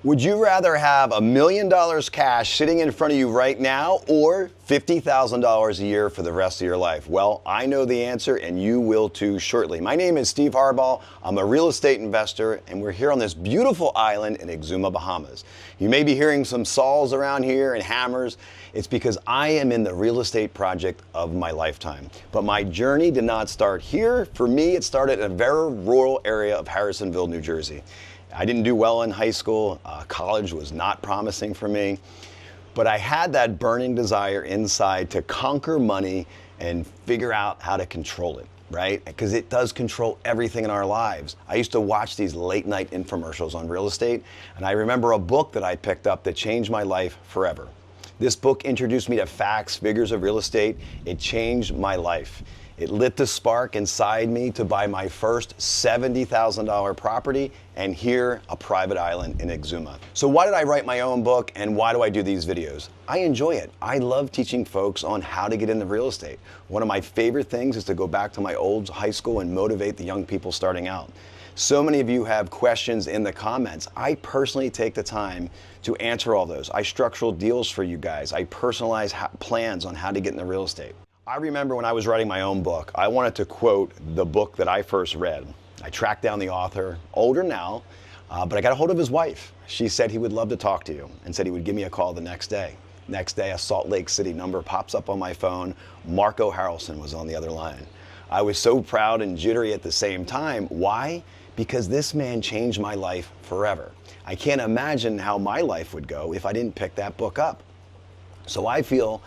Would you rather have $1 million cash sitting in front of you right now or $50,000 a year for the rest of your life? Well, I know the answer and you will too shortly. My name is Steve Harbaugh. I'm a real estate investor and we're here on this beautiful island in Exuma, Bahamas. You may be hearing some saws around here and hammers. It's because I am in the real estate project of my lifetime. But my journey did not start here. For me, it started in a very rural area of Harrisonville, New Jersey. I didn't do well in high school. College was not promising for me. But I had that burning desire inside to conquer money and figure out how to control it, right? Because it does control everything in our lives. I used to watch these late night infomercials on real estate, and I remember a book that I picked up that changed my life forever. This book introduced me to facts, figures of real estate. It changed my life. It lit the spark inside me to buy my first $70,000 property and here a private island in Exuma. So why did I write my own book and why do I do these videos? I enjoy it. I love teaching folks on how to get into real estate. One of my favorite things is to go back to my old high school and motivate the young people starting out. So many of you have questions in the comments. I personally take the time to answer all those. I structure deals for you guys. I personalize plans on how to get into real estate. I remember when I was writing my own book, I wanted to quote the book that I first read. I tracked down the author, older now, but I got a hold of his wife. She said he would love to talk to you and said he would give me a call the next day. Next day, a Salt Lake City number pops up on my phone. Marco Harrelson was on the other line. I was so proud and jittery at the same time. Why? Because this man changed my life forever. I can't imagine how my life would go if I didn't pick that book up. So I feel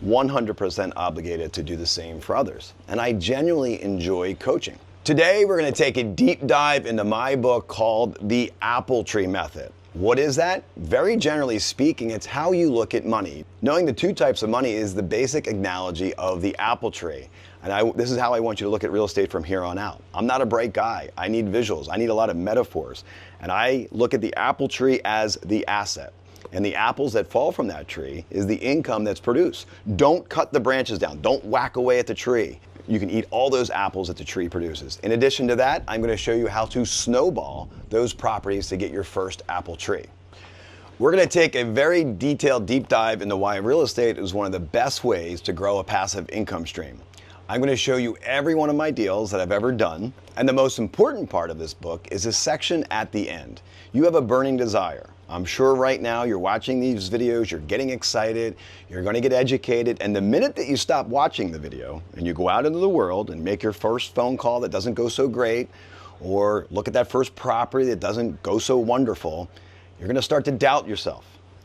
100% obligated to do the same for others. And I genuinely enjoy coaching. Today, we're going to take a deep dive into my book called The Apple Tree Method. What is that? Very generally speaking, it's how you look at money. Knowing the two types of money is the basic analogy of the apple tree. And this is how I want you to look at real estate from here on out. I'm not a bright guy. I need visuals. I need a lot of metaphors. And I look at the apple tree as the asset. And the apples that fall from that tree is the income that's produced. Don't cut the branches down. Don't whack away at the tree. You can eat all those apples that the tree produces. In addition to that, I'm going to show you how to snowball those properties to get your first apple tree. We're going to take a very detailed deep dive into why real estate is one of the best ways to grow a passive income stream. I'm going to show you every one of my deals that I've ever done. And the most important part of this book is a section at the end. You have a burning desire. I'm sure right now you're watching these videos, you're getting excited, you're going to get educated, and the minute that you stop watching the video and you go out into the world and make your first phone call that doesn't go so great, or look at that first property that doesn't go so wonderful, you're going to start to doubt yourself.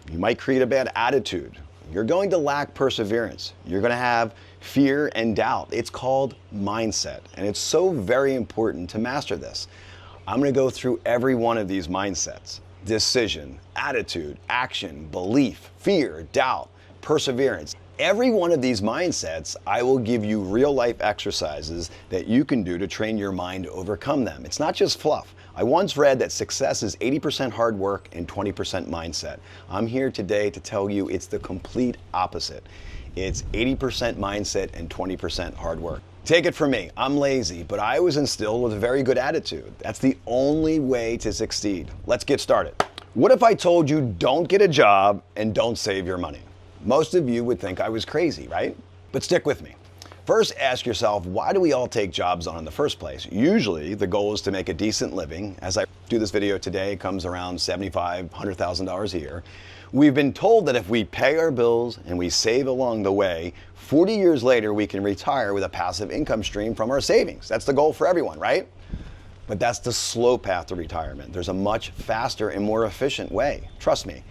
You might create a bad attitude. You're going to lack perseverance. You're going to have fear and doubt. It's called mindset, and it's so very important to master this. I'm going to go through every one of these mindsets. Decision, attitude, action, belief, fear, doubt, perseverance. Every one of these mindsets, I will give you real life exercises that you can do to train your mind to overcome them. It's not just fluff. I once read that success is 80% hard work and 20% mindset. I'm here today to tell you it's the complete opposite. It's 80% mindset and 20% hard work. Take it from me, I'm lazy, but I was instilled with a very good attitude. That's the only way to succeed. Let's get started. What if I told you don't get a job and don't save your money? Most of you would think I was crazy, right? But stick with me. First, ask yourself, why do we all take jobs on in the first place? Usually, the goal is to make a decent living. As I do this video today, it comes around $75,000, $100,000 a year. We've been told that if we pay our bills and we save along the way, 40 years later, we can retire with a passive income stream from our savings. That's the goal for everyone, right? But that's the slow path to retirement. There's a much faster and more efficient way. Trust me.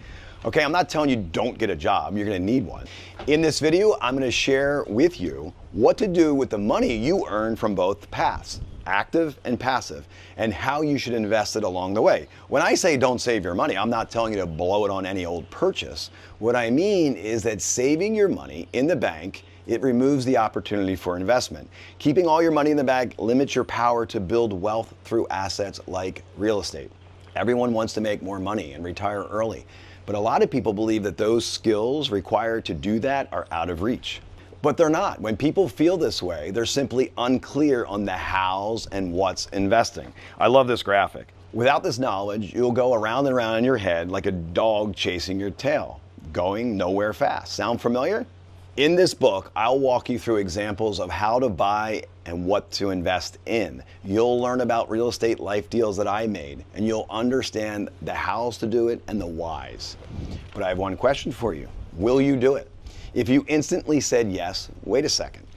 Okay, I'm not telling you don't get a job. You're going to need one. In this video, I'm going to share with you what to do with the money you earn from both paths, active and passive, and how you should invest it along the way. When I say don't save your money, I'm not telling you to blow it on any old purchase. What I mean is that saving your money in the bank, it removes the opportunity for investment. Keeping all your money in the bank limits your power to build wealth through assets like real estate. Everyone wants to make more money and retire early, but a lot of people believe that those skills required to do that are out of reach. But they're not. When people feel this way, they're simply unclear on the hows and what's investing. I love this graphic. Without this knowledge, you'll go around and around in your head like a dog chasing your tail, going nowhere fast. Sound familiar? In this book, I'll walk you through examples of how to buy and what to invest in. You'll learn about real estate life deals that I made, and you'll understand the hows to do it and the whys. But I have one question for you. Will you do it? If you instantly said yes, wait a second.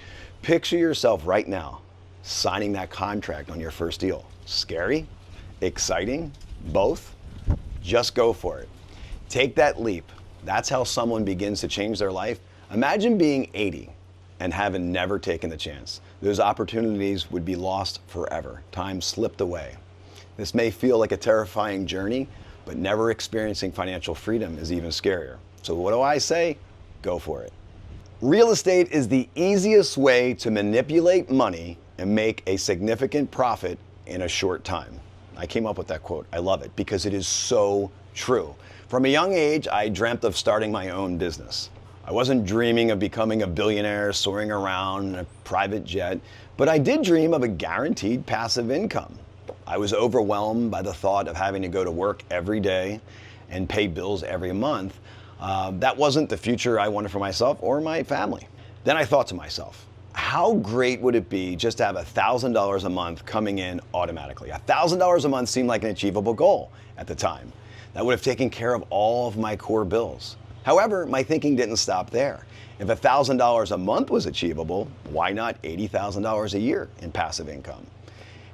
Picture yourself right now signing that contract on your first deal. Scary? Exciting? Both? Just go for it. Take that leap. That's how someone begins to change their life. Imagine being 80 and having never taken the chance. Those opportunities would be lost forever. Time slipped away. This may feel like a terrifying journey, but never experiencing financial freedom is even scarier. So what do I say? Go for it. Real estate is the easiest way to manipulate money and make a significant profit in a short time. I came up with that quote. I love it because it is so true. From a young age, I dreamt of starting my own business. I wasn't dreaming of becoming a billionaire, soaring around in a private jet, but I did dream of a guaranteed passive income. I was overwhelmed by the thought of having to go to work every day and pay bills every month. That wasn't the future I wanted for myself or my family. Then I thought to myself, how great would it be just to have $1,000 a month coming in automatically? $1,000 a month seemed like an achievable goal at the time. That would have taken care of all of my core bills. However, my thinking didn't stop there. If $1,000 a month was achievable, why not $80,000 a year in passive income?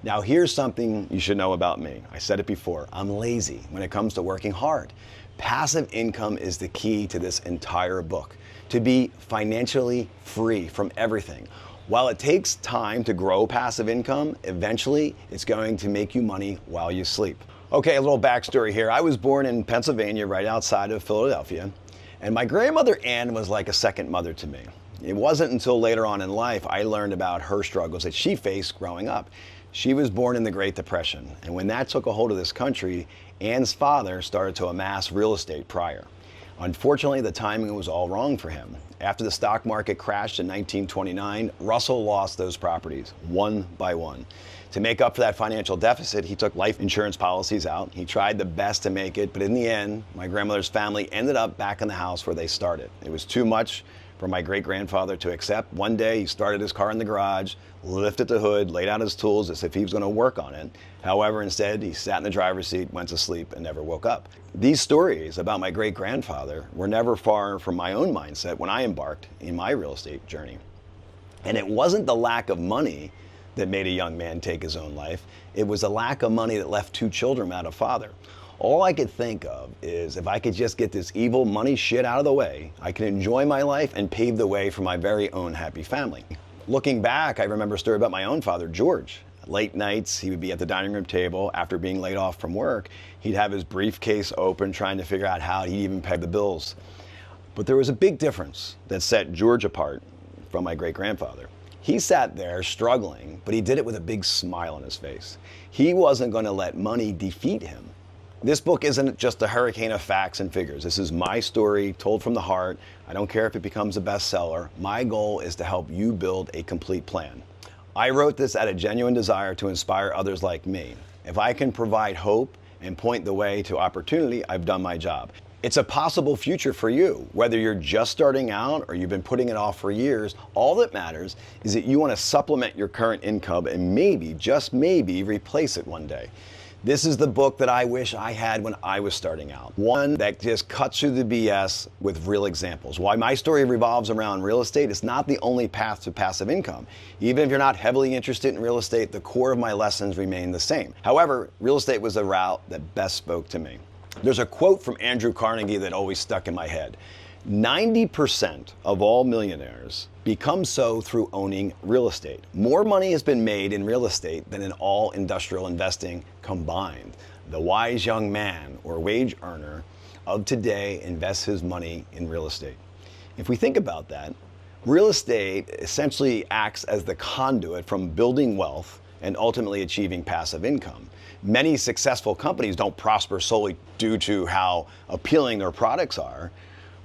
Now here's something you should know about me. I said it before, I'm lazy when it comes to working hard. Passive income is the key to this entire book. To be financially free from everything. While it takes time to grow passive income, eventually it's going to make you money while you sleep. Okay, a little backstory here. I was born in Pennsylvania, right outside of Philadelphia, and my grandmother Ann was like a second mother to me. It wasn't until later on in life I learned about her struggles that she faced growing up. She was born in the Great Depression, and when that took a hold of this country, Ann's father started to amass real estate prior. Unfortunately, the timing was all wrong for him. After the stock market crashed in 1929, Russell lost those properties one by one. To make up for that financial deficit, he took life insurance policies out. He tried the best to make it, but in the end, my grandmother's family ended up back in the house where they started. It was too much for my great-grandfather to accept. One day, he started his car in the garage, lifted the hood, laid out his tools as if he was going to work on it. However, instead, he sat in the driver's seat, went to sleep, and never woke up. These stories about my great-grandfather were never far from my own mindset when I embarked in my real estate journey. And it wasn't the lack of money that made a young man take his own life. It was the lack of money that left two children without a father. All I could think of is if I could just get this evil money shit out of the way, I could enjoy my life and pave the way for my very own happy family. Looking back, I remember a story about my own father, George. Late nights, he would be at the dining room table after being laid off from work. He'd have his briefcase open, trying to figure out how he'd even pay the bills. But there was a big difference that set George apart from my great-grandfather. He sat there struggling, but he did it with a big smile on his face. He wasn't going to let money defeat him. This book isn't just a hurricane of facts and figures. This is my story told from the heart. I don't care if it becomes a bestseller. My goal is to help you build a complete plan. I wrote this out of genuine desire to inspire others like me. If I can provide hope and point the way to opportunity, I've done my job. It's a possible future for you. Whether you're just starting out or you've been putting it off for years, all that matters is that you want to supplement your current income and maybe, just maybe, replace it one day. This is the book that I wish I had when I was starting out. One that just cuts through the BS with real examples. Why my story revolves around real estate is not the only path to passive income. Even if you're not heavily interested in real estate, the core of my lessons remain the same. However, real estate was the route that best spoke to me. There's a quote from Andrew Carnegie that always stuck in my head. 90% of all millionaires become so through owning real estate. More money has been made in real estate than in all industrial investing combined. The wise young man or wage earner of today invests his money in real estate. If we think about that, real estate essentially acts as the conduit from building wealth and ultimately achieving passive income. Many successful companies don't prosper solely due to how appealing their products are.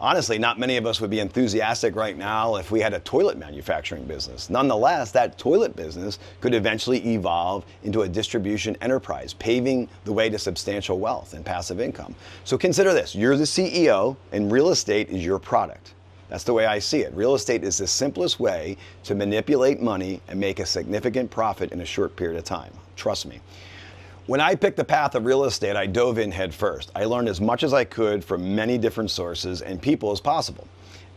Honestly, not many of us would be enthusiastic right now if we had a toilet manufacturing business. Nonetheless, that toilet business could eventually evolve into a distribution enterprise, paving the way to substantial wealth and passive income. So consider this, you're the CEO and real estate is your product. That's the way I see it. Real estate is the simplest way to manipulate money and make a significant profit in a short period of time. Trust me. When I picked the path of real estate, I dove in head first. I learned as much as I could from many different sources and people as possible.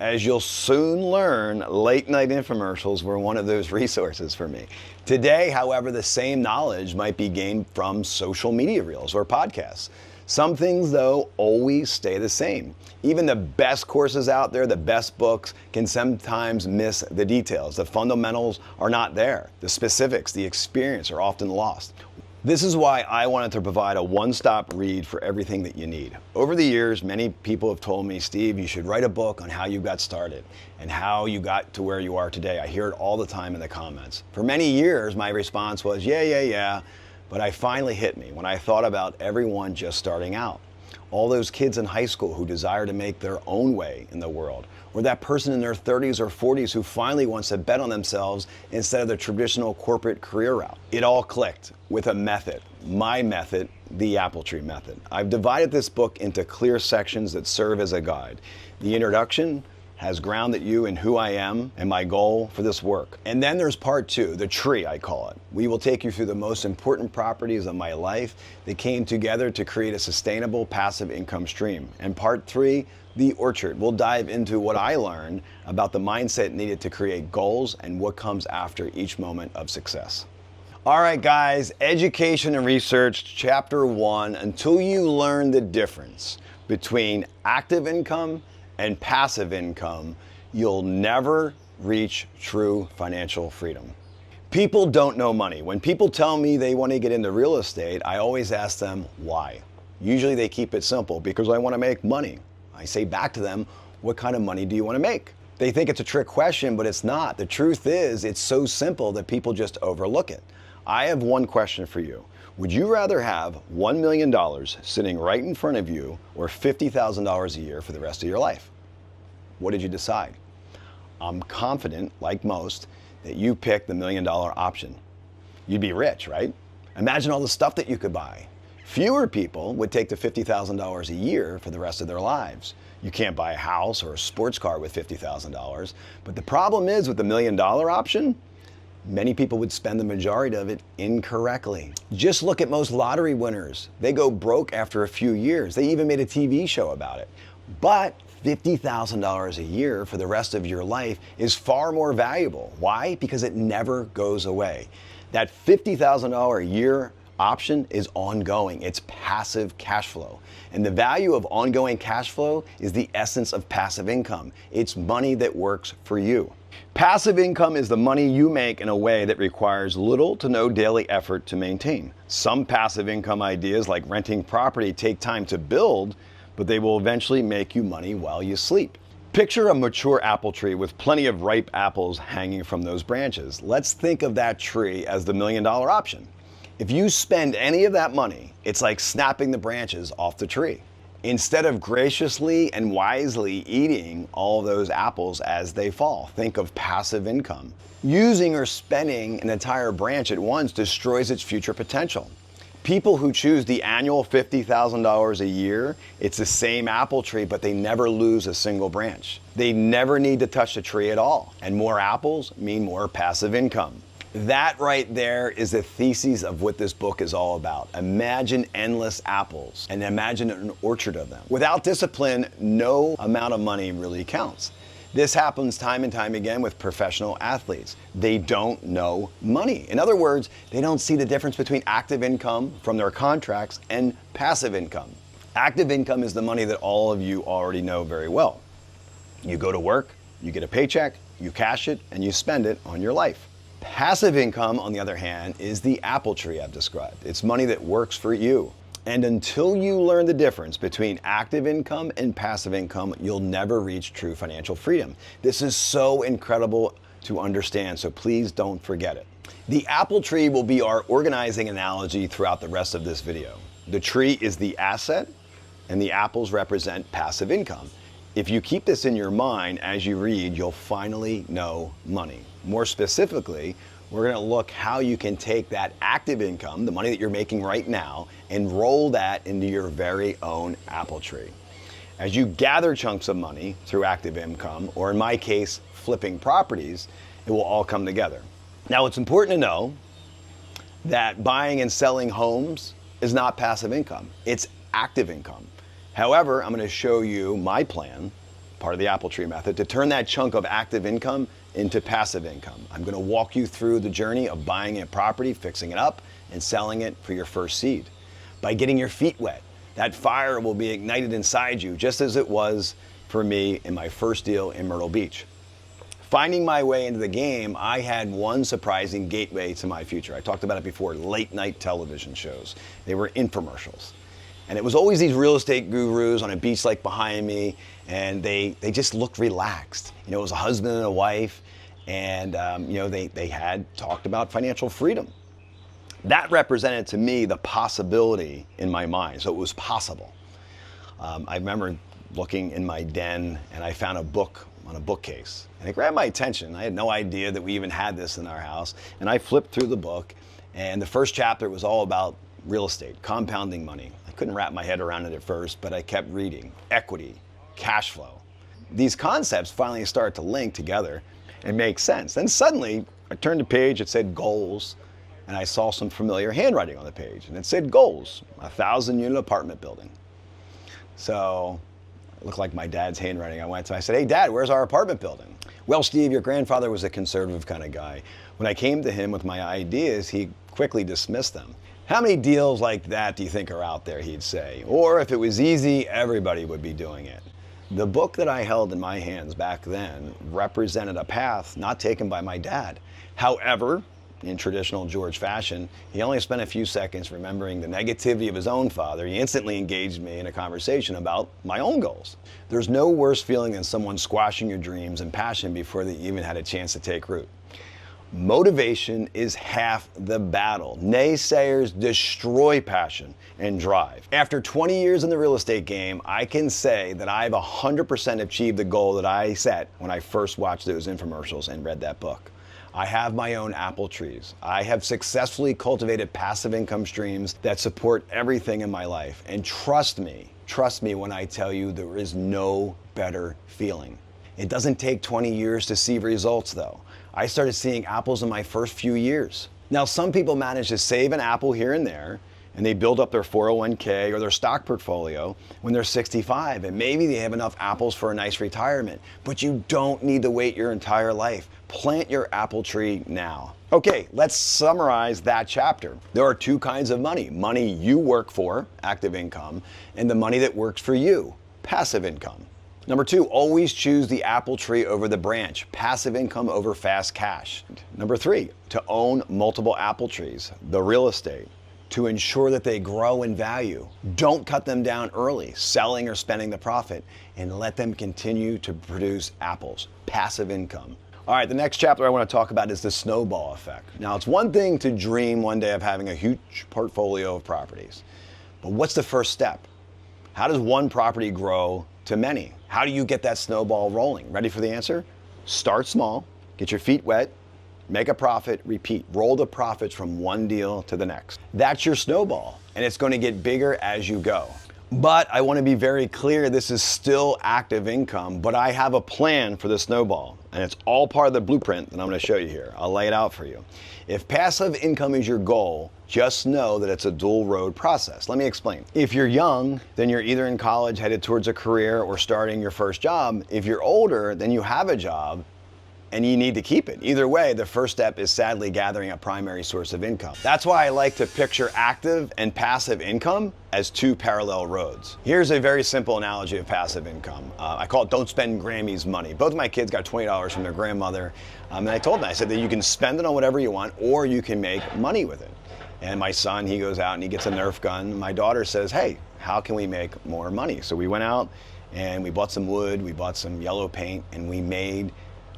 As you'll soon learn, late night infomercials were one of those resources for me. Today, however, the same knowledge might be gained from social media reels or podcasts. Some things, though, always stay the same. Even the best courses out there, the best books, can sometimes miss the details. The fundamentals are not there. The specifics, the experience are often lost. This is why I wanted to provide a one-stop read for everything that you need. Over the years, many people have told me, Steve, you should write a book on how you got started and how you got to where you are today. I hear it all the time in the comments. For many years, my response was, yeah. But I finally hit me when I thought about everyone just starting out. All those kids in high school who desire to make their own way in the world, or that person in their 30s or 40s who finally wants to bet on themselves instead of the traditional corporate career route. It all clicked with a method, my method, the apple tree method. I've divided this book into clear sections that serve as a guide. The introduction has grounded you in who I am and my goal for this work. And then there's part 2, the tree, I call it. We will take you through the most important properties of my life that came together to create a sustainable passive income stream. And part 3, the orchard. We'll dive into what I learned about the mindset needed to create goals and what comes after each moment of success. All right, guys, education and research, chapter 1, until you learn the difference between active income and passive income, you'll never reach true financial freedom. People don't know money. When people tell me they want to get into real estate, I always ask them why. Usually they keep it simple, because I want to make money. I say back to them, what kind of money do you want to make? They think it's a trick question, but it's not. The truth is, it's so simple that people just overlook it. I have one question for you. Would you rather have $1 million sitting right in front of you or $50,000 a year for the rest of your life? What did you decide? I'm confident, like most, that you picked the $1 million option. You'd be rich, right? Imagine all the stuff that you could buy. Fewer people would take the $50,000 a year for the rest of their lives. You can't buy a house or a sports car with $50,000. But the problem is with the $1 million option, many people would spend the majority of it incorrectly. Just look at most lottery winners. They go broke after a few years. They even made a TV show about it. But $50,000 a year for the rest of your life is far more valuable. Why? Because it never goes away. That $50,000 a year option is ongoing. It's passive cash flow. And the value of ongoing cash flow is the essence of passive income. It's money that works for you. Passive income is the money you make in a way that requires little to no daily effort to maintain. Some passive income ideas, like renting property, take time to build, but they will eventually make you money while you sleep. Picture a mature apple tree with plenty of ripe apples hanging from those branches. Let's think of that tree as the $1 million option. If you spend any of that money, it's like snapping the branches off the tree. Instead of graciously and wisely eating all those apples as they fall, think of passive income. Using or spending an entire branch at once destroys its future potential. People who choose the annual $50,000 a year, it's the same apple tree, but they never lose a single branch. They never need to touch the tree at all. And more apples mean more passive income. That right there is the thesis of what this book is all about. Imagine endless apples and imagine an orchard of them. Without discipline, no amount of money really counts. This happens time and time again with professional athletes. They don't know money. In other words, they don't see the difference between active income from their contracts and passive income. Active income is the money that all of you already know very well. You go to work, you get a paycheck, you cash it, and you spend it on your life. Passive income, on the other hand, is the apple tree I've described. It's money that works for you. And until you learn the difference between active income and passive income, you'll never reach true financial freedom. This is so incredible to understand, so please don't forget it. The apple tree will be our organizing analogy throughout the rest of this video. The tree is the asset, and the apples represent passive income. If you keep this in your mind as you read, you'll finally know money. More specifically, we're going to look how you can take that active income, the money that you're making right now, and roll that into your very own apple tree. As you gather chunks of money through active income, or in my case, flipping properties, it will all come together. Now, it's important to know that buying and selling homes is not passive income. It's active income. However, I'm going to show you my plan, part of the apple tree method, to turn that chunk of active income into passive income. I'm going to walk you through the journey of buying a property, fixing it up, and selling it for your first seed. By getting your feet wet, that fire will be ignited inside you, just as it was for me in my first deal in Myrtle Beach. Finding my way into the game, I had one surprising gateway to my future. I talked about it before, late night television shows. They were infomercials. And it was always these real estate gurus on a beach like behind me, and they just looked relaxed. You know, it was a husband and a wife, and they had talked about financial freedom. That represented to me the possibility in my mind, so it was possible. I remember looking in my den, and I found a book on a bookcase, and it grabbed my attention. I had no idea that we even had this in our house, and I flipped through the book, and the first chapter was all about real estate, compounding money. I couldn't wrap my head around it at first, but I kept reading. Equity, cash flow. These concepts finally start to link together and make sense. Then suddenly, I turned the page, it said goals, and I saw some familiar handwriting on the page, and it said goals, a 1,000-unit apartment building. So it looked like my dad's handwriting. I said, hey, Dad, where's our apartment building? Well, Steve, your grandfather was a conservative kind of guy. When I came to him with my ideas, he quickly dismissed them. How many deals like that do you think are out there, he'd say? Or if it was easy, everybody would be doing it. The book that I held in my hands back then represented a path not taken by my dad. However, in traditional George fashion, he only spent a few seconds remembering the negativity of his own father. He instantly engaged me in a conversation about my own goals. There's no worse feeling than someone squashing your dreams and passion before they even had a chance to take root. Motivation is half the battle. Naysayers destroy passion and drive. After 20 years in the real estate game, I can say that I've 100% achieved the goal that I set when I first watched those infomercials and read that book. I have my own apple trees. I have successfully cultivated passive income streams that support everything in my life. And trust me when I tell you there is no better feeling. It doesn't take 20 years to see results though. I started seeing apples in my first few years. Now, some people manage to save an apple here and there, and they build up their 401k or their stock portfolio when they're 65, and maybe they have enough apples for a nice retirement, but you don't need to wait your entire life. Plant your apple tree now. Okay, let's summarize that chapter. There are two kinds of money. Money you work for, active income, and the money that works for you, passive income. Number two, always choose the apple tree over the branch, passive income over fast cash. Number three, to own multiple apple trees, the real estate, to ensure that they grow in value. Don't cut them down early, selling or spending the profit, and let them continue to produce apples, passive income. All right, the next chapter I want to talk about is the snowball effect. Now, it's one thing to dream one day of having a huge portfolio of properties, but what's the first step? How does one property grow to many? How do you get that snowball rolling? Ready for the answer? Start small, get your feet wet, make a profit, repeat. Roll the profits from one deal to the next. That's your snowball, and it's going to get bigger as you go. But I want to be very clear, this is still active income, but I have a plan for the snowball, and it's all part of the blueprint that I'm going to show you here. I'll lay it out for you. If passive income is your goal, just know that it's a dual road process. Let me explain. If you're young, then you're either in college headed towards a career or starting your first job. If you're older, then you have a job and you need to keep it. Either way, the first step is sadly gathering a primary source of income. That's why I like to picture active and passive income as two parallel roads. Here's a very simple analogy of passive income. I call it don't spend Grammy's money. Both of my kids got $20 from their grandmother, and I told them, I said that you can spend it on whatever you want or you can make money with it. And my son, he goes out and he gets a Nerf gun. My daughter says, hey, how can we make more money? So we went out and we bought some wood, we bought some yellow paint, and we made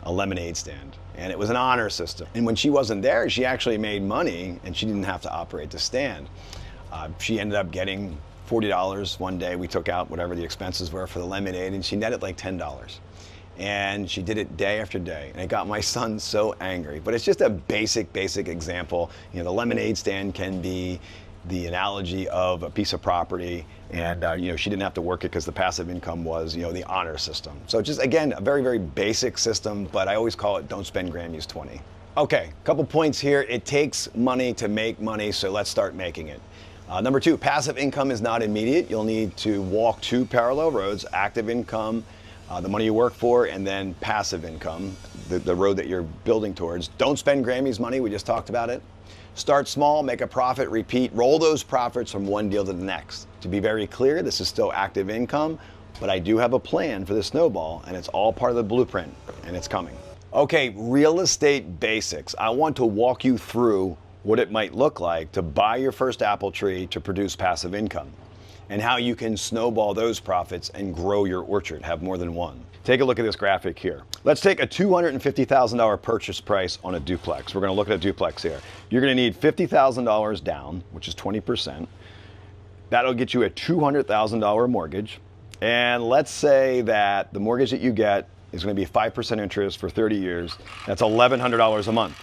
a lemonade stand. And it was an honor system. And when she wasn't there, she actually made money and she didn't have to operate the stand. She ended up getting $40 one day. We took out whatever the expenses were for the lemonade, and she netted like $10. And she did it day after day, and it got my son so angry. But it's just a basic example. You know, the lemonade stand can be the analogy of a piece of property, and you know, she didn't have to work it because the passive income was, you know, the honor system. So just, again, a very basic system, but I always call it don't spend grand, use 20. Okay, couple points here. It takes money to make money, so let's start making it. Number 2, passive income is not immediate. You'll need to walk 2 parallel roads: active income, the money you work for, and then passive income, the road that you're building towards. Don't spend Grammy's money, we just talked about it. Start small, make a profit, repeat, roll those profits from one deal to the next. To be very clear, this is still active income, but I do have a plan for the snowball, and it's all part of the blueprint, and it's coming. Okay, real estate basics. I want to walk you through what it might look like to buy your first apple tree to produce passive income, and how you can snowball those profits and grow your orchard, have more than one. Take a look at this graphic here. Let's take a $250,000 purchase price on a duplex. We're gonna look at a duplex here. You're gonna need $50,000 down, which is 20%. That'll get you a $200,000 mortgage. And let's say that the mortgage that you get is gonna be 5% interest for 30 years. That's $1,100 a month.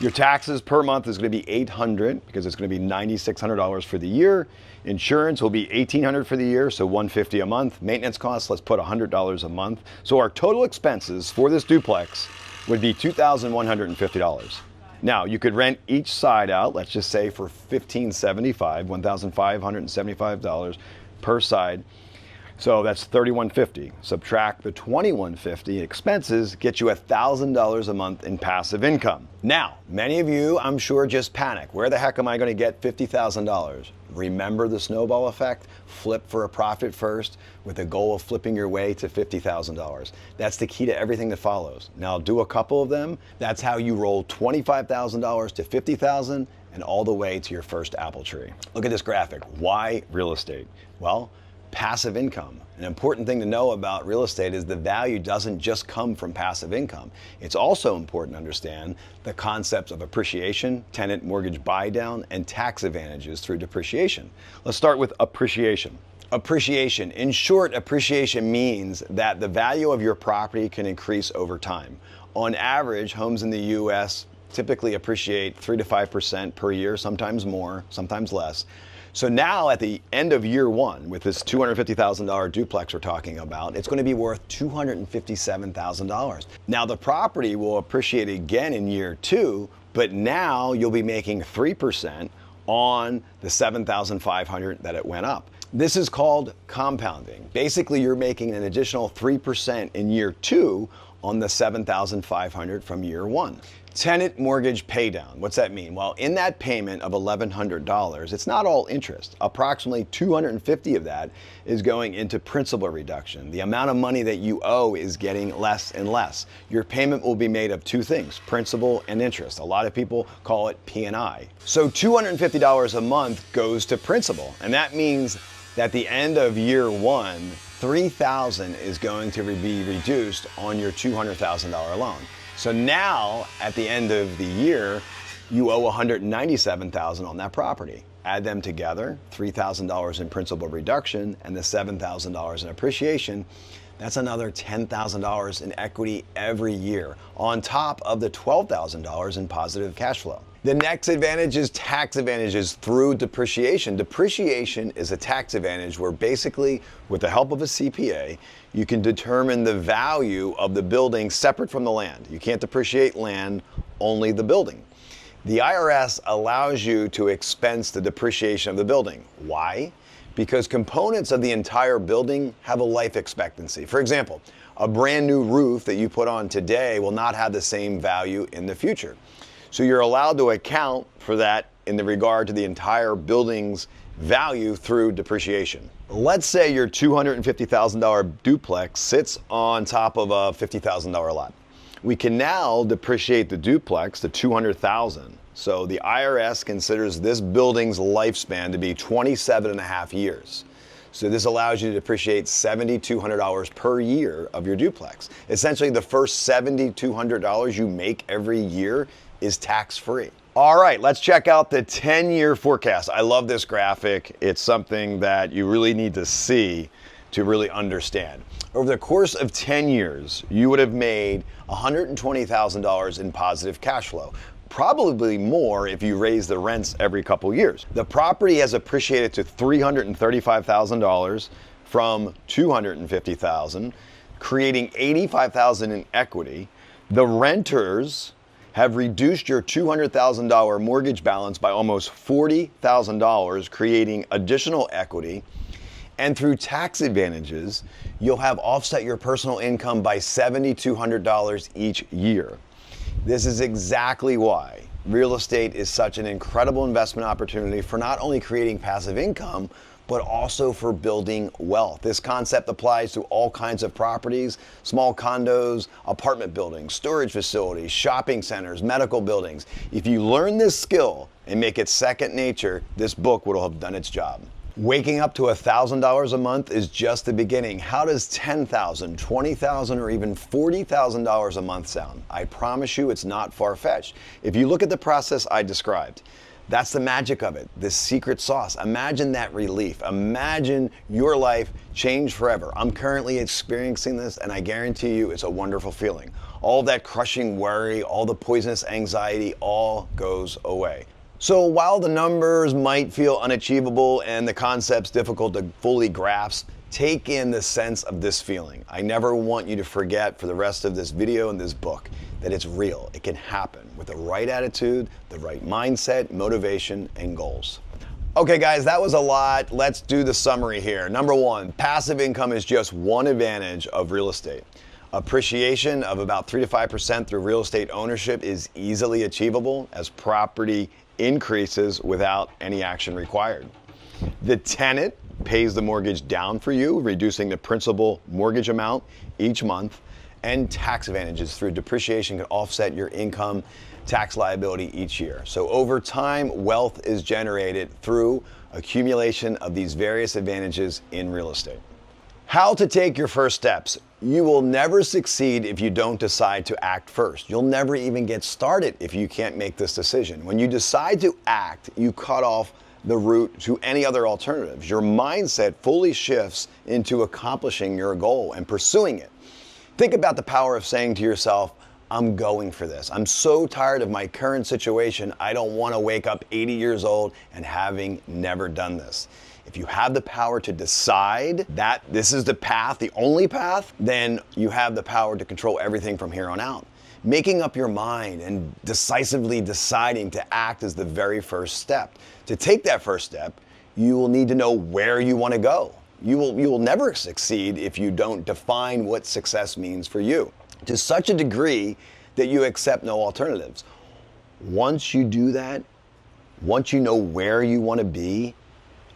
Your taxes per month is going to be $800 because it's going to be $9,600 for the year. Insurance will be $1,800 for the year, so $150 a month. Maintenance costs, let's put $100 a month. So our total expenses for this duplex would be $2,150. Now, you could rent each side out, let's just say for $1,575, $1,575 per side. So that's $3,150. Subtract the $2,150 expenses, get you $1,000 a month in passive income. Now, many of you, I'm sure, just panic. Where the heck am I going to get $50,000? Remember the snowball effect? Flip for a profit first with the goal of flipping your way to $50,000. That's the key to everything that follows. Now, do a couple of them. That's how you roll $25,000 to $50,000 and all the way to your first apple tree. Look at this graphic. Why real estate? Well, passive income. An important thing to know about real estate is the value doesn't just come from passive income. It's also important to understand the concepts of appreciation, tenant mortgage buy down, and tax advantages through depreciation. Let's start with appreciation. Appreciation. In short, appreciation means that the value of your property can increase over time. On average, homes in the US typically appreciate 3 to 5% per year, sometimes more, sometimes less. So now at the end of year one, with this $250,000 duplex we're talking about, it's going to be worth $257,000. Now the property will appreciate again in year 2, but now you'll be making 3% on the $7,500 that it went up. This is called compounding. Basically, you're making an additional 3% in year 2 on the $7,500 from year 1. Tenant mortgage paydown. What's that mean? Well, in that payment of $1,100, it's not all interest. Approximately $250 of that is going into principal reduction. The amount of money that you owe is getting less and less. Your payment will be made of 2 things, principal and interest. A lot of people call it P&I. So $250 a month goes to principal, and that means that at the end of year 1, $3,000 is going to be reduced on your $200,000 loan. So now, at the end of the year, you owe $197,000 on that property. Add them together, $3,000 in principal reduction and the $7,000 in appreciation. That's another $10,000 in equity every year, on top of the $12,000 in positive cash flow. The next advantage is tax advantages through depreciation. Depreciation is a tax advantage where basically, with the help of a CPA, you can determine the value of the building separate from the land. You can't depreciate land, only the building. The IRS allows you to expense the depreciation of the building. Why? Because components of the entire building have a life expectancy. For example, a brand new roof that you put on today will not have the same value in the future. So you're allowed to account for that in the regard to the entire building's value through depreciation. Let's say your $250,000 duplex sits on top of a $50,000 lot. We can now depreciate the duplex to $200,000. So the IRS considers this building's lifespan to be 27.5 years. So this allows you to depreciate $7,200 per year of your duplex. Essentially, the first $7,200 you make every year is tax-free. All right, let's check out the 10-year forecast. I love this graphic. It's something that you really need to see to really understand. Over the course of 10 years, you would have made $120,000 in positive cash flow. Probably more if you raise the rents every couple years. The property has appreciated to $335,000 from $250,000, creating $85,000 in equity. The renters have reduced your $200,000 mortgage balance by almost $40,000, creating additional equity. And through tax advantages, you'll have offset your personal income by $7,200 each year. This is exactly why real estate is such an incredible investment opportunity for not only creating passive income, but also for building wealth. This concept applies to all kinds of properties, small condos, apartment buildings, storage facilities, shopping centers, medical buildings. If you learn this skill and make it second nature, this book will have done its job. Waking up to $1,000 a month is just the beginning. How does $10,000, $20,000, or even $40,000 a month sound? I promise you it's not far-fetched. If you look at the process I described, that's the magic of it, this secret sauce. Imagine that relief. Imagine your life changed forever. I'm currently experiencing this, and I guarantee you it's a wonderful feeling. All that crushing worry, all the poisonous anxiety, all goes away. So while the numbers might feel unachievable and the concepts difficult to fully grasp, take in the sense of this feeling. I never want you to forget for the rest of this video and this book that it's real. It can happen with the right attitude, the right mindset, motivation, and goals. Okay guys, that was a lot. Let's do the summary here. Number one, passive income is just one advantage of real estate. Appreciation of about 3 to 5% through real estate ownership is easily achievable as property increases without any action required. The tenant pays the mortgage down for you, reducing the principal mortgage amount each month, and tax advantages through depreciation can offset your income tax liability each year. So over time, wealth is generated through accumulation of these various advantages in real estate. How to take your first steps. You will never succeed if you don't decide to act first. You'll never even get started if you can't make this decision. When you decide to act, you cut off the route to any other alternatives. Your mindset fully shifts into accomplishing your goal and pursuing it. Think about the power of saying to yourself, I'm going for this. I'm so tired of my current situation. I don't want to wake up 80 years old and having never done this. If you have the power to decide that this is the path, the only path, then you have the power to control everything from here on out. Making up your mind and decisively deciding to act is the very first step. To take that first step, you will need to know where you want to go. You will never succeed if you don't define what success means for you to such a degree that you accept no alternatives. Once you do that, once you know where you want to be,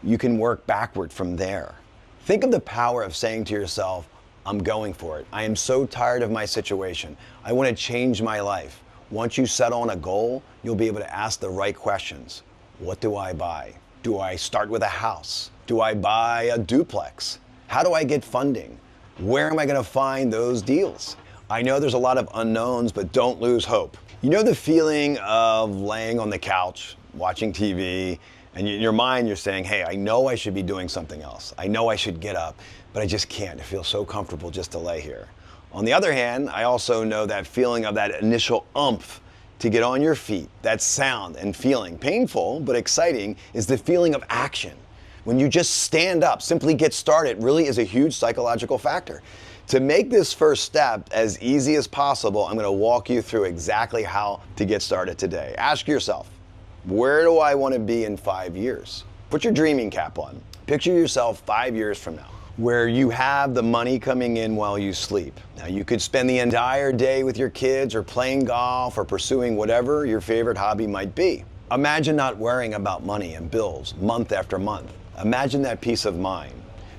you can work backward from there. Think of the power of saying to yourself, I'm going for it. I am so tired of my situation. I want to change my life. Once you settle on a goal, you'll be able to ask the right questions. What do I buy? Do I start with a house? Do I buy a duplex? How do I get funding? Where am I going to find those deals? I know there's a lot of unknowns, but don't lose hope. You know the feeling of laying on the couch, watching TV, and in your mind you're saying, hey, I know I should be doing something else. I know I should get up, but I just can't. I feel so comfortable just to lay here. On the other hand, I also know that feeling of that initial oomph to get on your feet, that sound and feeling, painful but exciting, is the feeling of action. When you just stand up, simply get started, really is a huge psychological factor. To make this first step as easy as possible, I'm going to walk you through exactly how to get started today. Ask yourself, where do I want to be in 5 years? Put your dreaming cap on. Picture yourself 5 years from now, where you have the money coming in while you sleep. Now, you could spend the entire day with your kids or playing golf or pursuing whatever your favorite hobby might be. Imagine not worrying about money and bills month after month. Imagine that peace of mind.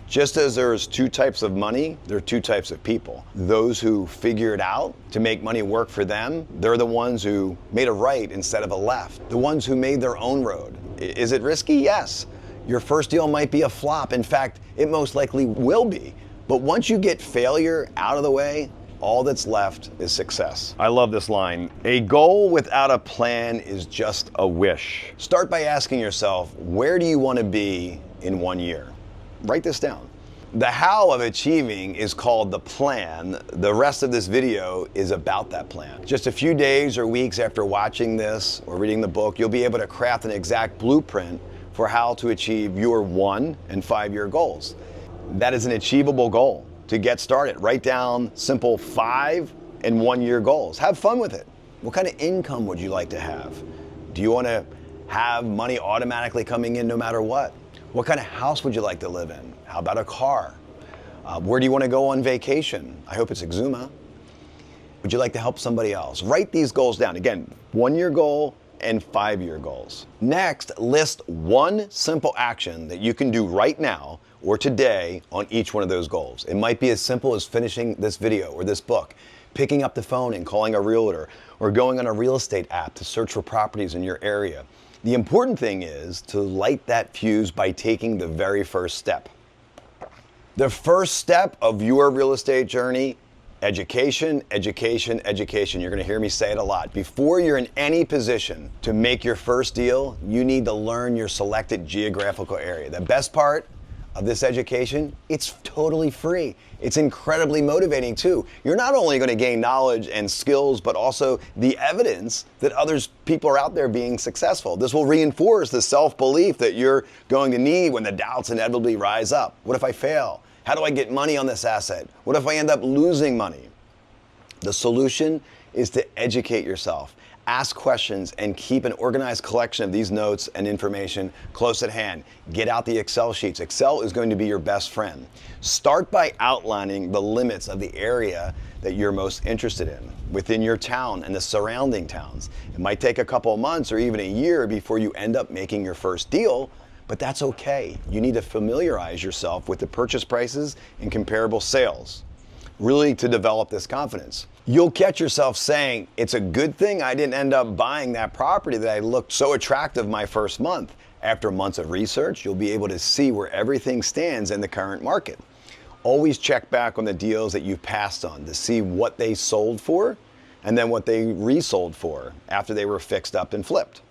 Just as there's two types of money, there are two types of people. Those who figure it out to make money work for them, they're the ones who made a right instead of a left. The ones who made their own road. Is it risky? Yes. Your first deal might be a flop. In fact, it most likely will be. But once you get failure out of the way, all that's left is success. I love this line. A goal without a plan is just a wish. Start by asking yourself, where do you want to be in 1 year? Write this down. The how of achieving is called the plan. The rest of this video is about that plan. Just a few days or weeks after watching this or reading the book, you'll be able to craft an exact blueprint for how to achieve your 1 and 5 year goals. That is an achievable goal. To get started, write down simple 5 and 1 year goals. Have fun with it. What kind of income would you like to have? Do you want to have money automatically coming in no matter what? What kind of house would you like to live in? How about a car? Where do you want to go on vacation? I hope it's Exuma. Would you like to help somebody else? Write these goals down. Again, 1 year goal and 5 year goals. Next, list one simple action that you can do right now or today on each one of those goals. It might be as simple as finishing this video or this book, picking up the phone and calling a realtor, or going on a real estate app to search for properties in your area. The important thing is to light that fuse by taking the very first step. The first step of your real estate journey: education, education, education. You're going to hear me say it a lot. Before you're in any position to make your first deal, you need to learn your selected geographical area. The best part of this education, it's totally free. It's incredibly motivating too. You're not only going to gain knowledge and skills, but also the evidence that people are out there being successful. This will reinforce the self-belief that you're going to need when the doubts inevitably rise up. What if I fail? How do I get money on this asset? What if I end up losing money? The solution is to educate yourself. Ask questions and keep an organized collection of these notes and information close at hand. Get out the Excel sheets. Excel is going to be your best friend. Start by outlining the limits of the area that you're most interested in within your town and the surrounding towns. It might take a couple of months or even a year before you end up making your first deal, but that's okay. You need to familiarize yourself with the purchase prices and comparable sales, really to develop this confidence. You'll catch yourself saying, it's a good thing I didn't end up buying that property that I looked so attractive my first month. After months of research, you'll be able to see where everything stands in the current market. Always check back on the deals that you passed on to see what they sold for and then what they resold for after they were fixed up and flipped.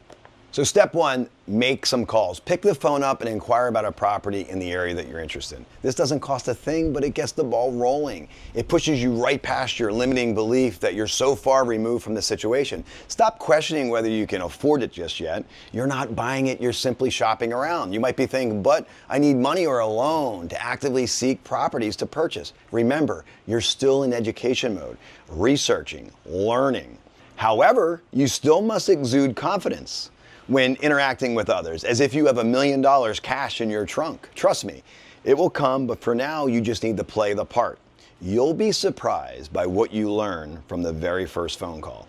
So step 1, make some calls. Pick the phone up and inquire about a property in the area that you're interested in. This doesn't cost a thing, but it gets the ball rolling. It pushes you right past your limiting belief that you're so far removed from the situation. Stop questioning whether you can afford it just yet. You're not buying it, you're simply shopping around. You might be thinking, but I need money or a loan to actively seek properties to purchase. Remember, you're still in education mode, researching, learning. However, you still must exude confidence when interacting with others, as if you have $1 million cash in your trunk. Trust me, it will come, but for now, you just need to play the part. You'll be surprised by what you learn from the very first phone call.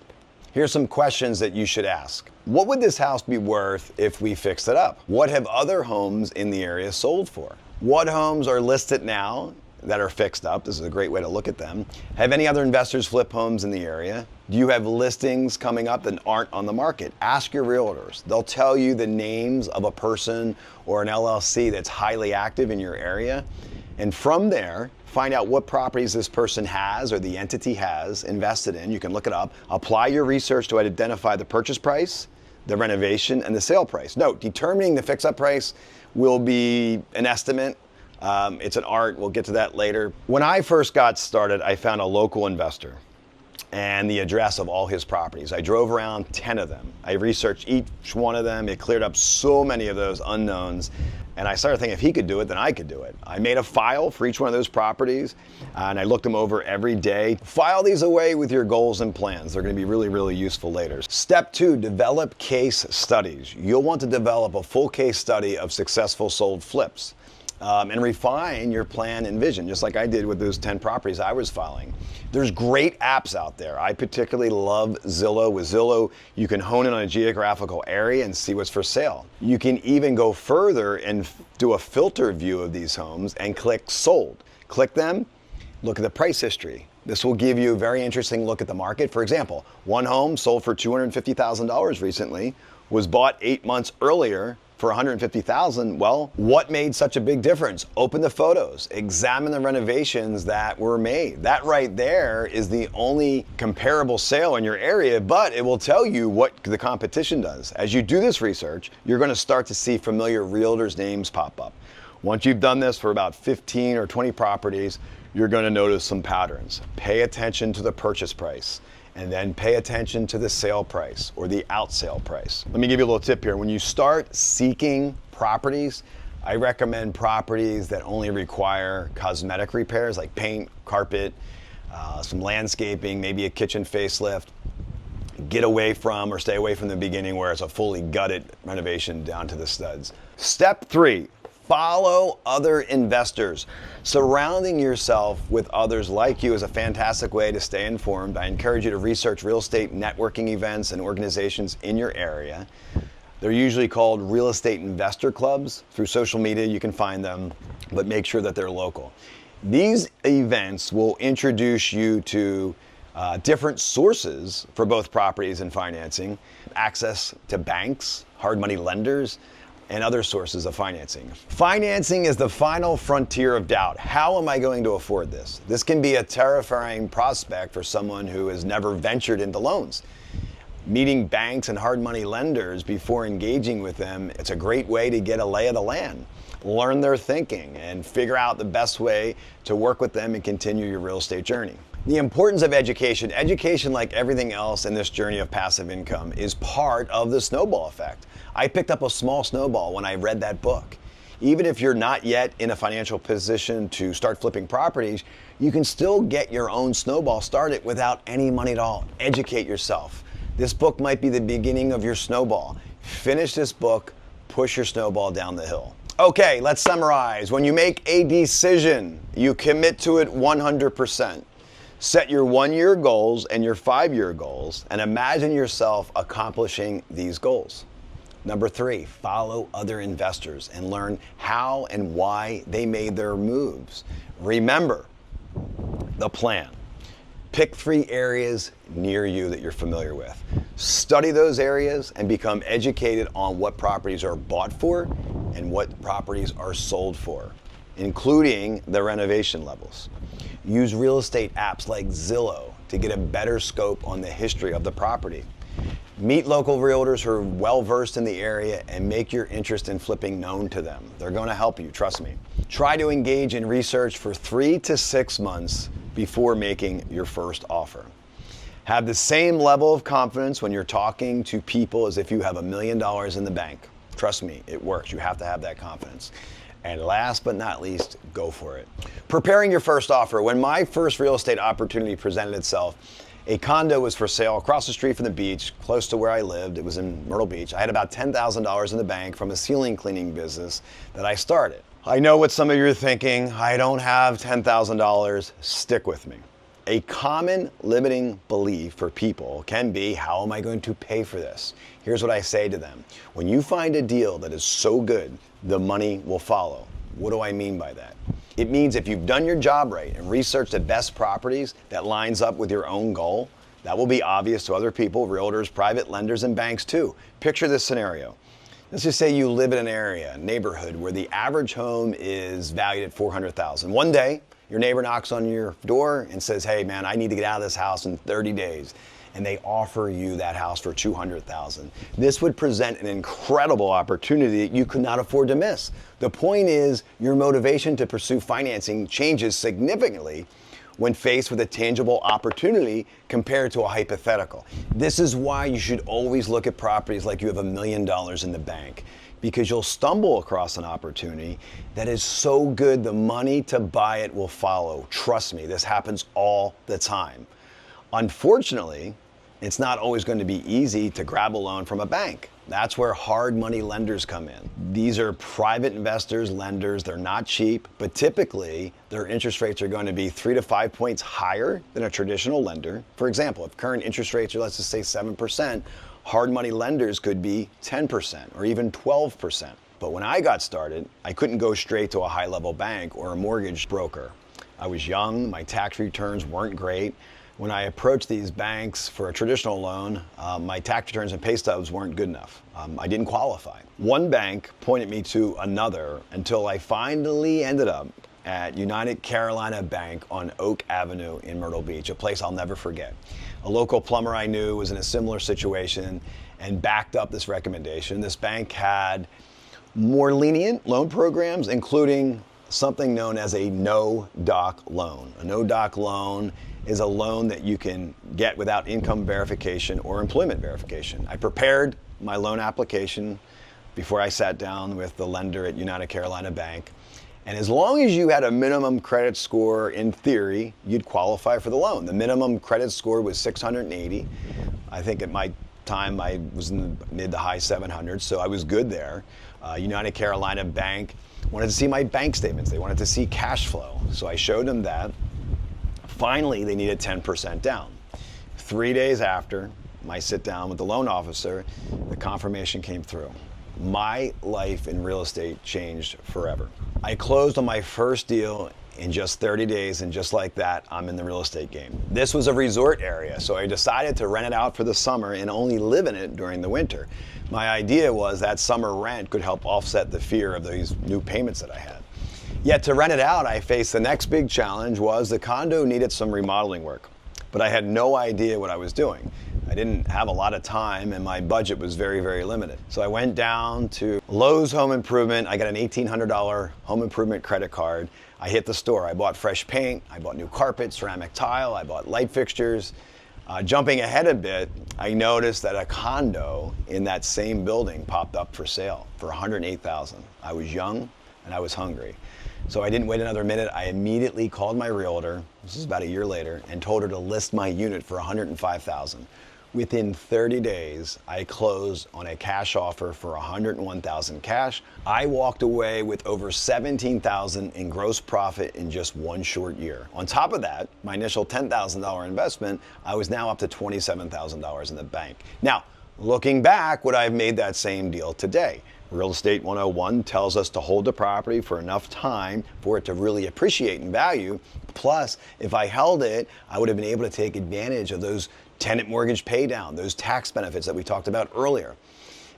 Here's some questions that you should ask. What would this house be worth if we fixed it up? What have other homes in the area sold for? What homes are listed now that are fixed up? This is a great way to look at them. Have any other investors flip homes in the area? Do you have listings coming up that aren't on the market? Ask your realtors. They'll tell you the names of a person or an LLC that's highly active in your area. And from there, find out what properties this person has or the entity has invested in. You can look it up. Apply your research to identify the purchase price, the renovation, and the sale price. Note, determining the fix-up price will be an estimate. It's an art. We'll get to that later. When I first got started, I found a local investor and the address of all his properties. I drove around 10 of them. I researched each one of them. It cleared up so many of those unknowns. And I started thinking, if he could do it, then I could do it. I made a file for each one of those properties, and I looked them over every day. File these away with your goals and plans. They're going to be really, really useful later. Step 2, develop case studies. You'll want to develop a full case study of successful sold flips. And refine your plan and vision, just like I did with those 10 properties I was filing. There's great apps out there. I particularly love Zillow. With Zillow, you can hone in on a geographical area and see what's for sale. You can even go further and do a filter view of these homes and click sold. Click them, look at the price history. This will give you a very interesting look at the market. For example, one home sold for $250,000 recently, was bought 8 months earlier for $150,000. Well, what made such a big difference? Open the photos, examine the renovations that were made. That right there is the only comparable sale in your area, but it will tell you what the competition does. As you do this research, you're going to start to see familiar realtors' names pop up. Once you've done this for about 15 or 20 properties, you're going to notice some patterns. Pay attention to the purchase price, and then pay attention to the sale price or the out sale price. Let me give you a little tip here. When you start seeking properties, I recommend properties that only require cosmetic repairs like paint, carpet, some landscaping, maybe a kitchen facelift. Get away from or stay away from the beginning where it's a fully gutted renovation down to the studs. Step 3. Follow other investors. Surrounding yourself with others like you is a fantastic way to stay informed. I encourage you to research real estate networking events and organizations in your area. They're usually called real estate investor clubs. Through social media, you can find them, but make sure that they're local. These events will introduce you to different sources for both properties and financing, access to banks, hard money lenders, and other sources of financing. Financing is the final frontier of doubt. How am I going to afford this? This can be a terrifying prospect for someone who has never ventured into loans. Meeting banks and hard money lenders before engaging with them, it's a great way to get a lay of the land, learn their thinking, and figure out the best way to work with them and continue your real estate journey. The importance of education. Education, like everything else in this journey of passive income, is part of the snowball effect. I picked up a small snowball when I read that book. Even if you're not yet in a financial position to start flipping properties, you can still get your own snowball started without any money at all. Educate yourself. This book might be the beginning of your snowball. Finish this book, push your snowball down the hill. Okay, let's summarize. When you make a decision, you commit to it 100%. Set your 1-year goals and your 5-year goals and imagine yourself accomplishing these goals. Number 3, follow other investors and learn how and why they made their moves. Remember the plan. Pick 3 areas near you that you're familiar with. Study those areas and become educated on what properties are bought for and what properties are sold for, including the renovation levels. Use real estate apps like Zillow to get a better scope on the history of the property. Meet local realtors who are well-versed in the area and make your interest in flipping known to them. They're going to help you, trust me. Try to engage in research for 3 to 6 months before making your first offer. Have the same level of confidence when you're talking to people as if you have $1 million in the bank. Trust me, it works. You have to have that confidence. And last but not least, go for it. Preparing your first offer. When my first real estate opportunity presented itself, a condo was for sale across the street from the beach, close to where I lived. It was in Myrtle Beach. I had about $10,000 in the bank from a ceiling cleaning business that I started. I know what some of you are thinking. I don't have $10,000. Stick with me. A common limiting belief for people can be, how am I going to pay for this? Here's what I say to them. When you find a deal that is so good, the money will follow. What do I mean by that? It means if you've done your job right and researched the best properties that lines up with your own goal, that will be obvious to other people, realtors, private lenders, and banks too. Picture this scenario. Let's just say you live in an area, a neighborhood, where the average home is valued at $400,000. One day, your neighbor knocks on your door and says, hey man, I need to get out of this house in 30 days. And they offer you that house for $200,000. This would present an incredible opportunity that you could not afford to miss. The point is, your motivation to pursue financing changes significantly when faced with a tangible opportunity compared to a hypothetical. This is why you should always look at properties like you have $1 million in the bank, because you'll stumble across an opportunity that is so good the money to buy it will follow. Trust me, this happens all the time. Unfortunately, it's not always going to be easy to grab a loan from a bank. That's where hard money lenders come in. These are private investors, lenders. They're not cheap, but typically their interest rates are going to be 3 to 5 points higher than a traditional lender. For example, if current interest rates are, let's just say 7%, hard money lenders could be 10% or even 12%. But when I got started, I couldn't go straight to a high-level bank or a mortgage broker. I was young, my tax returns weren't great. When I approached these banks for a traditional loan, my tax returns and pay stubs weren't good enough. I didn't qualify. One bank pointed me to another until I finally ended up at United Carolina Bank on Oak Avenue in Myrtle Beach, a place I'll never forget. A local plumber I knew was in a similar situation and backed up this recommendation. This bank had more lenient loan programs, including something known as a no-doc loan. A no-doc loan is a loan that you can get without income verification or employment verification. I prepared my loan application before I sat down with the lender at United Carolina Bank. And as long as you had a minimum credit score, in theory, you'd qualify for the loan. The minimum credit score was 680. I think at my time I was in the mid to high 700s, so I was good there. United Carolina Bank wanted to see my bank statements. They wanted to see cash flow. So I showed them that. Finally, they needed 10% down. 3 days after my sit down with the loan officer, the confirmation came through. My life in real estate changed forever. I closed on my first deal in just 30 days, and just like that, I'm in the real estate game. This was a resort area, so I decided to rent it out for the summer and only live in it during the winter. My idea was that summer rent could help offset the fear of these new payments that I had. Yet to rent it out, I faced the next big challenge was the condo needed some remodeling work, but I had no idea what I was doing. I didn't have a lot of time and my budget was very, very limited. So I went down to Lowe's Home Improvement. I got an $1,800 home improvement credit card. I hit the store. I bought fresh paint. I bought new carpet, ceramic tile. I bought light fixtures. Jumping ahead a bit, I noticed that a condo in that same building popped up for sale for $108,000. I was young and I was hungry. So I didn't wait another minute. I immediately called my realtor, this is about a year later, and told her to list my unit for $105,000. Within 30 days, I closed on a cash offer for $101,000 cash. I walked away with over $17,000 in gross profit in just one short year. On top of that, my initial $10,000 investment, I was now up to $27,000 in the bank. Now, looking back, would I have made that same deal today? Real Estate 101 tells us to hold the property for enough time for it to really appreciate in value. Plus, if I held it, I would have been able to take advantage of those tenant mortgage pay down, those tax benefits that we talked about earlier.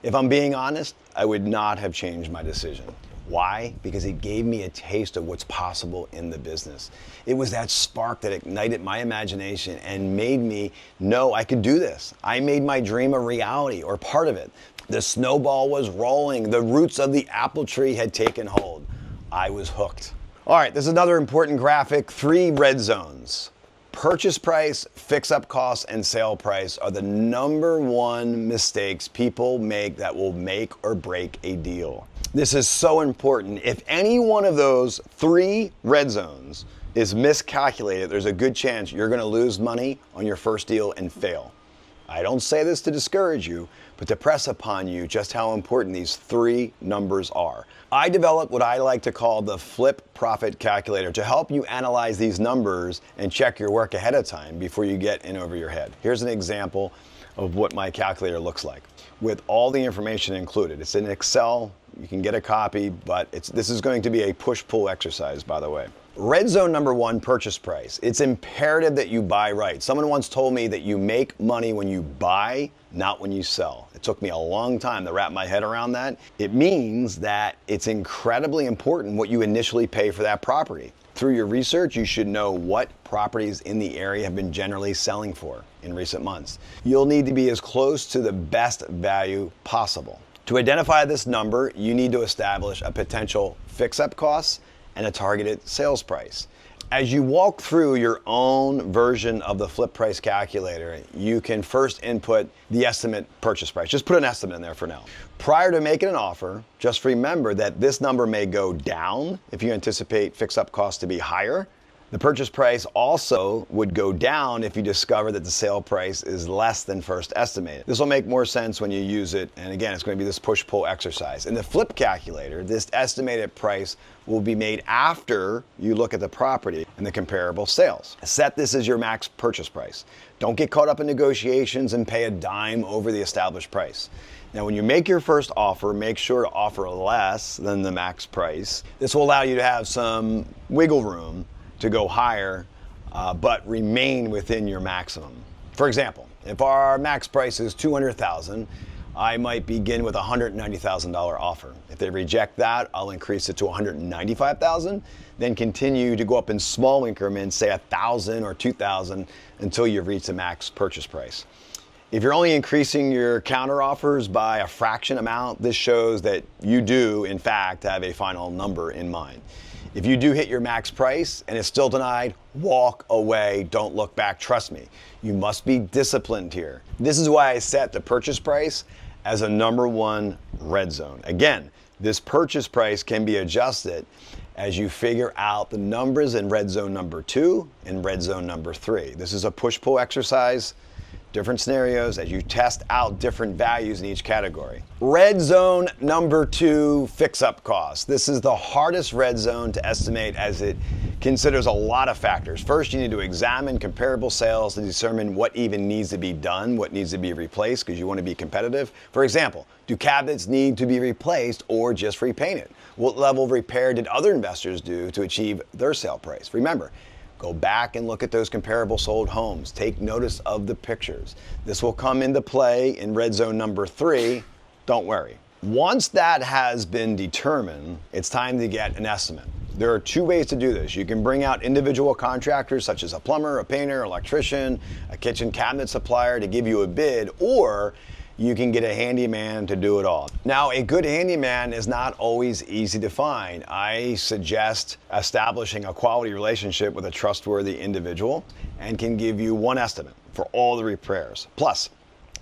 If I'm being honest, I would not have changed my decision. Why? Because it gave me a taste of what's possible in the business. It was that spark that ignited my imagination and made me know I could do this. I made my dream a reality, or part of it. The snowball was rolling. The roots of the apple tree had taken hold. I was hooked. All right, this is another important graphic. 3 red zones. Purchase price, fix-up costs, and sale price are the #1 mistakes people make that will make or break a deal. This is so important. If any one of those 3 red zones is miscalculated, there's a good chance you're going to lose money on your first deal and fail. I don't say this to discourage you, but to press upon you just how important these 3 numbers are. I developed what I like to call the flip profit calculator to help you analyze these numbers and check your work ahead of time before you get in over your head. Here's an example of what my calculator looks like with all the information included. It's in Excel. You can get a copy, but this is going to be a push-pull exercise, by the way. Red zone #1, purchase price. It's imperative that you buy right. Someone once told me that you make money when you buy, not when you sell. It took me a long time to wrap my head around that. It means that it's incredibly important what you initially pay for that property. Through your research, you should know what properties in the area have been generally selling for in recent months. You'll need to be as close to the best value possible. To identify this number, you need to establish a potential fix-up cost and a targeted sales price. As you walk through your own version of the flip price calculator, you can first input the estimate purchase price. Just put an estimate in there for now. Prior to making an offer, just remember that this number may go down if you anticipate fix-up costs to be higher. The purchase price also would go down if you discover that the sale price is less than first estimated. This will make more sense when you use it, and again, it's going to be this push-pull exercise. In the flip calculator, this estimated price will be made after you look at the property and the comparable sales. Set this as your max purchase price. Don't get caught up in negotiations and pay a dime over the established price. Now, when you make your first offer, make sure to offer less than the max price. This will allow you to have some wiggle room to go higher but remain within your maximum. For example, if our max price is $200,000, I might begin with a $190,000 offer. If they reject that, I'll increase it to $195,000, then continue to go up in small increments, say $1,000 or $2,000, until you've reached the max purchase price. If you're only increasing your counter offers by a fraction amount, this shows that you do, in fact, have a final number in mind. If you do hit your max price and it's still denied, walk away, don't look back, trust me. You must be disciplined here. This is why I set the purchase price as a #1 red zone. Again, this purchase price can be adjusted as you figure out the numbers in red zone number 2 and red zone number 3. This is a push-pull exercise. Different scenarios as you test out different values in each category. Red zone number 2, fix-up costs. This is the hardest red zone to estimate as it considers a lot of factors. First, you need to examine comparable sales to determine what even needs to be done, what needs to be replaced, because you want to be competitive. For example, do cabinets need to be replaced or just repainted? What level of repair did other investors do to achieve their sale price? Remember, go back and look at those comparable sold homes. Take notice of the pictures. This will come into play in red zone number 3. Don't worry. Once that has been determined, it's time to get an estimate. There are 2 ways to do this. You can bring out individual contractors such as a plumber, a painter, electrician, a kitchen cabinet supplier to give you a bid, or you can get a handyman to do it all. Now, a good handyman is not always easy to find. I suggest establishing a quality relationship with a trustworthy individual and can give you one estimate for all the repairs. Plus,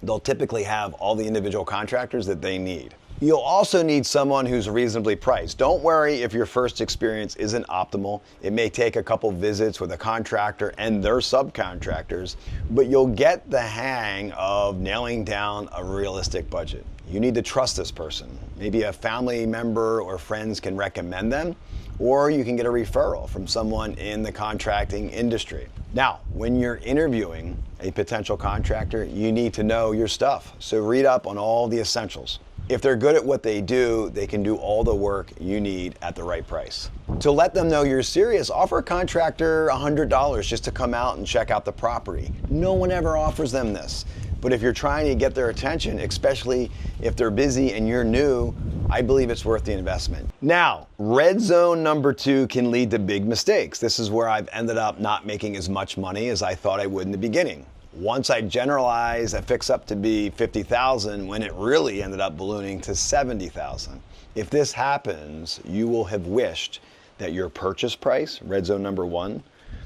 they'll typically have all the individual contractors that they need. You'll also need someone who's reasonably priced. Don't worry if your first experience isn't optimal. It may take a couple visits with a contractor and their subcontractors, but you'll get the hang of nailing down a realistic budget. You need to trust this person. Maybe a family member or friends can recommend them, or you can get a referral from someone in the contracting industry. Now, when you're interviewing a potential contractor, you need to know your stuff. So read up on all the essentials. If they're good at what they do, they can do all the work you need at the right price. To let them know you're serious, offer a contractor $100 just to come out and check out the property. No one ever offers them this. But if you're trying to get their attention, especially if they're busy and you're new, I believe it's worth the investment. Now, red zone number 2 can lead to big mistakes. This is where I've ended up not making as much money as I thought I would in the beginning. Once I generalized a fix-up to be $50,000 when it really ended up ballooning to $70,000. If this happens, you will have wished that your purchase price, red zone number 1,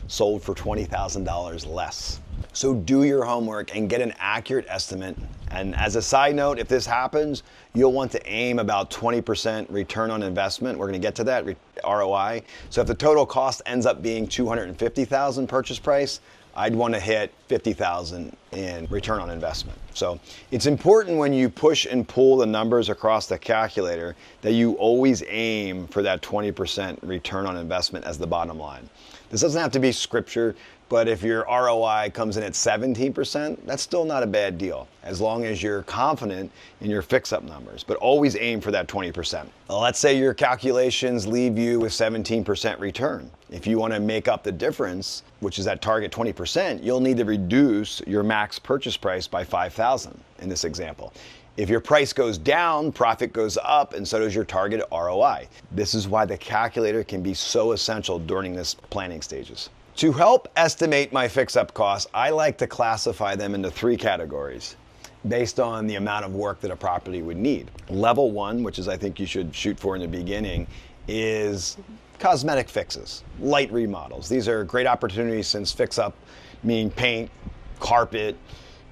sold for $20,000 less. So do your homework and get an accurate estimate. And as a side note, if this happens, you'll want to aim about 20% return on investment. We're going to get to that, ROI. So if the total cost ends up being $250,000 purchase price, I'd want to hit $50,000 in return on investment. So it's important when you push and pull the numbers across the calculator that you always aim for that 20% return on investment as the bottom line. This doesn't have to be scripture, but if your ROI comes in at 17%, that's still not a bad deal, as long as you're confident in your fix-up numbers, but always aim for that 20%. Let's say your calculations leave you with 17% return. If you want to make up the difference, which is that target 20%, you'll need to reduce your max purchase price by $5,000 in this example. If your price goes down, profit goes up, and so does your target ROI. This is why the calculator can be so essential during this planning stages. To help estimate my fix-up costs, I like to classify them into 3 categories based on the amount of work that a property would need. Level 1, which is I think you should shoot for in the beginning, is cosmetic fixes, light remodels. These are great opportunities since fix-up mean paint, carpet,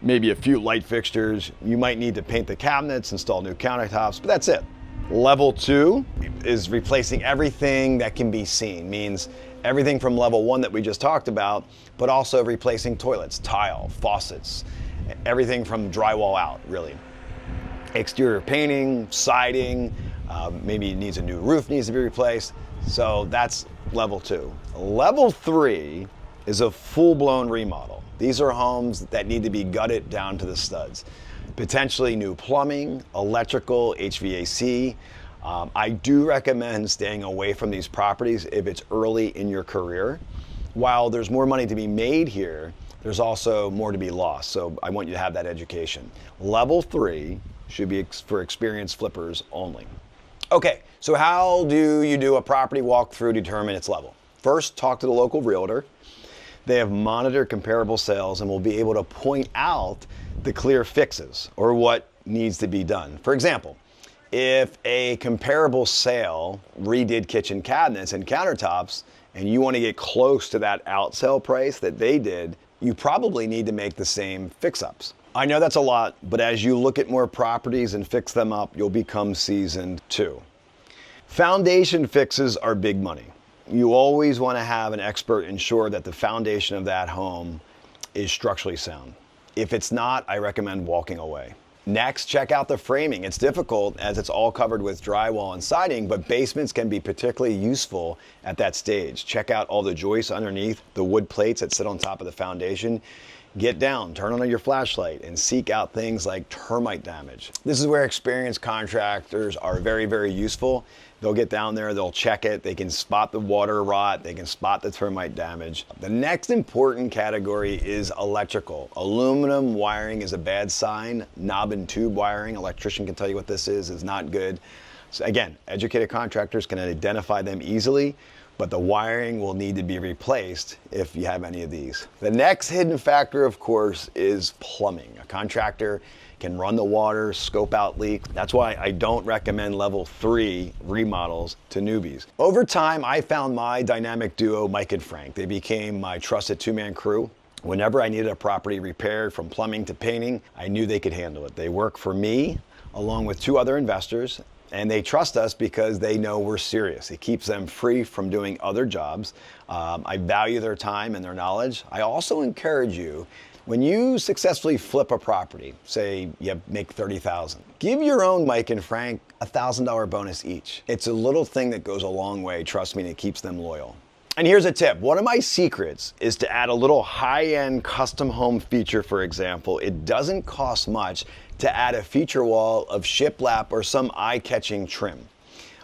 maybe a few light fixtures. You might need to paint the cabinets, install new countertops, but that's it. Level 2 is replacing everything that can be seen, means everything from level 1 that we just talked about, but also replacing toilets, tile, faucets, everything from drywall out, really. Exterior painting, siding, maybe it needs a new roof, needs to be replaced. So that's level 2. Level 3 is a full-blown remodel. These are homes that need to be gutted down to the studs. Potentially new plumbing, electrical, HVAC. I do recommend staying away from these properties if it's early in your career. While there's more money to be made here, there's also more to be lost. So I want you to have that education. Level 3 should be for experienced flippers only. Okay, so how do you do a property walkthrough to determine its level? First, talk to the local realtor. They have monitored comparable sales and will be able to point out the clear fixes or what needs to be done. For example, if a comparable sale redid kitchen cabinets and countertops and you want to get close to that outsale price that they did, you probably need to make the same fix-ups. I know that's a lot, but as you look at more properties and fix them up, you'll become seasoned too. Foundation fixes are big money. You always want to have an expert ensure that the foundation of that home is structurally sound. If it's not, I recommend walking away. Next, check out the framing. It's difficult as it's all covered with drywall and siding, but basements can be particularly useful at that stage. Check out all the joists underneath, the wood plates that sit on top of the foundation. Get down, turn on your flashlight, and seek out things like termite damage. This is where experienced contractors are very, very useful. They'll get down there, they'll check it, they can spot the water rot, they can spot the termite damage. The next important category is electrical. Aluminum wiring is a bad sign. Knob and tube wiring, electrician can tell you what this is not good. So again, educated contractors can identify them easily, but the wiring will need to be replaced if you have any of these. The next hidden factor, of course, is plumbing. A contractor can run the water, scope out leaks. That's why I don't recommend level 3 remodels to newbies. Over time, I found my dynamic duo, Mike and Frank. They became my trusted two-man crew. Whenever I needed a property repaired from plumbing to painting, I knew they could handle it. They work for me, along with 2 other investors, and they trust us because they know we're serious. It keeps them free from doing other jobs. I value their time and their knowledge. I also encourage you, when you successfully flip a property, say you make $30,000, give your own Mike and Frank a $1,000 bonus each. It's a little thing that goes a long way, trust me, and it keeps them loyal. And here's a tip. One of my secrets is to add a little high-end custom home feature, for example. It doesn't cost much to add a feature wall of shiplap or some eye-catching trim.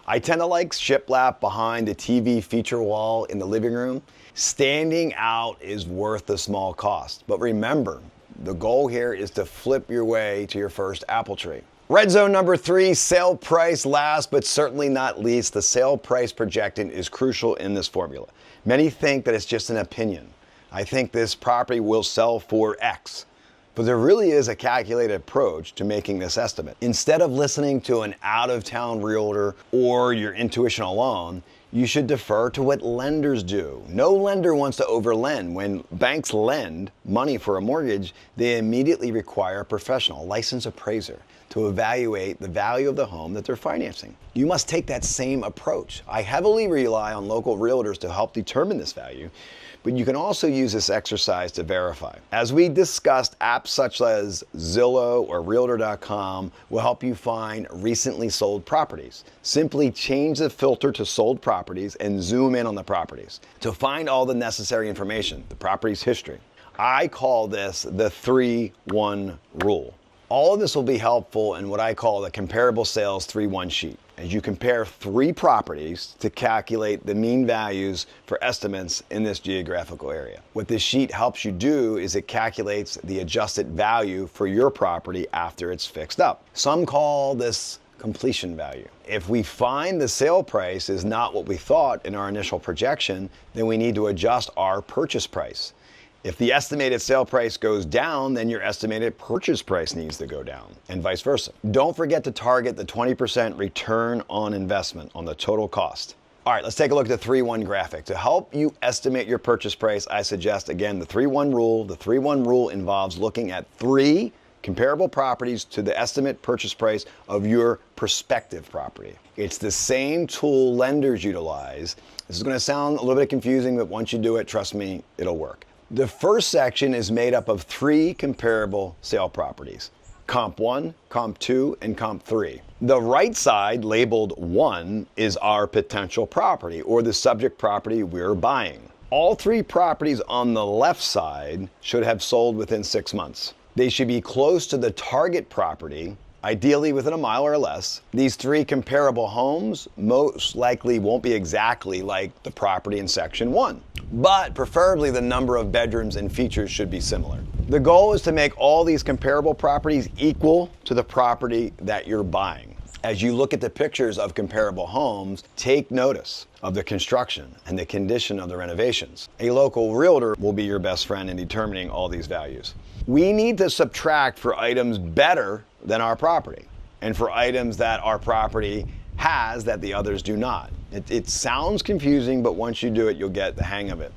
I tend to like shiplap behind the TV feature wall in the living room. Standing out is worth the small cost. But remember, the goal here is to flip your way to your first apple tree. Red zone number 3, sale price. Last but certainly not least, the sale price projectant is crucial in this formula. Many think that it's just an opinion. I think this property will sell for X. But there really is a calculated approach to making this estimate. Instead of listening to an out-of-town realtor or your intuition alone, you should defer to what lenders do. No lender wants to overlend. When banks lend money for a mortgage, they immediately require a professional, a licensed appraiser, to evaluate the value of the home that they're financing. You must take that same approach. I heavily rely on local realtors to help determine this value, but you can also use this exercise to verify. As we discussed, apps such as Zillow or Realtor.com will help you find recently sold properties. Simply change the filter to sold properties and zoom in on the properties to find all the necessary information, the property's history. I call this the 3-1 rule. All of this will be helpful in what I call the comparable sales 3-1 sheet, as you compare 3 properties to calculate the mean values for estimates in this geographical area. What this sheet helps you do is it calculates the adjusted value for your property after it's fixed up. Some call this completion value. If we find the sale price is not what we thought in our initial projection, then we need to adjust our purchase price. If the estimated sale price goes down, then your estimated purchase price needs to go down, and vice versa. Don't forget to target the 20% return on investment on the total cost. All right, let's take a look at the 3-1 graphic. To help you estimate your purchase price, I suggest, again, the 3-1 rule. The 3-1 rule involves looking at 3 comparable properties to the estimate purchase price of your prospective property. It's the same tool lenders utilize. This is going to sound a little bit confusing, but once you do it, trust me, it'll work. The first section is made up of 3 comparable sale properties: Comp 1, Comp 2, and Comp 3. The right side, labeled 1, is our potential property, or the subject property we're buying. All 3 properties on the left side should have sold within 6 months. They should be close to the target property, ideally within a mile or less. These 3 comparable homes most likely won't be exactly like the property in section 1. but preferably the number of bedrooms and features should be similar. The goal is to make all these comparable properties equal to the property that you're buying. As you look at the pictures of comparable homes, take notice of the construction and the condition of the renovations. A local realtor will be your best friend in determining all these values. We need to subtract for items better than our property and for items that our property has that the others do not. It sounds confusing, but once you do it, you'll get the hang of it.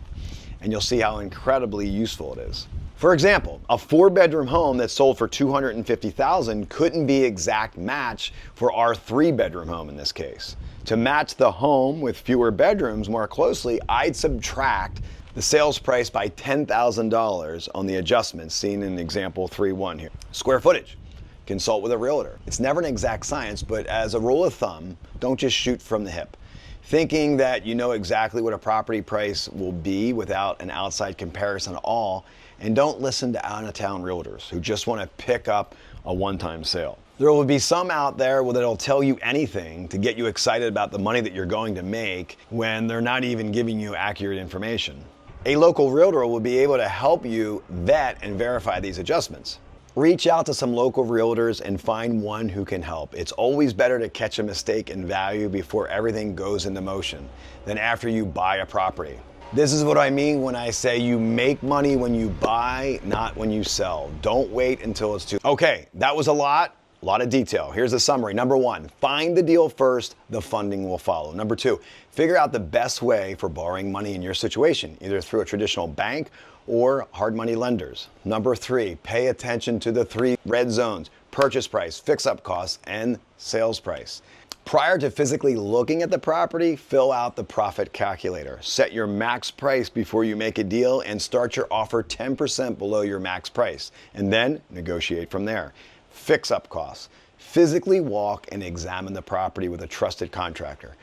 And you'll see how incredibly useful it is. For example, a 4-bedroom home that sold for $250,000 couldn't be exact match for our 3-bedroom home in this case. To match the home with fewer bedrooms more closely, I'd subtract the sales price by $10,000 on the adjustments seen in example 3.1 here. Square footage. Consult with a realtor. It's never an exact science, but as a rule of thumb, don't just shoot from the hip. Thinking that you know exactly what a property price will be without an outside comparison at all, and don't listen to out-of-town realtors who just want to pick up a one-time sale. There will be some out there that'll tell you anything to get you excited about the money that you're going to make when they're not even giving you accurate information. A local realtor will be able to help you vet and verify these adjustments. Reach out to some local realtors and find one who can help. It's always better to catch a mistake in value before everything goes into motion than after you buy a property. This is what I mean when I say you make money when you buy, not when you sell. Don't wait until it's too. Okay, that was a lot of detail. Here's the summary. Number 1, find the deal first, the funding will follow. Number 2, figure out the best way for borrowing money in your situation, either through a traditional bank or hard money lenders. Number 3, pay attention to the 3 red zones: purchase price, fix-up costs, and sales price. Prior to physically looking at the property, fill out the profit calculator. Set your max price before you make a deal and start your offer 10% below your max price, and then negotiate from there. Fix-up costs. Physically walk and examine the property with a trusted contractor.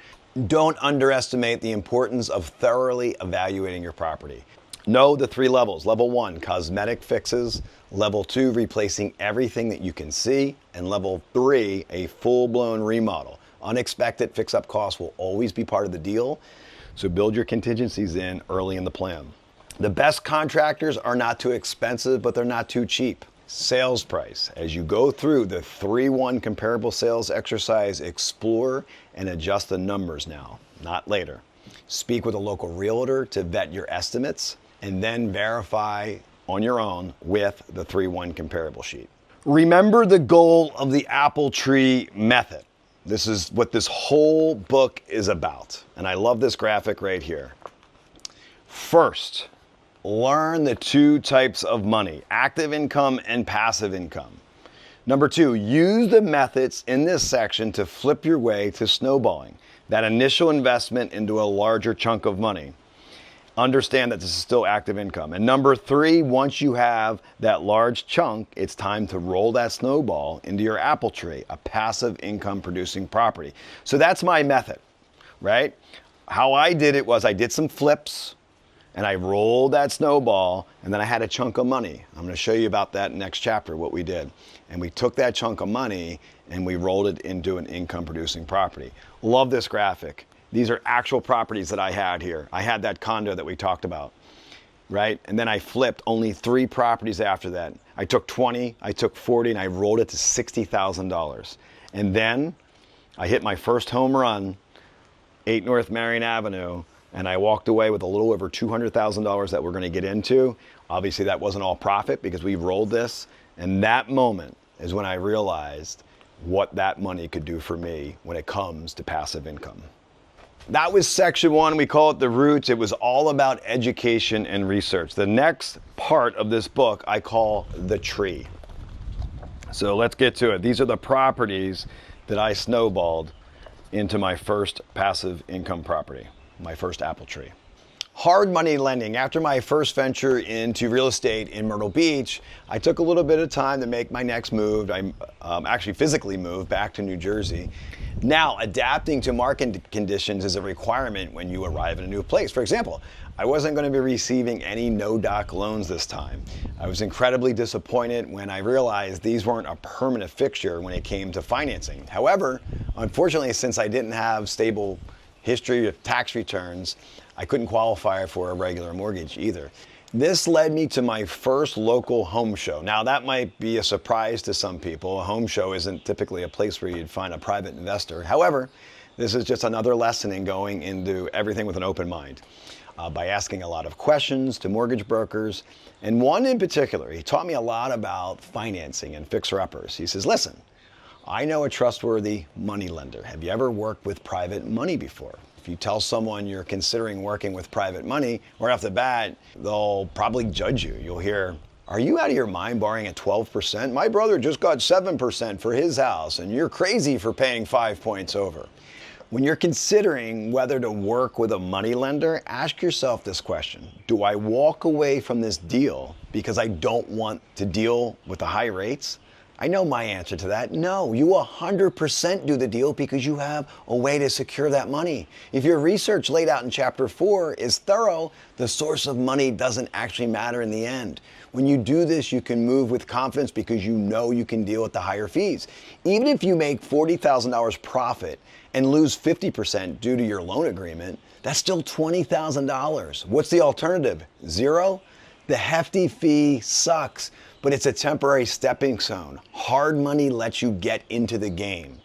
Don't underestimate the importance of thoroughly evaluating your property. Know the 3 levels. Level 1, cosmetic fixes. Level 2, replacing everything that you can see. And level 3, a full-blown remodel. Unexpected fix-up costs will always be part of the deal, so build your contingencies in early in the plan. The best contractors are not too expensive, but they're not too cheap. Sales price. As you go through the 3-1 comparable sales exercise, explore and adjust the numbers now, not later. Speak with a local realtor to vet your estimates, and then verify on your own with the 3-1 comparable sheet. Remember the goal of the apple tree method. This is what this whole book is about. And I love this graphic right here. First, learn the 2 types of money: active income and passive income. Number 2, use the methods in this section to flip your way to snowballing, that initial investment into a larger chunk of money. Understand that this is still active income. And number 3, once you have that large chunk, it's time to roll that snowball into your apple tree, a passive income producing property. So that's my method, right? How I did it was I did some flips and I rolled that snowball, and then I had a chunk of money. I'm going to show you about that next chapter, what we did. And we took that chunk of money and we rolled it into an income producing property. Love this graphic. These are actual properties that I had here. I had that condo that we talked about, right? And then I flipped only 3 properties after that. I took 20, I took 40, and I rolled it to $60,000. And then I hit my first home run, 8 North Marion Avenue, and I walked away with a little over $200,000 that we're going to get into. Obviously, that wasn't all profit because we rolled this. And that moment is when I realized what that money could do for me when it comes to passive income. That was section 1. We call it the roots. It was all about education and research. The next part of this book I call the tree. So let's get to it. These are the properties that I snowballed into my first passive income property, my first apple tree. Hard money lending. After my first venture into real estate in Myrtle Beach, I took a little bit of time to make my next move. I actually physically moved back to New Jersey. Now, adapting to market conditions is a requirement when you arrive in a new place. For example, I wasn't going to be receiving any no-doc loans this time. I was incredibly disappointed when I realized these weren't a permanent fixture when it came to financing. However, unfortunately, since I didn't have stable history of tax returns, I couldn't qualify for a regular mortgage either. This led me to my first local home show. Now that might be a surprise to some people. A home show isn't typically a place where you'd find a private investor. However, this is just another lesson in going into everything with an open mind. By asking a lot of questions to mortgage brokers. And one in particular, he taught me a lot about financing and fixer-uppers. He says, listen, I know a trustworthy money lender. Have you ever worked with private money before? If you tell someone you're considering working with private money, right off the bat, they'll probably judge you. You'll hear, are you out of your mind borrowing at 12%? My brother just got 7% for his house, and you're crazy for paying 5 points over. When you're considering whether to work with a money lender, ask yourself this question. Do I walk away from this deal because I don't want to deal with the high rates? I know my answer to that. No, you 100% do the deal because you have a way to secure that money. If your research laid out in chapter 4 is thorough, the source of money doesn't actually matter in the end. When you do this, you can move with confidence because you know you can deal with the higher fees. Even if you make $40,000 profit and lose 50% due to your loan agreement, that's still $20,000. What's the alternative? Zero? The hefty fee sucks, but it's a temporary stepping stone. Hard money lets you get into the game.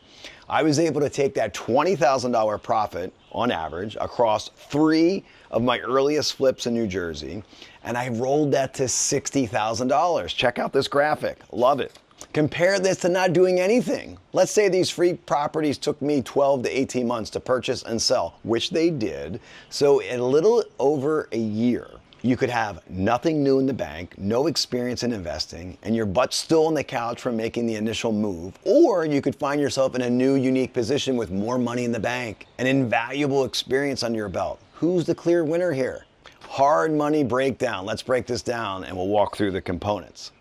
I was able to take that $20,000 profit on average across 3 of my earliest flips in New Jersey, and I rolled that to $60,000. Check out this graphic. Love it. Compare this to not doing anything. Let's say these free properties took me 12 to 18 months to purchase and sell, which they did. So in a little over a year, you could have nothing new in the bank, no experience in investing, and your butt's still on the couch from making the initial move. Or you could find yourself in a new, unique position with more money in the bank, an invaluable experience under your belt. Who's the clear winner here? Hard money breakdown. Let's break this down and we'll walk through the components.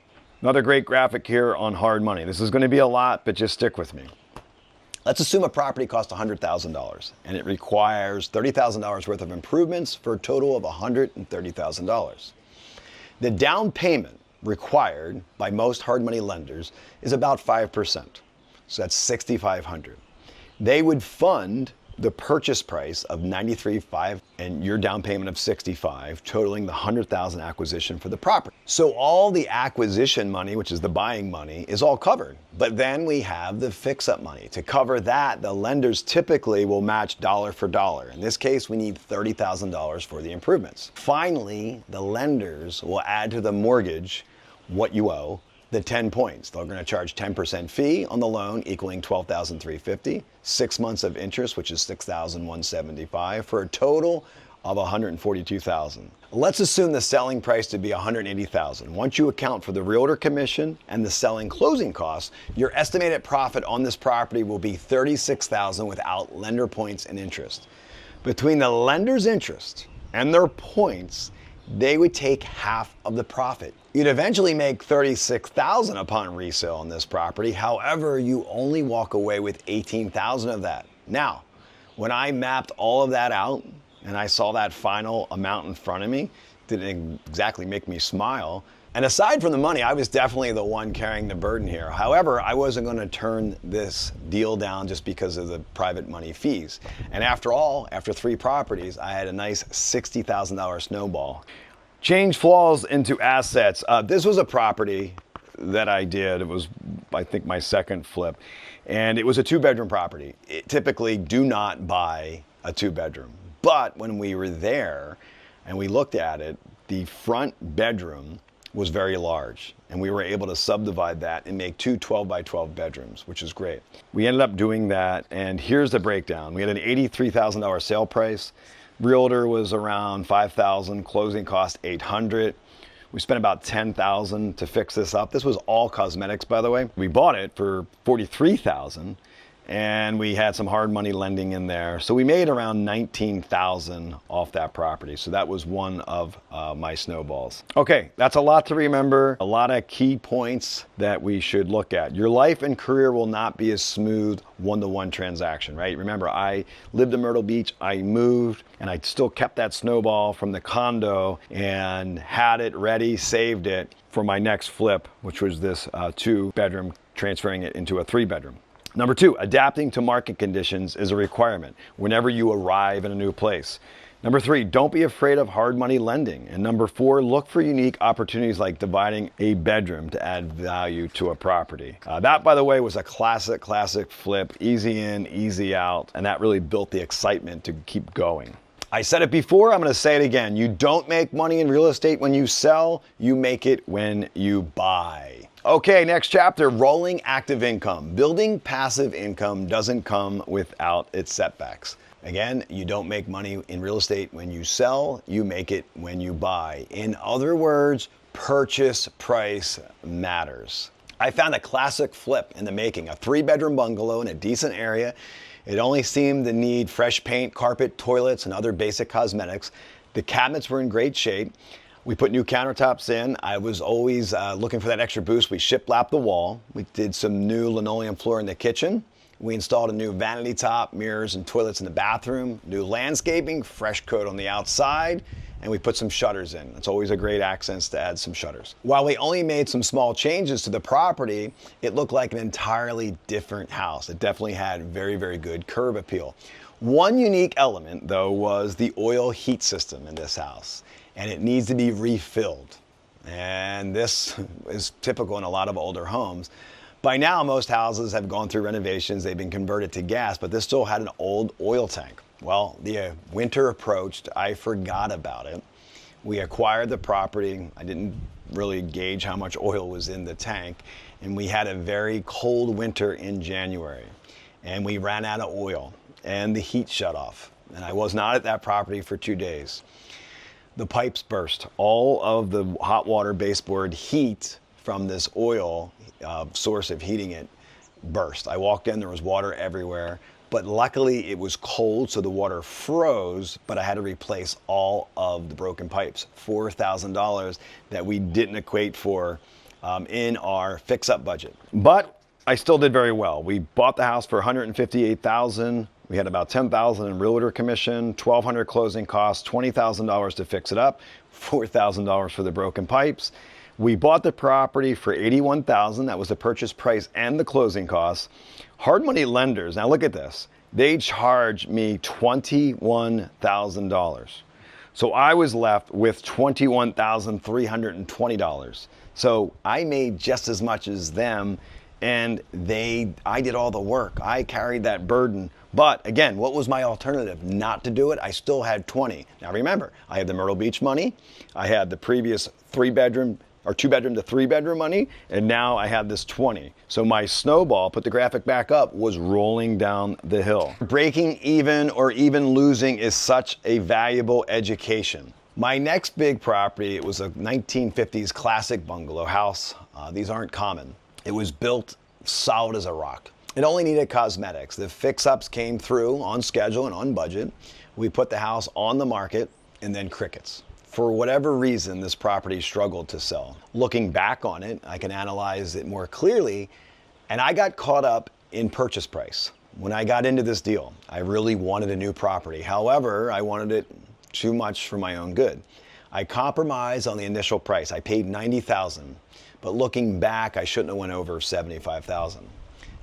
Another great graphic here on hard money. This is going to be a lot, but just stick with me. Let's assume a property costs $100,000 and it requires $30,000 worth of improvements for a total of $130,000. The down payment required by most hard money lenders is about 5%. So that's $6,500. They would fund the purchase price of $93,500 and your down payment of $65,000, totaling the $100,000 acquisition for the property. So all the acquisition money, which is the buying money, is all covered. But then we have the fix-up money. To cover that, the lenders typically will match dollar for dollar. In this case, we need $30,000 for the improvements. Finally, the lenders will add to the mortgage what you owe, the 10 points. They're going to charge 10% fee on the loan equaling $12,350, 6 months of interest, which is $6,175, for a total of $142,000. Let's assume the selling price to be $180,000. Once you account for the realtor commission and the selling closing costs, your estimated profit on this property will be $36,000 without lender points and interest. Between the lender's interest and their points, they would take half of the profit. You'd eventually make $36,000 upon resale on this property. However, you only walk away with $18,000 of that. Now, when I mapped all of that out and I saw that final amount in front of me, it didn't exactly make me smile. And aside from the money, I was definitely the one carrying the burden here. However, I wasn't going to turn this deal down just because of the private money fees. And after all, after 3 properties, I had a nice $60,000 snowball. Change flaws into assets. This was a property that I did. It was, I think, my second flip. And it was a 2-bedroom property. Typically, do not buy a 2-bedroom. But when we were there and we looked at it, the front bedroom was very large, and we were able to subdivide that and make 2 12-by-12 bedrooms, which is great. We ended up doing that, and here's the breakdown. We had an $83,000 sale price. Realtor was around $5,000, closing cost $800. We spent about $10,000 to fix this up. This was all cosmetics, by the way. We bought it for $43,000. And we had some hard money lending in there. So we made around $19,000 off that property. So that was one of my snowballs. Okay, that's a lot to remember. A lot of key points that we should look at. Your life and career will not be a smooth one-to-one transaction, right? Remember, I lived in Myrtle Beach, I moved, and I still kept that snowball from the condo and had it ready, saved it for my next flip, which was this 2-bedroom, transferring it into a 3-bedroom. Number 2, adapting to market conditions is a requirement whenever you arrive in a new place. Number 3, don't be afraid of hard money lending. And number 4, look for unique opportunities like dividing a bedroom to add value to a property. That, by the way, was a classic flip, easy in, easy out, and that really built the excitement to keep going. I said it before, I'm going to say it again. You don't make money in real estate when you sell, you make it when you buy. Okay, next chapter, rolling active income. Building passive income doesn't come without its setbacks. Again, you don't make money in real estate when you sell, you make it when you buy. In other words, purchase price matters. I found a classic flip in the making, a 3-bedroom bungalow in a decent area. It only seemed to need fresh paint, carpet, toilets, and other basic cosmetics. The cabinets were in great shape. We put new countertops in. I was always looking for that extra boost. We shiplapped the wall. We did some new linoleum floor in the kitchen. We installed a new vanity top, mirrors, and toilets in the bathroom, new landscaping, fresh coat on the outside, and we put some shutters in. It's always a great accent to add some shutters. While we only made some small changes to the property, it looked like an entirely different house. It definitely had very, very good curb appeal. One unique element, though, was the oil heat system in this house, and it needs to be refilled. And this is typical in a lot of older homes. By now, most houses have gone through renovations. They've been converted to gas, but this still had an old oil tank. Well, the winter approached. I forgot about it. We acquired the property. I didn't really gauge how much oil was in the tank, and we had a very cold winter in January, and we ran out of oil, and the heat shut off, and I was not at that property for 2 days. The pipes burst. All of the hot water baseboard heat from this oil source of heating it burst. I walked in, there was water everywhere, but luckily it was cold, so the water froze, but I had to replace all of the broken pipes. $4,000 that we didn't equate for in our fix-up budget. But I still did very well. We bought the house for $158,000. We had about $10,000 in realtor commission, $1,200 closing costs, $20,000 to fix it up, $4,000 for the broken pipes. We bought the property for $81,000. That was the purchase price and the closing costs. Hard money lenders, now look at this. They charged me $21,000. So I was left with $21,320. So I made just as much as them, and I did all the work. I carried that burden. But again, what was my alternative? Not to do it? I still had 20. Now remember, I had the Myrtle Beach money. I had the previous 2-bedroom to 3-bedroom money, and now I have this 20. So my snowball, put the graphic back up, was rolling down the hill. Breaking even or even losing is such a valuable education. My next big property, it was a 1950s classic bungalow house. These aren't common. It was built solid as a rock. It only needed cosmetics. The fix-ups came through on schedule and on budget. We put the house on the market, and then crickets. For whatever reason, this property struggled to sell. Looking back on it, I can analyze it more clearly, and I got caught up in purchase price. When I got into this deal, I really wanted a new property. However, I wanted it too much for my own good. I compromised on the initial price. I paid $90,000, but looking back, I shouldn't have went over $75,000.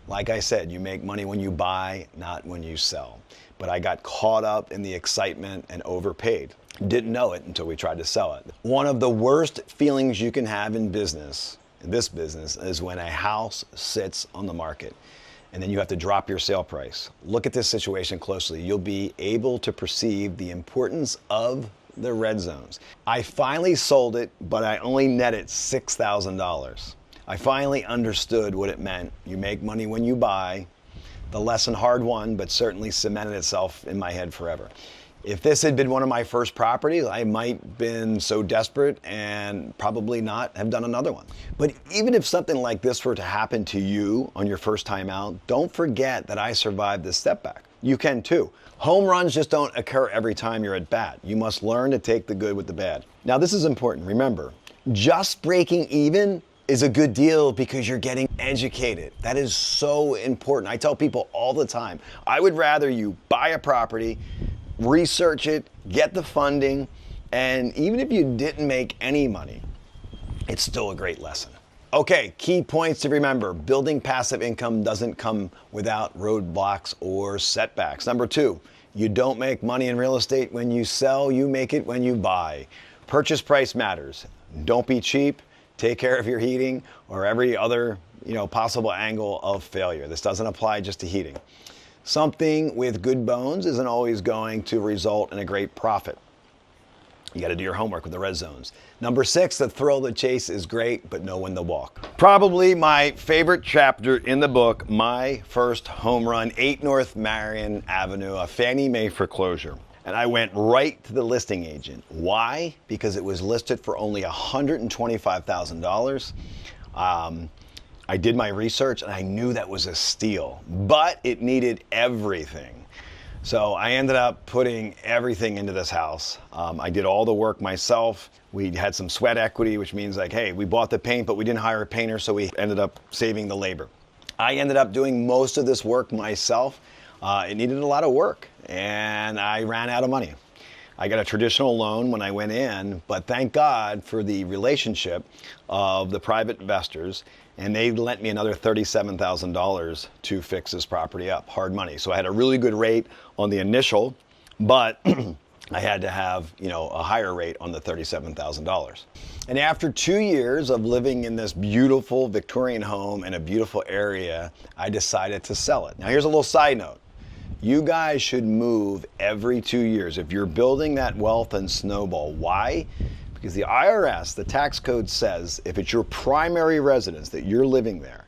Like I said, you make money when you buy, not when you sell. But I got caught up in the excitement and overpaid. Didn't know it until we tried to sell it. One of the worst feelings you can have in business, in this business, is when a house sits on the market and then you have to drop your sale price. Look at this situation closely. You'll be able to perceive the importance of the red zones. I finally sold it, but I only netted $6,000. I finally understood what it meant. You make money when you buy. The lesson hard won, but certainly cemented itself in my head forever. If this had been one of my first properties, I might have been so desperate and probably not have done another one. But even if something like this were to happen to you on your first time out, don't forget that I survived this setback. You can too. Home runs just don't occur every time you're at bat. You must learn to take the good with the bad. Now this is important. Remember, just breaking even is a good deal because you're getting educated. That is so important. I tell people all the time, I would rather you buy a property, research it, get the funding, and even if you didn't make any money, it's still a great lesson. Okay, key points to remember. Building passive income doesn't come without roadblocks or setbacks. Number 2, You don't make money in real estate when you sell, you make it when you buy. Purchase price matters. Don't be cheap. Take care of your heating or every other, possible angle of failure. This doesn't apply just to heating. Something with good bones isn't always going to result in a great profit. You got to do your homework with the red zones. Number 6, the thrill of the chase is great, but know when to walk. Probably my favorite chapter in the book, My First Home Run, 8 North Marion Avenue, a Fannie Mae foreclosure. And I went right to the listing agent. Why? Because it was listed for only $125,000. I did my research and I knew that was a steal, but it needed everything. So I ended up putting everything into this house. I did all the work myself. We had some sweat equity, which means like, hey, we bought the paint, but we didn't hire a painter, so we ended up saving the labor. I ended up doing most of this work myself. It needed a lot of work, and I ran out of money. I got a traditional loan when I went in, but thank God for the relationship of the private investors, and they lent me another $37,000 to fix this property up, hard money. So I had a really good rate on the initial, but I had to have, a higher rate on the $37,000. And after 2 years of living in this beautiful Victorian home in a beautiful area, I decided to sell it. Now here's a little side note. You guys should move every 2 years if you're building that wealth and snowball. Why? Because the IRS, the tax code says if it's your primary residence that you're living there,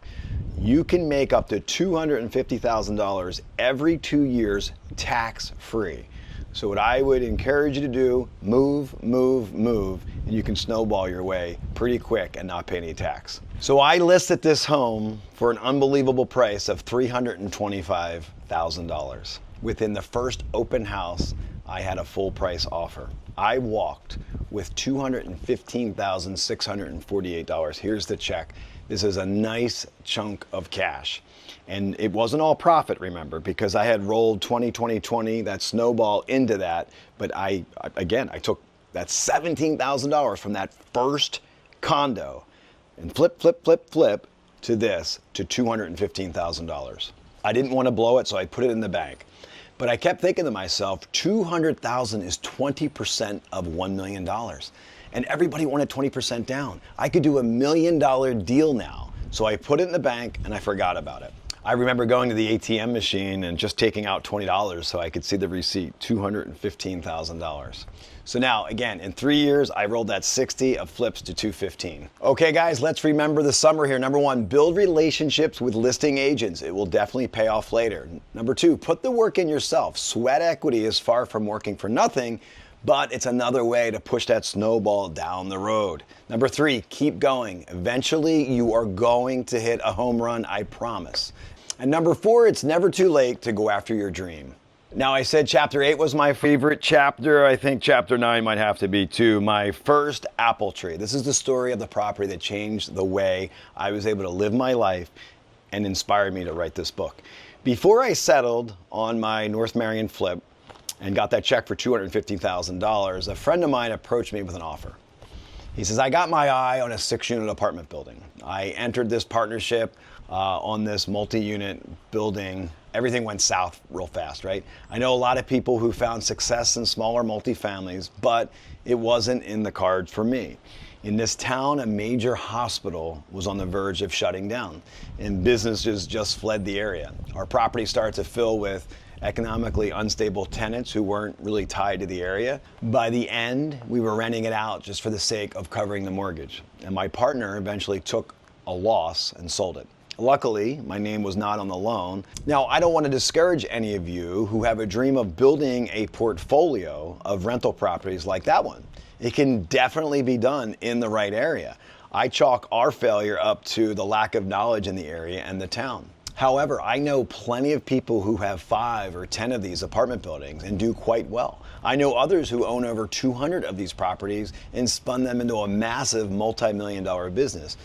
you can make up to $250,000 every 2 years tax-free. So what I would encourage you to do, move, and you can snowball your way pretty quick and not pay any tax. So I listed this home for an unbelievable price of $325,000. Within the first open house, I had a full price offer. I walked with $215,648. Here's the check. This is a nice chunk of cash. And it wasn't all profit, remember, because I had rolled 20, that snowball into that. But I took that $17,000 from that first condo and flip to this, to $215,000. I didn't want to blow it, so I put it in the bank. But I kept thinking to myself, $200,000 is 20% of $1 million. And everybody wanted 20% down. I could do $1 million deal now. So I put it in the bank and I forgot about it. I remember going to the ATM machine and just taking out $20 so I could see the receipt, $215,000. So now, again, in 3 years, I rolled that 60 of flips to 215. Okay, guys, let's remember the summary here. Number 1, build relationships with listing agents. It will definitely pay off later. Number 2, put the work in yourself. Sweat equity is far from working for nothing, but it's another way to push that snowball down the road. Number 3, keep going. Eventually, you are going to hit a home run, I promise. And number 4, it's never too late to go after your dream. Now, I said chapter 8 was my favorite chapter. I think chapter 9 might have to be too. My first apple tree. This is the story of the property that changed the way I was able to live my life and inspired me to write this book. Before I settled on my North Marion flip and got that check for $250,000, a friend of mine approached me with an offer. He says, I got my eye on a 6-unit apartment building. I entered this partnership on this multi-unit building. Everything went south real fast, right? I know a lot of people who found success in smaller multifamilies, but it wasn't in the cards for me. In this town, a major hospital was on the verge of shutting down, and businesses just fled the area. Our property started to fill with economically unstable tenants who weren't really tied to the area. By the end, we were renting it out just for the sake of covering the mortgage. And my partner eventually took a loss and sold it. Luckily, my name was not on the loan. Now, I don't want to discourage any of you who have a dream of building a portfolio of rental properties like that one. It can definitely be done in the right area. I chalk our failure up to the lack of knowledge in the area and the town. However, I know plenty of people who have 5 or 10 of these apartment buildings and do quite well. I know others who own over 200 of these properties and spun them into a massive multi-million-dollar business.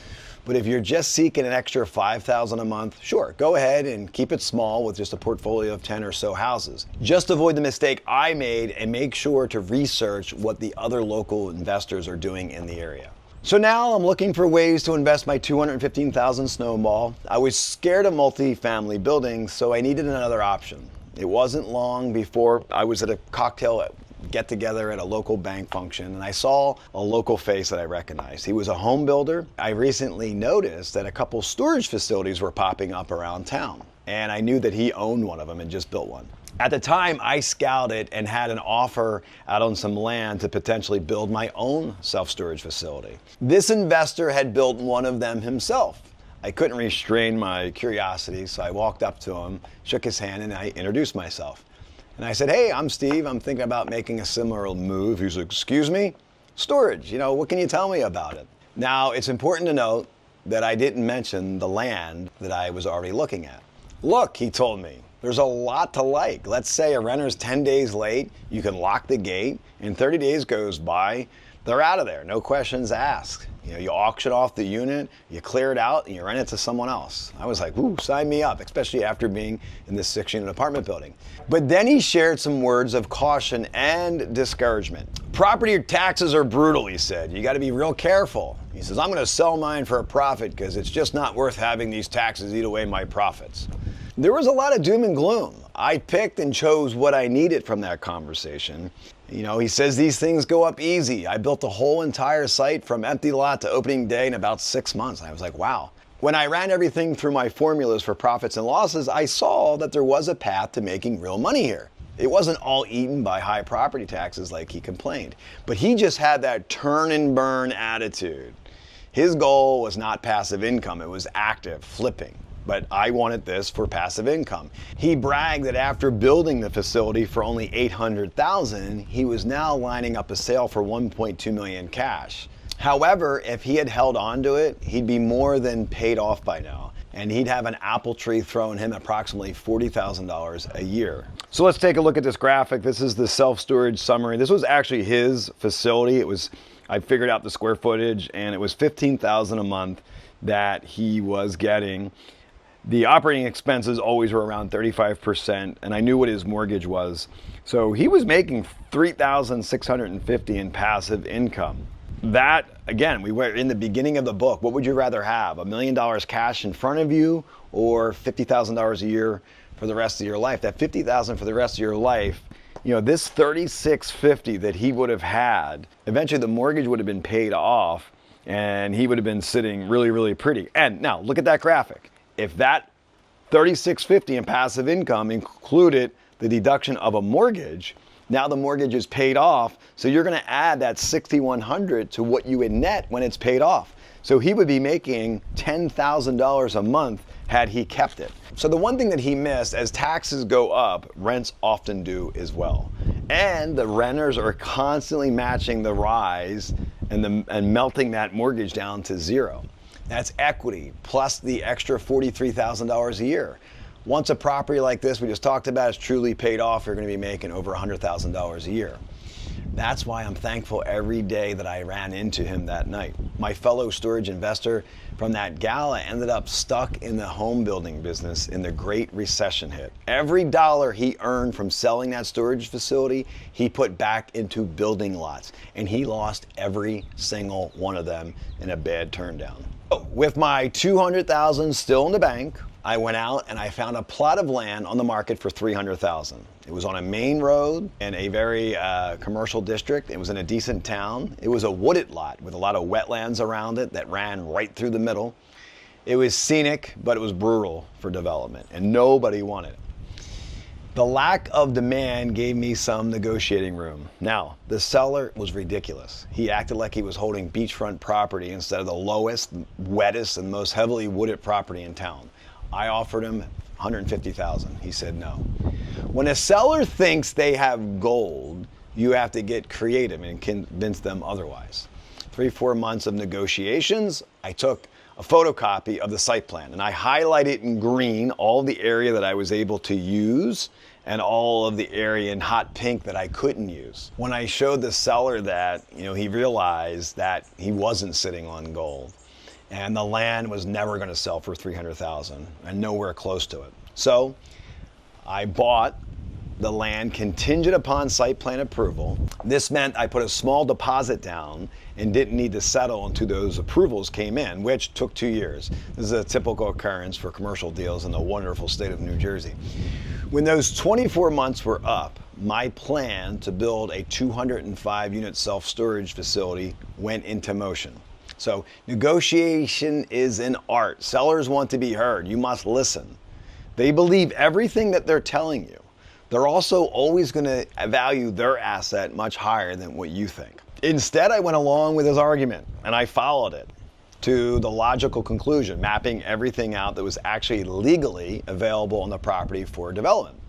But if you're just seeking an extra $5,000 a month, sure, go ahead and keep it small with just a portfolio of 10 or so houses. Just avoid the mistake I made and make sure to research what the other local investors are doing in the area. So now I'm looking for ways to invest my $215,000 snowball. I was scared of multi-family buildings, so I needed another option. It wasn't long before I was at a cocktail get together at a local bank function, and I saw a local face that I recognized. He was a home builder. I recently noticed that a couple storage facilities were popping up around town, and I knew that he owned one of them and just built one. At the time, I scouted and had an offer out on some land to potentially build my own self-storage facility. This investor had built one of them himself. I couldn't restrain my curiosity, so I walked up to him, shook his hand, and I introduced myself. And I said, "Hey, I'm Steve. I'm thinking about making a similar move." He was like, "Excuse me? Storage, what can you tell me about it?" Now, it's important to note that I didn't mention the land that I was already looking at. "Look," he told me, "there's a lot to like. Let's say a renter's 10 days late, you can lock the gate, and 30 days goes by, they're out of there, no questions asked. You auction off the unit, you clear it out, and you rent it to someone else." I was like, "Ooh, sign me up," especially after being in this 6-unit apartment building. But then he shared some words of caution and discouragement. "Property taxes are brutal," he said. "You got to be real careful." He says, "I'm going to sell mine for a profit because it's just not worth having these taxes eat away my profits." There was a lot of doom and gloom. I picked and chose what I needed from that conversation. He says these things go up easy. I built the whole entire site from empty lot to opening day in about 6 months. And I was like, wow. When I ran everything through my formulas for profits and losses, I saw that there was a path to making real money here. It wasn't all eaten by high property taxes like he complained, but he just had that turn and burn attitude. His goal was not passive income, it was active flipping. But I wanted this for passive income. He bragged that after building the facility for only $800,000, he was now lining up a sale for $1.2 million cash. However, if he had held on to it, he'd be more than paid off by now, and he'd have an apple tree throwing him approximately $40,000 a year. So let's take a look at this graphic. This is the self-storage summary. This was actually his facility. I figured out the square footage, and it was $15,000 a month that he was getting. The operating expenses always were around 35%, and I knew what his mortgage was. So he was making $3,650 in passive income. That, again, we were in the beginning of the book. What would you rather have? $1 million cash in front of you or $50,000 a year for the rest of your life? That $50,000 for the rest of your life, this $3,650 that he would have had, eventually the mortgage would have been paid off and he would have been sitting really, really pretty. And now look at that graphic. If that $3,650 in passive income included the deduction of a mortgage, now the mortgage is paid off, so you're going to add that $6,100 to what you would net when it's paid off. So he would be making $10,000 a month had he kept it. So the one thing that he missed, as taxes go up, rents often do as well. And the renters are constantly matching the rise and melting that mortgage down to zero. That's equity plus the extra $43,000 a year. Once a property like this we just talked about is truly paid off, you're going to be making over $100,000 a year. That's why I'm thankful every day that I ran into him that night. My fellow storage investor from that gala ended up stuck in the home building business in the Great Recession hit. Every dollar he earned from selling that storage facility, he put back into building lots, and he lost every single one of them in a bad turndown. With my $200,000 still in the bank, I went out and I found a plot of land on the market for $300,000. It was on a main road in a very commercial district. It was in a decent town. It was a wooded lot with a lot of wetlands around it that ran right through the middle. It was scenic, but it was brutal for development, and nobody wanted it. The lack of demand gave me some negotiating room. Now, the seller was ridiculous. He acted like he was holding beachfront property instead of the lowest, wettest, and most heavily wooded property in town. I offered him $150,000. He said no. When a seller thinks they have gold, you have to get creative and convince them otherwise. 3-4 months of negotiations, I took a photocopy of the site plan and I highlighted in green all the area that I was able to use and all of the area in hot pink that I couldn't use. When I showed the seller that, he realized that he wasn't sitting on gold. And the land was never going to sell for $300,000 and nowhere close to it. So I bought the land contingent upon site plan approval. This meant I put a small deposit down and didn't need to settle until those approvals came in, which took 2 years. This is a typical occurrence for commercial deals in the wonderful state of New Jersey. When those 24 months were up, my plan to build a 205 unit self-storage facility went into motion. So negotiation is an art. Sellers want to be heard. You must listen. They believe everything that they're telling you. They're also always going to value their asset much higher than what you think. Instead, I went along with his argument and I followed it to the logical conclusion, mapping everything out that was actually legally available on the property for development.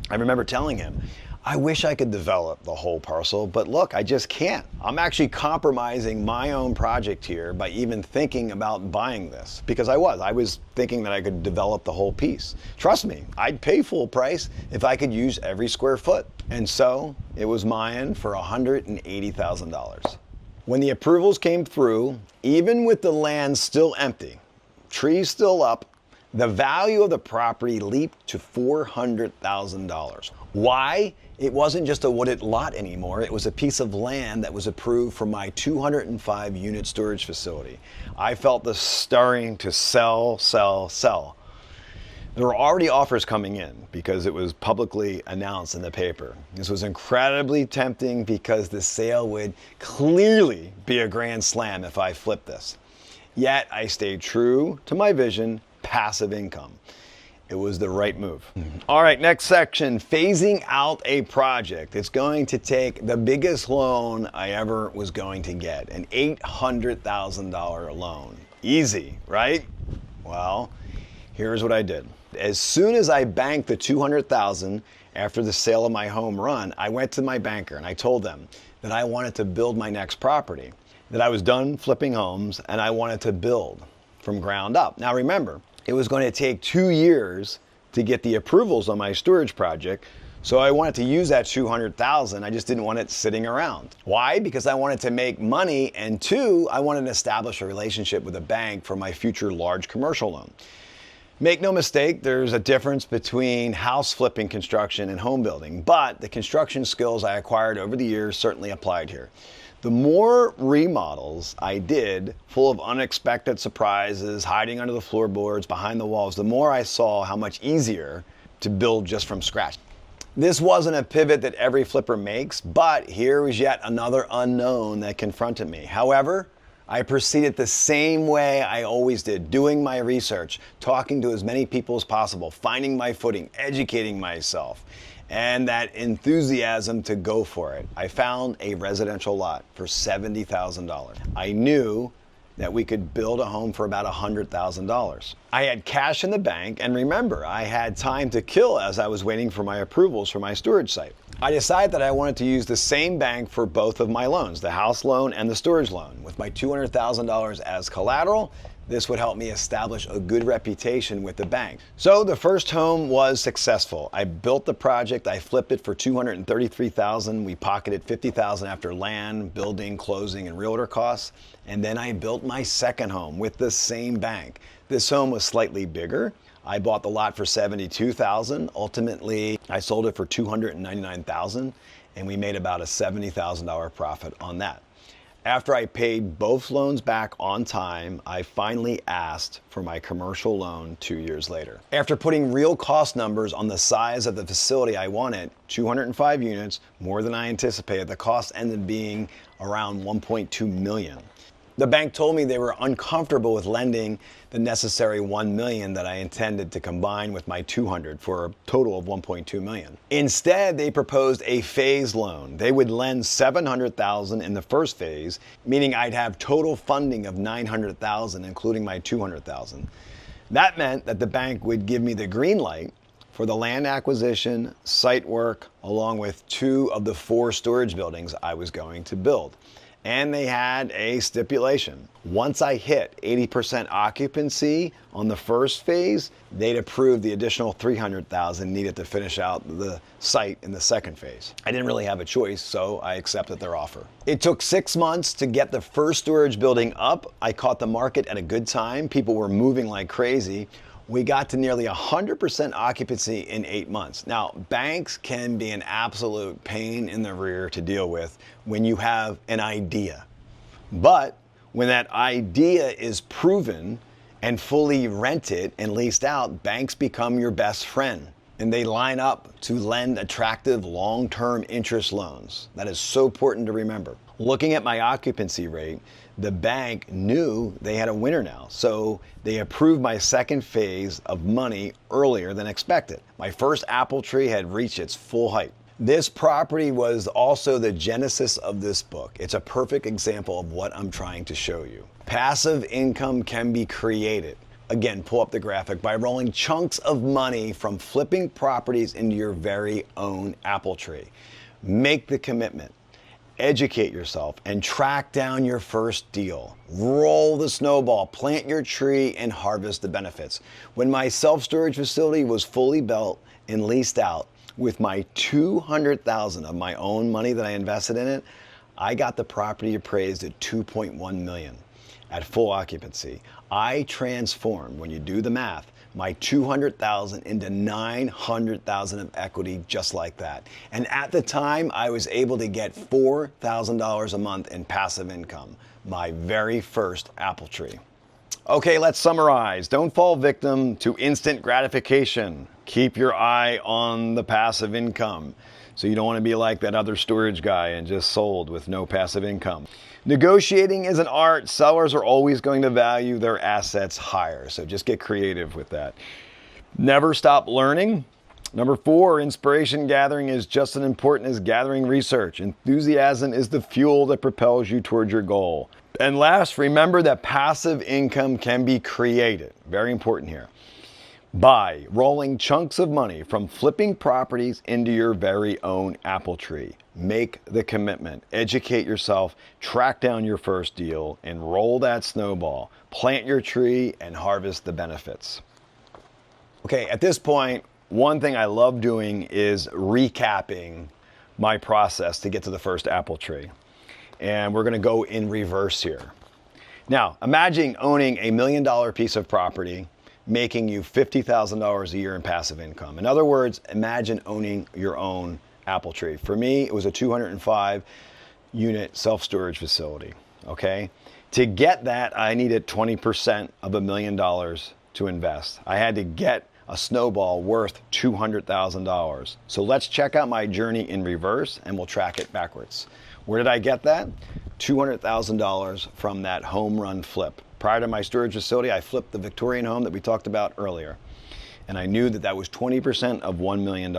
I remember telling him, I wish I could develop the whole parcel, but look, I just can't. I'm actually compromising my own project here by even thinking about buying this, because I was thinking that I could develop the whole piece. Trust me, I'd pay full price if I could use every square foot. And so it was mine for $180,000. When the approvals came through, even with the land still empty, trees still up, the value of the property leaped to $400,000. Why? It wasn't just a wooded lot anymore. It was a piece of land that was approved for my 205 unit storage facility. I felt the stirring to sell, sell, sell. There were already offers coming in because it was publicly announced in the paper. This was incredibly tempting because the sale would clearly be a grand slam if I flipped this. Yet I stayed true to my vision, passive income. It was the right move. All right, next section, phasing out a project. It's going to take the biggest loan I ever was going to get, an $800,000 loan. Easy, right? Well, here's what I did. As soon as I banked the $200,000 after the sale of my home run, I went to my banker and I told them that I wanted to build my next property, that I was done flipping homes and I wanted to build from ground up. Now remember, it was going to take 2 years to get the approvals on my storage project, so I wanted to use that $200,000. I just didn't want it sitting around. Why? Because I wanted to make money, and two, I wanted to establish a relationship with a bank for my future large commercial loan. Make no mistake, there's a difference between house flipping construction and home building, but the construction skills I acquired over the years certainly applied here. The more remodels I did, full of unexpected surprises, hiding under the floorboards, behind the walls, the more I saw how much easier to build just from scratch. This wasn't a pivot that every flipper makes, but here was yet another unknown that confronted me. However, I proceeded the same way I always did, doing my research, talking to as many people as possible, finding my footing, educating myself, and that enthusiasm to go for it. I found a residential lot for $70,000. I knew that we could build a home for about $100,000. I had cash in the bank, and remember, I had time to kill as I was waiting for my approvals for my storage site. I decided that I wanted to use the same bank for both of my loans, the house loan and the storage loan. With my $200,000 as collateral, this would help me establish a good reputation with the bank. So the first home was successful. I built the project, I flipped it for $233,000. We pocketed $50,000 after land, building, closing, and realtor costs. And then I built my second home with the same bank. This home was slightly bigger. I bought the lot for $72,000. Ultimately, I sold it for $299,000, and we made about a $70,000 profit on that. After I paid both loans back on time, I finally asked for my commercial loan 2 years later. After putting real cost numbers on the size of the facility I wanted, 205 units, more than I anticipated, the cost ended up being around $1.2 million. The bank told me they were uncomfortable with lending the necessary $1 million that I intended to combine with my 200 for a total of $1.2 million. Instead, they proposed a phase loan. They would lend $700,000 in the first phase, meaning I'd have total funding of $900,000, including my $200,000. That meant that the bank would give me the green light for the land acquisition, site work, along with 2 of the 4 storage buildings I was going to build. And they had a stipulation. Once I hit 80% occupancy on the first phase, they'd approve the additional $300,000 needed to finish out the site in the second phase. I didn't really have a choice, so I accepted their offer. It took 6 months to get the first storage building up. I caught the market at a good time. People were moving like crazy. We got to nearly 100% occupancy in 8 months. Now, banks can be an absolute pain in the rear to deal with when you have an idea. But when that idea is proven and fully rented and leased out, banks become your best friend. and they line up to lend attractive long-term interest loans. That is so important to remember. Looking at my occupancy rate, the bank knew they had a winner now, so they approved my second phase of money earlier than expected. My first apple tree had reached its full height. This property was also the genesis of this book. It's a perfect example of what I'm trying to show you. Passive income can be created. Again, pull up the graphic, by rolling chunks of money from flipping properties into your very own apple tree. Make the commitment. Educate yourself and track down your first deal. Roll the snowball, plant your tree, and harvest the benefits. When my self-storage facility was fully built and leased out, with my $200,000 of my own money that I invested in it, I got the property appraised at $2.1 million at full occupancy. I transformed, when you do the math, my $200,000 into $900,000 of equity just like that. And at the time, I was able to get $4,000 a month in passive income, my very first apple tree. Okay, let's summarize. Don't fall victim to instant gratification. Keep your eye on the passive income. So you don't want to be like that other storage guy and just sold with no passive income. Negotiating is an art. Sellers are always going to value their assets higher. So just get creative with that. Never stop learning. Number 4, inspiration gathering is just as important as gathering research. Enthusiasm is the fuel that propels you towards your goal. And last, remember that passive income can be created. Very important here. By rolling chunks of money from flipping properties into your very own apple tree. Make the commitment, educate yourself, track down your first deal, and roll that snowball. Plant your tree and harvest the benefits. Okay, at this point, one thing I love doing is recapping my process to get to the first apple tree. And we're gonna go in reverse here. Now, imagine owning $1 million piece of property, making you $50,000 a year in passive income. In other words, imagine owning your own apple tree. For me, it was a 205 unit self-storage facility, okay? To get that, I needed 20% of $1 million to invest. I had to get a snowball worth $200,000. So let's check out my journey in reverse and we'll track it backwards. Where did I get that? $200,000 from that home run flip. Prior to my storage facility, I flipped the Victorian home that we talked about earlier. And I knew that that was 20% of $1 million.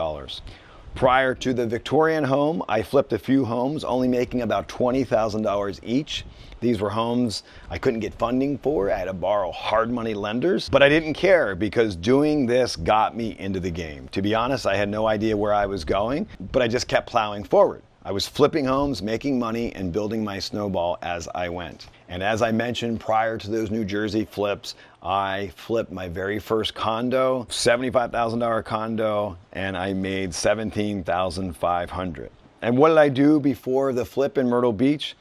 Prior to the Victorian home, I flipped a few homes, only making about $20,000 each. These were homes I couldn't get funding for. I had to borrow hard money lenders, but I didn't care because doing this got me into the game. To be honest, I had no idea where I was going, but I just kept plowing forward. I was flipping homes, making money, and building my snowball as I went. And as I mentioned, prior to those New Jersey flips, I flipped my very first condo, $75,000 condo, and I made $17,500. And what did I do before the flip in Myrtle Beach?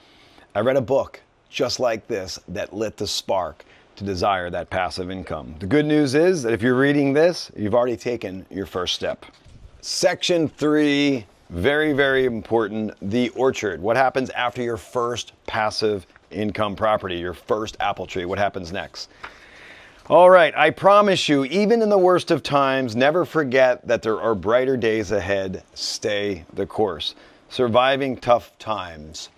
I read a book just like this that lit the spark to desire that passive income. The good news is that if you're reading this, you've already taken your first step. Section 3. Very, very important, the orchard. What happens after your first passive income property, your first apple tree? What happens next? All right, I promise you, even in the worst of times, never forget that there are brighter days ahead. Stay the course. Surviving tough times.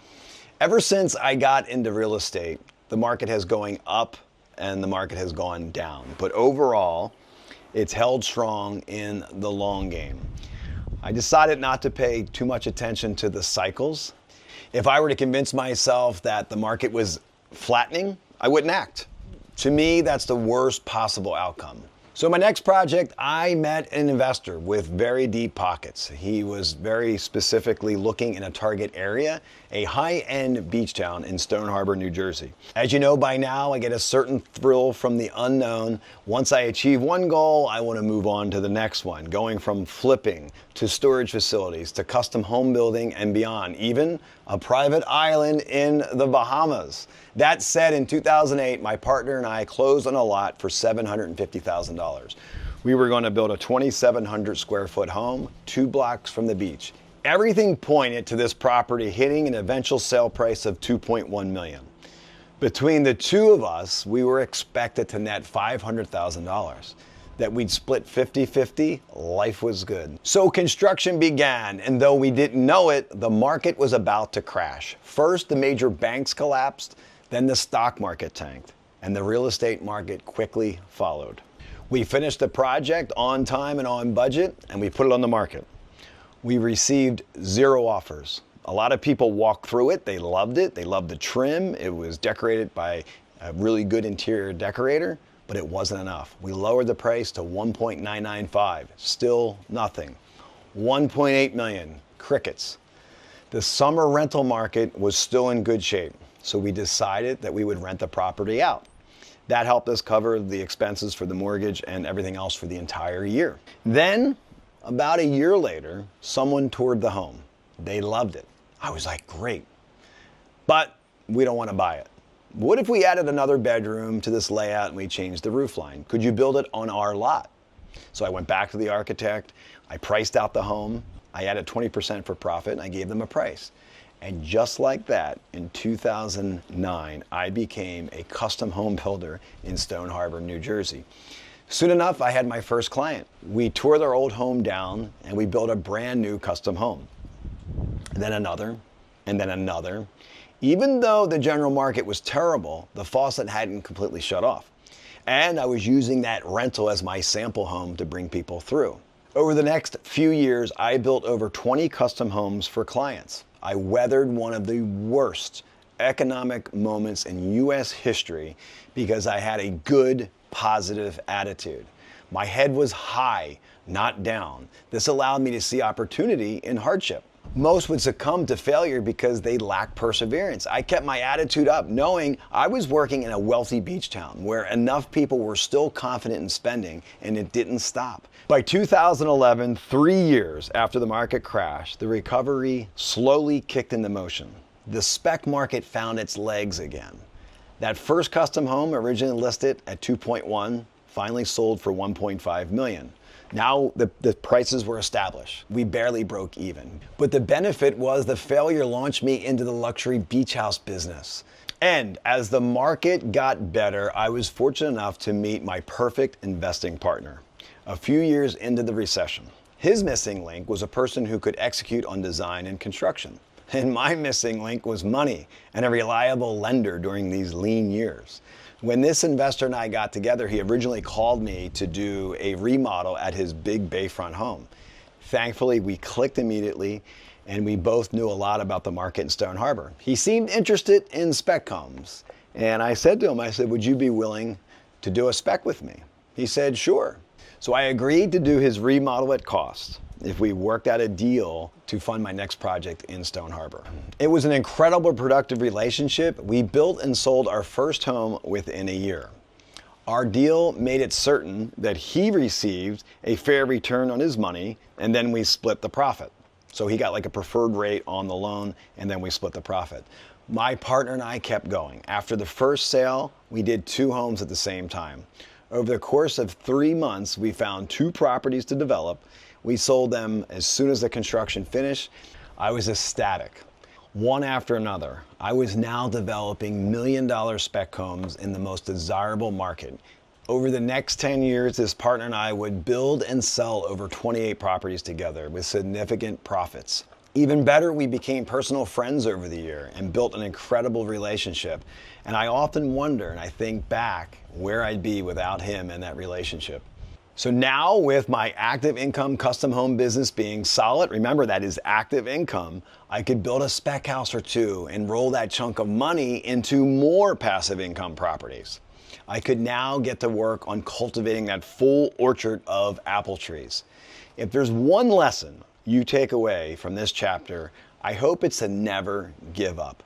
Ever since I got into real estate, the market has going up and the market has gone down. But overall, it's held strong in the long game. I decided not to pay too much attention to the cycles. If I were to convince myself that the market was flattening, I wouldn't act. To me, that's the worst possible outcome. So my next project, I met an investor with very deep pockets. He was very specifically looking in a target area, a high-end beach town in Stone Harbor, New Jersey. As you know by now, I get a certain thrill from the unknown. Once I achieve one goal, I want to move on to the next one, going from flipping to storage facilities to custom home building and beyond, even a private island in the Bahamas. That said, in 2008, my partner and I closed on a lot for $750,000. We were going to build a 2,700 square foot home, 2 blocks from the beach. Everything pointed to this property hitting an eventual sale price of $2.1 million. Between the two of us, we were expected to net $500,000. that we'd split 50-50, life was good. So construction began, and though we didn't know it, the market was about to crash. First, the major banks collapsed, then the stock market tanked, and the real estate market quickly followed. We finished the project on time and on budget, and we put it on the market. We received 0 offers. A lot of people walked through it. They loved it. They loved the trim. It was decorated by a really good interior decorator, but it wasn't enough. We lowered the price to $1.995. Still nothing. $1.8 million. Crickets. The summer rental market was still in good shape, so we decided that we would rent the property out. That helped us cover the expenses for the mortgage and everything else for the entire year. Then, about a year later, someone toured the home. They loved it. I was like, great. But we don't want to buy it. What if we added another bedroom to this layout and we changed the roof line? Could you build it on our lot? So I went back to the architect. I priced out the home. I added 20% for profit and I gave them a price. And just like that, in 2009, I became a custom home builder in Stone Harbor, New Jersey. Soon enough, I had my first client. We tore their old home down and we built a brand new custom home. And then another, and then another. Even though the general market was terrible, the faucet hadn't completely shut off. And I was using that rental as my sample home to bring people through. Over the next few years, I built over 20 custom homes for clients. I weathered one of the worst economic moments in U.S. history because I had a good, positive attitude. My head was high, not down. This allowed me to see opportunity in hardship. Most would succumb to failure because they lack perseverance. I kept my attitude up, knowing I was working in a wealthy beach town where enough people were still confident in spending, and it didn't stop. By 2011, 3 years after the market crashed, the recovery slowly kicked into motion. The spec market found its legs again. That first custom home, originally listed at 2.1, finally sold for 1.5 million. Now the prices were established. We barely broke even. But the benefit was the failure launched me into the luxury beach house business. And as the market got better, I was fortunate enough to meet my perfect investing partner a few years into the recession. His missing link was a person who could execute on design and construction. And my missing link was money and a reliable lender during these lean years. When this investor and I got together, he originally called me to do a remodel at his big bayfront home. Thankfully, we clicked immediately, and we both knew a lot about the market in Stone Harbor. He seemed interested in spec homes, and I said to him, would you be willing to do a spec with me? He said, sure. So I agreed to do his remodel at cost if we worked out a deal to fund my next project in Stone Harbor. It was an incredible productive relationship. We built and sold our first home within a year. Our deal made it certain that he received a fair return on his money, and then we split the profit. So he got like a preferred rate on the loan, and then we split the profit. My partner and I kept going. After the first sale, we did 2 homes at the same time. Over the course of 3 months, we found 2 properties to develop. We sold them as soon as the construction finished. I was ecstatic. One after another, I was now developing million-dollar spec homes in the most desirable market. Over the next 10 years, this partner and I would build and sell over 28 properties together with significant profits. Even better, we became personal friends over the year and built an incredible relationship. And I often wonder, and I think back, where I'd be without him and that relationship. So now, with my active income custom home business being solid, remember that is active income, I could build a spec house or 2 and roll that chunk of money into more passive income properties. I could now get to work on cultivating that full orchard of apple trees. If there's one lesson you take away from this chapter, I hope it's to never give up.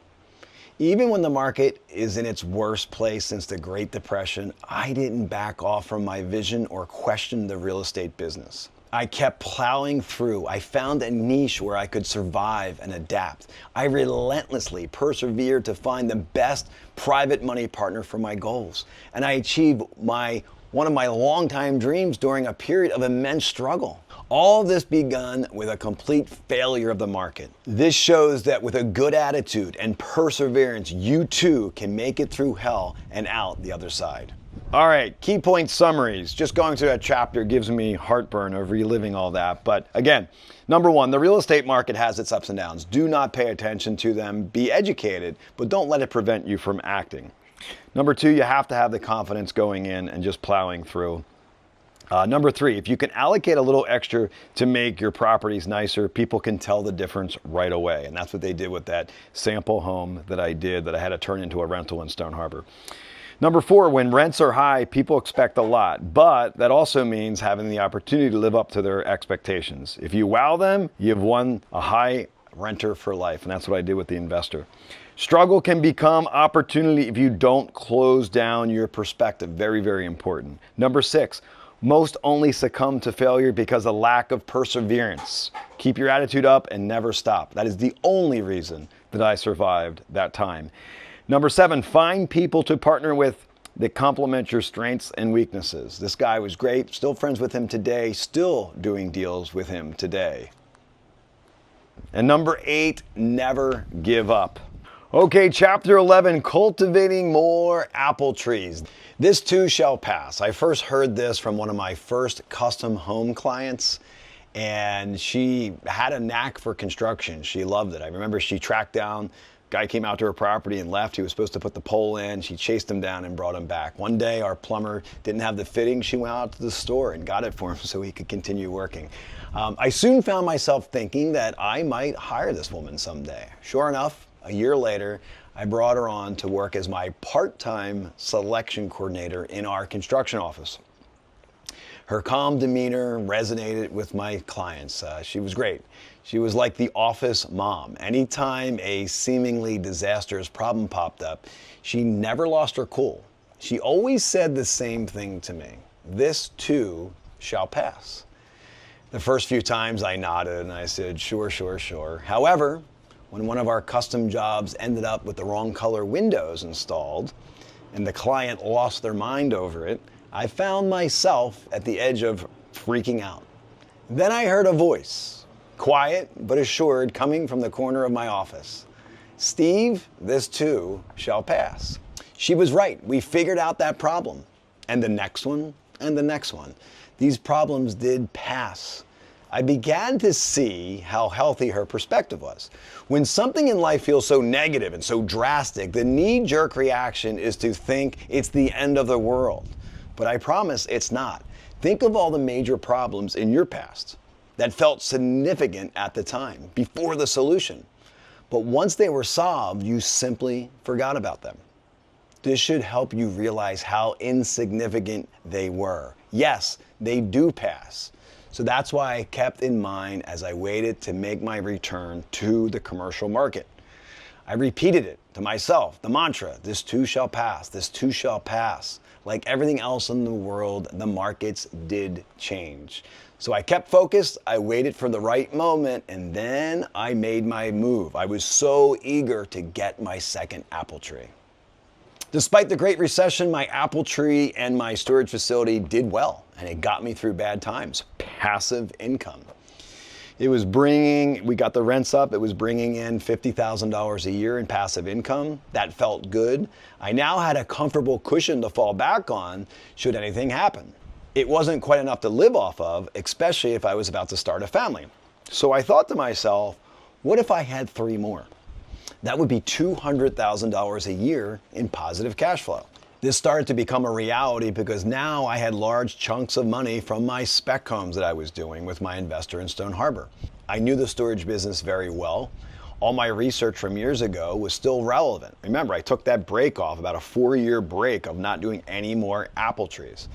Even when the market is in its worst place since the Great Depression, I didn't back off from my vision or question the real estate business. I kept plowing through. I found a niche where I could survive and adapt. I relentlessly persevered to find the best private money partner for my goals. And I achieved one of my longtime dreams during a period of immense struggle. All this begun with a complete failure of the market. This shows that with a good attitude and perseverance, you too can make it through hell and out the other side. All right, key point summaries. Just going through that chapter gives me heartburn of reliving all that. But again, number one, the real estate market has its ups and downs. Do not pay attention to them. Be educated, but don't let it prevent you from acting. Number two, you have to have the confidence going in and just plowing through. Number three, if you can allocate a little extra to make your properties nicer, people can tell the difference right away. And that's what they did with that sample home that I did that I had to turn into a rental in Stone Harbor. Number four, when rents are high, people expect a lot, but that also means having the opportunity to live up to their expectations. If you wow them, you've won a high renter for life, and that's what I did with the investor. Struggle can become opportunity if you don't close down your perspective. Very, very important. Number six, most only succumb to failure because of lack of perseverance. Keep your attitude up and never stop. That is the only reason that I survived that time. Number seven, find people to partner with that complement your strengths and weaknesses. This guy was great, still friends with him today, still doing deals with him today. And number eight, never give up. Okay, chapter 11, cultivating more apple trees. This too shall pass. I first heard this from one of my first custom home clients, and she had a knack for construction. She loved it. I remember she tracked down, guy came out to her property and left. He was supposed to put the pole in. She chased him down and brought him back. One day, our plumber didn't have the fitting. She went out to the store and got it for him so he could continue working. I soon found myself thinking that I might hire this woman someday. Sure enough, a year later, I brought her on to work as my part-time selection coordinator in our construction office. Her calm demeanor resonated with my clients. She was great. She was like the office mom. Anytime a seemingly disastrous problem popped up, she never lost her cool. She always said the same thing to me: this too shall pass. The first few times I nodded and I said, sure, sure, sure. However, when one of our custom jobs ended up with the wrong color windows installed and the client lost their mind over it, I found myself at the edge of freaking out. Then I heard a voice, quiet but assured, coming from the corner of my office. Steve, this too shall pass. She was right. We figured out that problem. And the next one, and the next one. These problems did pass. I began to see how healthy her perspective was. When something in life feels so negative and so drastic, the knee-jerk reaction is to think it's the end of the world. But I promise it's not. Think of all the major problems in your past that felt significant at the time, before the solution. But once they were solved, you simply forgot about them. This should help you realize how insignificant they were. Yes, they do pass. So that's why I kept in mind as I waited to make my return to the commercial market. I repeated it to myself, the mantra, this too shall pass, this too shall pass. Like everything else in the world, the markets did change. So I kept focused, I waited for the right moment, and then I made my move. I was so eager to get my second apple tree. Despite the Great Recession, my apple tree and my storage facility did well, and it got me through bad times. Passive income. It was we got the rents up, it was bringing in $50,000 a year in passive income. That felt good. I now had a comfortable cushion to fall back on should anything happen. It wasn't quite enough to live off of, especially if I was about to start a family. So I thought to myself, what if I had 3 more? That would be $200,000 a year in positive cash flow. This started to become a reality because now I had large chunks of money from my spec homes that I was doing with my investor in Stone Harbor. I knew the storage business very well. All my research from years ago was still relevant. Remember, I took that break off, about a 4-year break of not doing any more apple trees.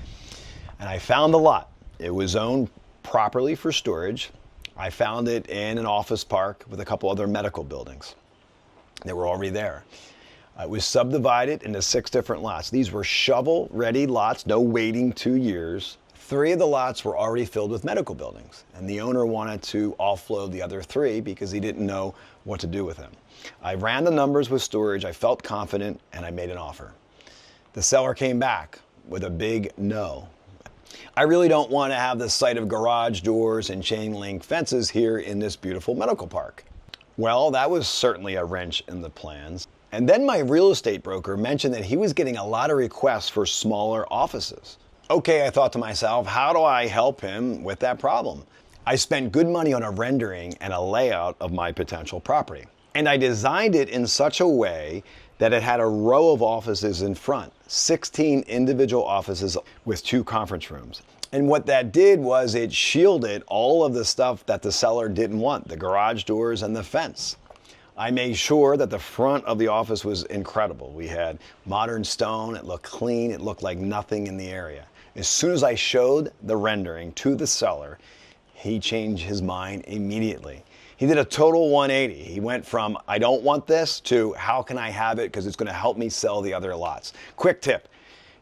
And I found the lot. It was zoned properly for storage. I found it in an office park with a couple other medical buildings. They were already there. It was subdivided into 6 different lots. These were shovel-ready lots, no waiting 2 years. 3 of the lots were already filled with medical buildings, and the owner wanted to offload the other 3 because he didn't know what to do with them. I ran the numbers with storage, I felt confident, and I made an offer. The seller came back with a big no. I really don't want to have the sight of garage doors and chain link fences here in this beautiful medical park. Well, that was certainly a wrench in the plans. And then my real estate broker mentioned that he was getting a lot of requests for smaller offices. Okay, I thought to myself, how do I help him with that problem? I spent good money on a rendering and a layout of my potential property. And I designed it in such a way that it had a row of offices in front, 16 individual offices with 2 conference rooms. And what that did was it shielded all of the stuff that the seller didn't want, the garage doors and the fence. I made sure that the front of the office was incredible. We had modern stone, it looked clean, it looked like nothing in the area. As soon as I showed the rendering to the seller, he changed his mind immediately. He did a total 180. He went from, I don't want this, to how can I have it because it's going to help me sell the other lots. Quick tip,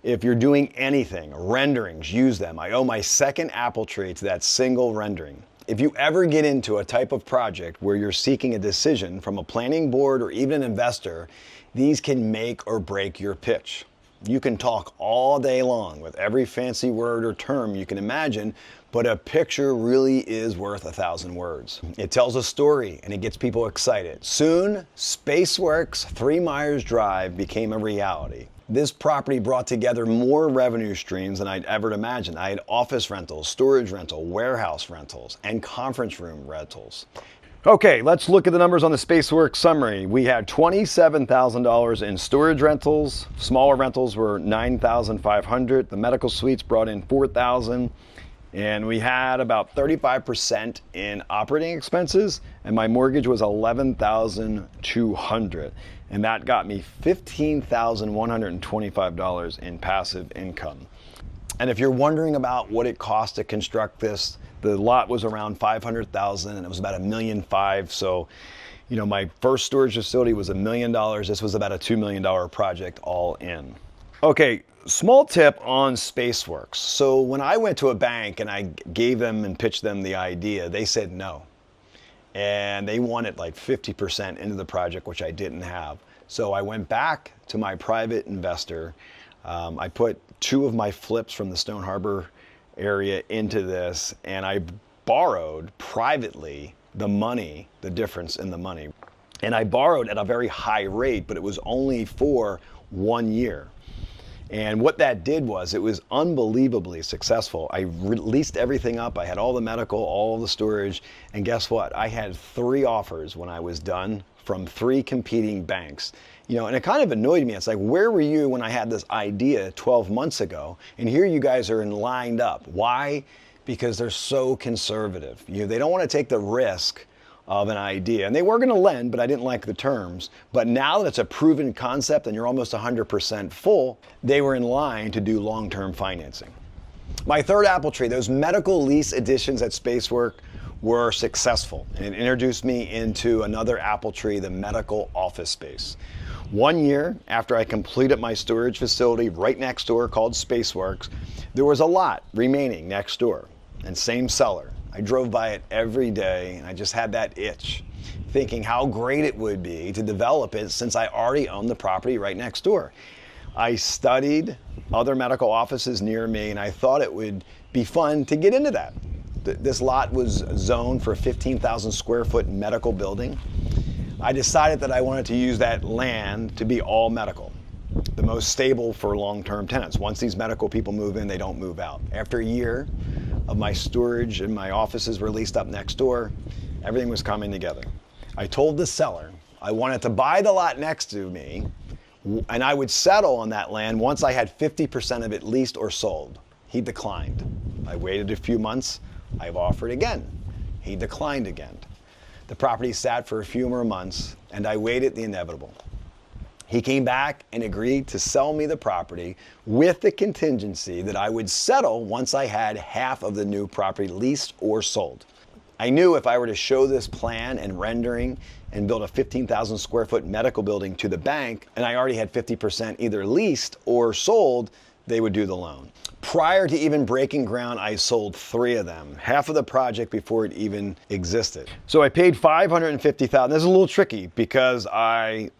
if you're doing anything, renderings, use them. I owe my second apple tree to that single rendering. If you ever get into a type of project where you're seeking a decision from a planning board or even an investor, these can make or break your pitch. You can talk all day long with every fancy word or term you can imagine, but a picture really is worth 1,000 words. It tells a story and it gets people excited. Soon, Spaceworks 3 Myers Drive became a reality. This property brought together more revenue streams than I'd ever imagined. I had office rentals, storage rental, warehouse rentals, and conference room rentals. Okay, let's look at the numbers on the Spaceworks summary. We had $27,000 in storage rentals. Smaller rentals were $9,500. The medical suites brought in $4,000. And we had about 35% in operating expenses, and my mortgage was $11,200. And that got me $15,125 in passive income. And if you're wondering about what it cost to construct this, the lot was around $500,000 and it was about $1.5 million. So, you know, my first storage facility was $1 million. This was about a $2 million project all in. Okay, small tip on Spaceworks. So when I went to a bank and I gave them and pitched them the idea, they said no. And they wanted like 50% into the project, which I didn't have. So I went back to my private investor. I put 2 of my flips from the Stone Harbor area into this, and I borrowed privately the money, the difference in the money. And I borrowed at a very high rate, but it was only for 1 year. And what that did was it was unbelievably successful. I leased everything up. I had all the medical, all the storage. And guess what? I had 3 offers when I was done from 3 competing banks. You know, and it kind of annoyed me. It's like, where were you when I had this idea 12 months ago? And here you guys are lined up. Why? Because they're so conservative. They don't want to take the risk of an idea. And they were going to lend, but I didn't like the terms. But now that it's a proven concept and you're almost 100% full, they were in line to do long-term financing. My third apple tree, those medical lease additions at Spaceworks were successful. And it introduced me into another apple tree, the medical office space. 1 year after I completed my storage facility right next door called Spaceworks, there was a lot remaining next door, and same seller. I drove by it every day and I just had that itch, thinking how great it would be to develop it since I already owned the property right next door. I studied other medical offices near me and I thought it would be fun to get into that. This lot was zoned for a 15,000 square foot medical building. I decided that I wanted to use that land to be all medical, the most stable for long-term tenants. Once these medical people move in, they don't move out. After a year of my storage and my offices were leased up next door, everything was coming together. I told the seller I wanted to buy the lot next to me and I would settle on that land once I had 50% of it leased or sold. He declined. I waited a few months. I've offered again. He declined again. The property sat for a few more months and I waited the inevitable. He came back and agreed to sell me the property with the contingency that I would settle once I had half of the new property leased or sold. I knew if I were to show this plan and rendering and build a 15,000 square foot medical building to the bank, and I already had 50% either leased or sold, they would do the loan. Prior to even breaking ground, I sold 3 of them, half of the project before it even existed. So I paid $550,000. This is a little tricky because I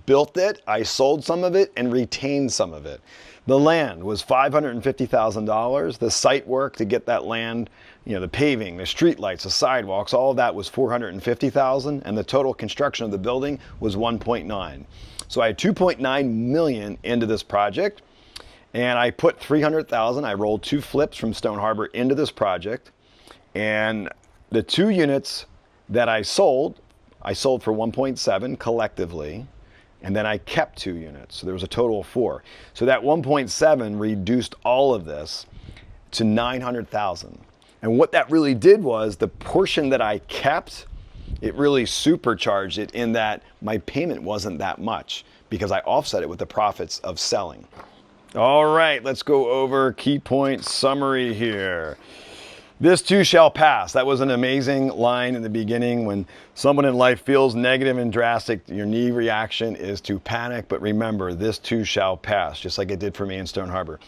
built it, I sold some of it, and retained some of it. The land was $550,000. The site work to get that land, the paving, the street lights, the sidewalks, all of that was $450,000, and the total construction of the building was $1.9. So I had 2.9 million into this project, and I put 300,000. I rolled 2 flips from Stone Harbor into this project, and the 2 units that I sold for 1.7 collectively, and then I kept 2 units. So there was a total of 4. So that 1.7 reduced all of this to 900,000. And what that really did was the portion that I kept, it really supercharged it in that my payment wasn't that much because I offset it with the profits of selling. All right, let's go over key point summary here. This too shall pass. That was an amazing line in the beginning. When someone in life feels negative and drastic, your knee reaction is to panic. But remember, this too shall pass, just like it did for me in Stone Harbor.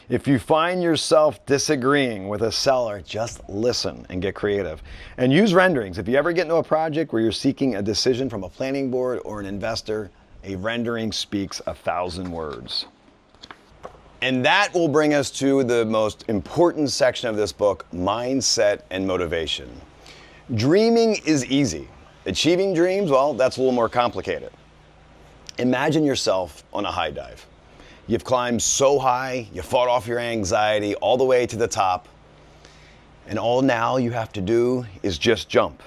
If you find yourself disagreeing with a seller, just listen and get creative. And use renderings. If you ever get into a project where you're seeking a decision from a planning board or an investor, a rendering speaks 1,000 words. And that will bring us to the most important section of this book, mindset and motivation. Dreaming is easy. Achieving dreams, well, that's a little more complicated. Imagine yourself on a high dive. You've climbed so high, you fought off your anxiety all the way to the top, and all now you have to do is just jump.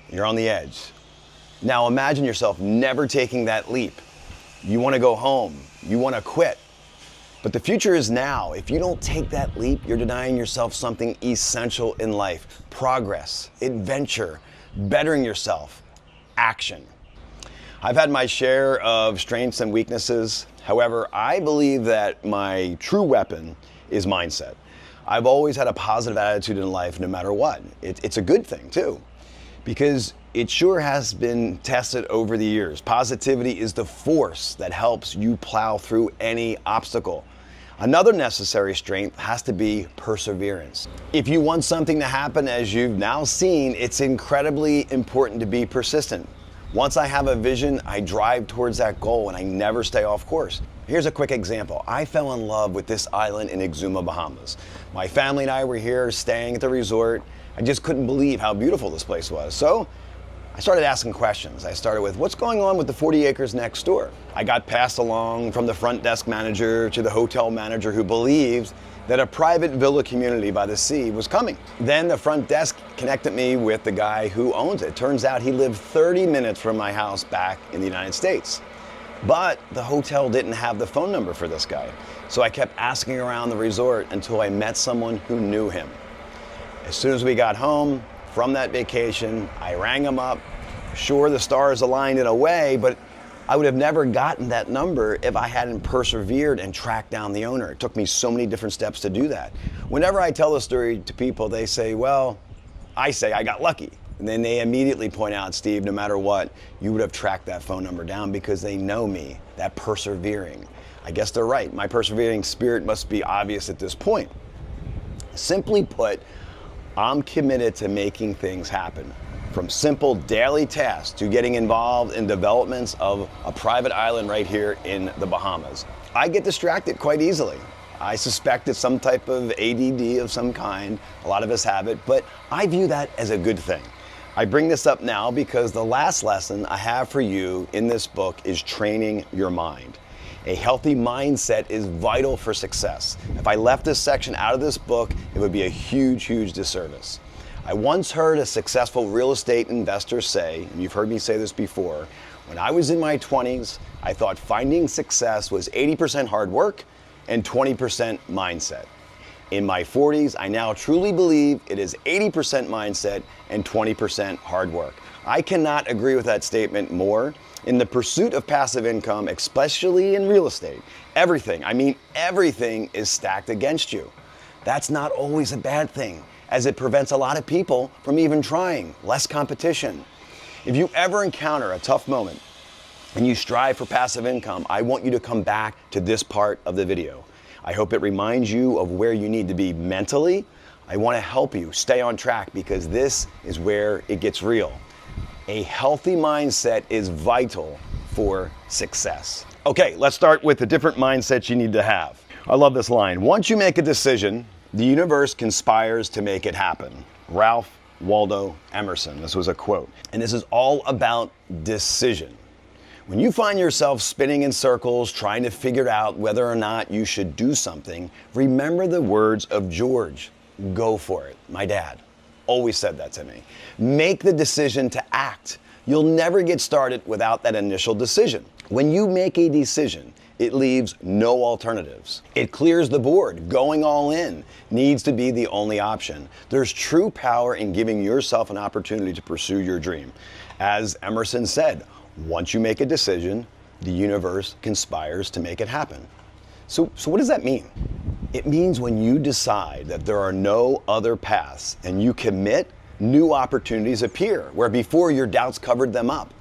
You're on the edge. Now imagine yourself never taking that leap. You want to go home. You want to quit. But the future is now. If you don't take that leap, you're denying yourself something essential in life. Progress, adventure, bettering yourself, action. I've had my share of strengths and weaknesses. However, I believe that my true weapon is mindset. I've always had a positive attitude in life no matter what. It's a good thing too, because it sure has been tested over the years. Positivity is the force that helps you plow through any obstacle. Another necessary strength has to be perseverance. If you want something to happen, as you've now seen, it's incredibly important to be persistent. Once I have a vision, I drive towards that goal and I never stay off course. Here's a quick example. I fell in love with this island in Exuma, Bahamas. My family and I were here staying at the resort. I just couldn't believe how beautiful this place was. So I started asking questions. I started with, what's going on with the 40 acres next door? I got passed along from the front desk manager to the hotel manager who believed that a private villa community by the sea was coming. Then the front desk connected me with the guy who owns it. Turns out he lived 30 minutes from my house back in the United States. But the hotel didn't have the phone number for this guy. So I kept asking around the resort until I met someone who knew him. As soon as we got home from that vacation, I rang him up. Sure, the stars aligned in a way, but I would have never gotten that number if I hadn't persevered and tracked down the owner. It took me so many different steps to do that. Whenever I tell the story to people, they say, well, I say I got lucky. And then they immediately point out, Steve, no matter what, you would have tracked that phone number down because they know me, that persevering. I guess they're right. My persevering spirit must be obvious at this point. Simply put, I'm committed to making things happen. From simple daily tasks to getting involved in developments of a private island right here in the Bahamas. I get distracted quite easily. I suspect it's some type of ADD of some kind. A lot of us have it, but I view that as a good thing. I bring this up now because the last lesson I have for you in this book is training your mind. A healthy mindset is vital for success. If I left this section out of this book, it would be a huge, huge disservice. I once heard a successful real estate investor say, and you've heard me say this before, when I was in my 20s, I thought finding success was 80% hard work and 20% mindset. In my 40s, I now truly believe it is 80% mindset and 20% hard work. I cannot agree with that statement more. In the pursuit of passive income, especially in real estate, everything, I mean everything, is stacked against you. That's not always a bad thing, as it prevents a lot of people from even trying. Less competition. If you ever encounter a tough moment and you strive for passive income, I want you to come back to this part of the video. I hope it reminds you of where you need to be mentally. I want to help you stay on track because this is where it gets real. A healthy mindset is vital for success. Okay, let's start with the different mindsets you need to have. I love this line. Once you make a decision, the universe conspires to make it happen. Ralph Waldo Emerson. This was a quote. And this is all about decision. When you find yourself spinning in circles trying to figure out whether or not you should do something, remember the words of George. Go for it. My dad always said that to me. Make the decision to act. You'll never get started without that initial decision. When you make a decision, it leaves no alternatives. It clears the board. Going all in needs to be the only option. There's true power in giving yourself an opportunity to pursue your dream. As Emerson said, once you make a decision, the universe conspires to make it happen. So what does that mean? It means when you decide that there are no other paths and you commit, new opportunities appear, where before your doubts covered them up.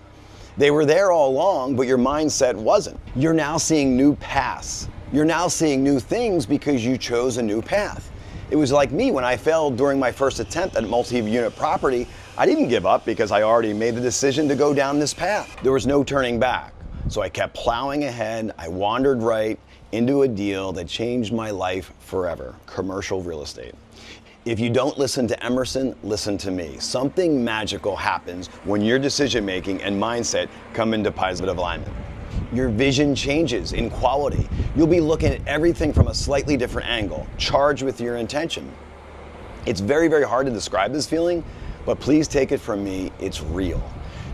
They were there all along, but your mindset wasn't. You're now seeing new paths. You're now seeing new things because you chose a new path. It was like me when I failed during my first attempt at multi-unit property. I didn't give up because I already made the decision to go down this path. There was no turning back. So I kept plowing ahead. I wandered right into a deal that changed my life forever, commercial real estate. If you don't listen to Emerson, listen to me. Something magical happens when your decision making and mindset come into positive alignment. Your vision changes in quality. You'll be looking at everything from a slightly different angle, charged with your intention. It's very, very hard to describe this feeling, but please take it from me, it's real.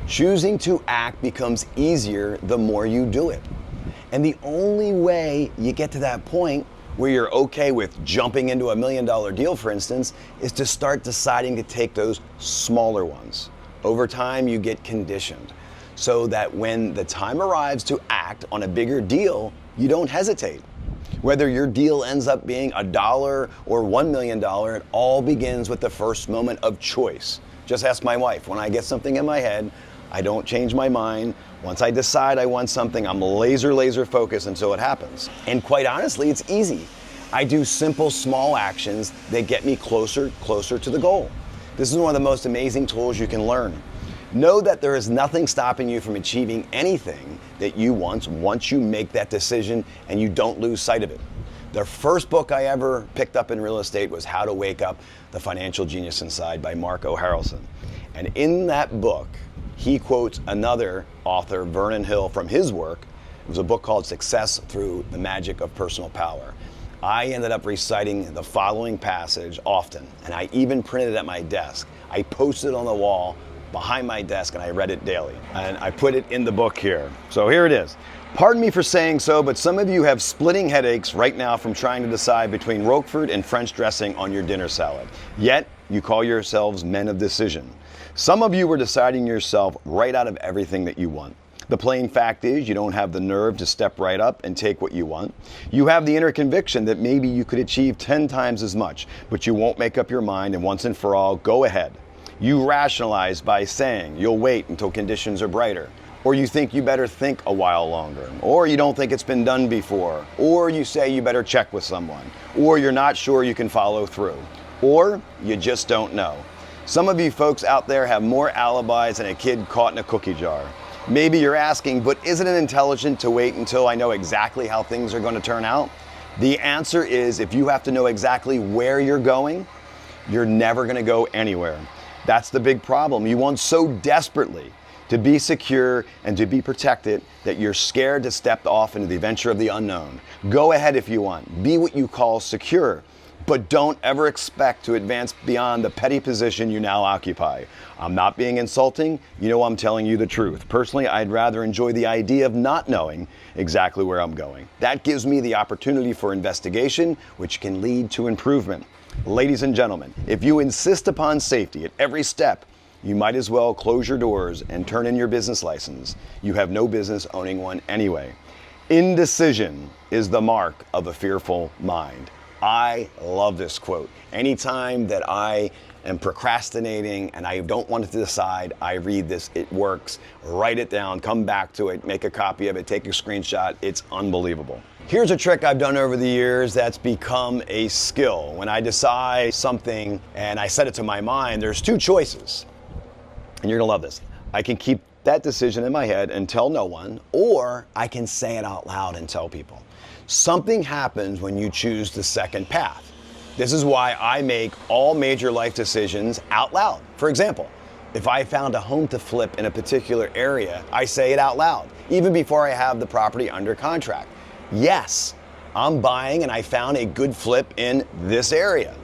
Choosing to act becomes easier the more you do it. And the only way you get to that point where you're okay with jumping into $1 million deal, for instance, is to start deciding to take those smaller ones. Over time, you get conditioned so that when the time arrives to act on a bigger deal, you don't hesitate. Whether your deal ends up being $1 or $1 million, it all begins with the first moment of choice. Just ask my wife. When I get something in my head, I don't change my mind. Once I decide I want something, I'm laser focused until it happens. And quite honestly, it's easy. I do simple, small actions that get me closer to the goal. This is one of the most amazing tools you can learn. Know that there is nothing stopping you from achieving anything that you want once you make that decision and you don't lose sight of it. The first book I ever picked up in real estate was How to Wake Up the Financial Genius Inside by Mark O. Harrelson. And in that book, he quotes another author, Vernon Hill, from his work. It was a book called Success Through the Magic of Personal Power. I ended up reciting the following passage often, and I even printed it at my desk. I posted it on the wall behind my desk and I read it daily. And I put it in the book here. So here it is. Pardon me for saying so, but some of you have splitting headaches right now from trying to decide between Roquefort and French dressing on your dinner salad. Yet, you call yourselves men of decision. Some of you are deciding yourself right out of everything that you want. The plain fact is you don't have the nerve to step right up and take what you want. You have the inner conviction that maybe you could achieve 10 times as much, but you won't make up your mind and once and for all, go ahead. You rationalize by saying you'll wait until conditions are brighter. Or you think you better think a while longer. Or you don't think it's been done before. Or you say you better check with someone. Or you're not sure you can follow through. Or you just don't know. Some of you folks out there have more alibis than a kid caught in a cookie jar. Maybe you're asking, but isn't it intelligent to wait until I know exactly how things are going to turn out? The answer is if you have to know exactly where you're going, you're never going to go anywhere. That's the big problem. You want so desperately to be secure and to be protected that you're scared to step off into the adventure of the unknown. Go ahead if you want. Be what you call secure, but don't ever expect to advance beyond the petty position you now occupy. I'm not being insulting. You know I'm telling you the truth. Personally, I'd rather enjoy the idea of not knowing exactly where I'm going. That gives me the opportunity for investigation, which can lead to improvement. Ladies and gentlemen, if you insist upon safety at every step, you might as well close your doors and turn in your business license. You have no business owning one anyway. Indecision is the mark of a fearful mind. I love this quote. Anytime that I am procrastinating and I don't want to decide, I read this. It works. Write it down, come back to it, make a copy of it, take a screenshot. It's unbelievable. Here's a trick I've done over the years that's become a skill. When I decide something and I set it to my mind, there's two choices. And you're gonna love this. I can keep that decision in my head and tell no one, or I can say it out loud and tell people. Something happens when you choose the second path. This is why I make all major life decisions out loud. For example, If I found a home to flip in a particular area, I say it out loud, even before I have the property under contract. Yes, I'm buying and I found a good flip in this area.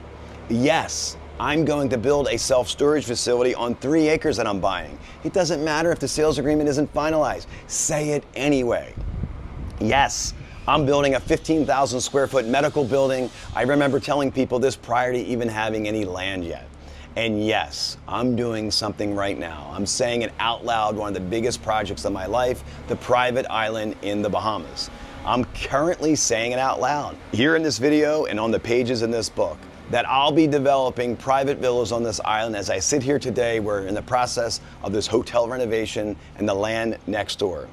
Yes, I'm going to build a self-storage facility on 3 acres that I'm buying. It doesn't matter if the sales agreement isn't finalized. Say it anyway. Yes, I'm building a 15,000 square foot medical building. I remember telling people this prior to even having any land yet. And yes, I'm doing something right now. I'm saying it out loud, one of the biggest projects of my life, the private island in the Bahamas. I'm currently saying it out loud here in this video and on the pages in this book that I'll be developing private villas on this island. As I sit here today, we're in the process of this hotel renovation and the land next door.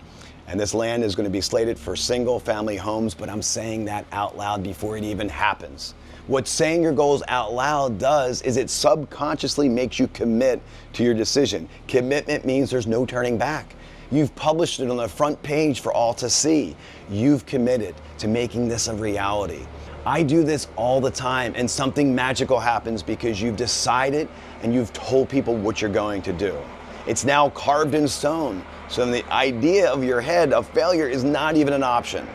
And this land is going to be slated for single family homes, but I'm saying that out loud before it even happens. What saying your goals out loud does is it subconsciously makes you commit to your decision. Commitment means there's no turning back. You've published it on the front page for all to see. You've committed to making this a reality. I do this all the time, and something magical happens because you've decided and you've told people what you're going to do. It's now carved in stone, so the idea of your head of failure is not even an option.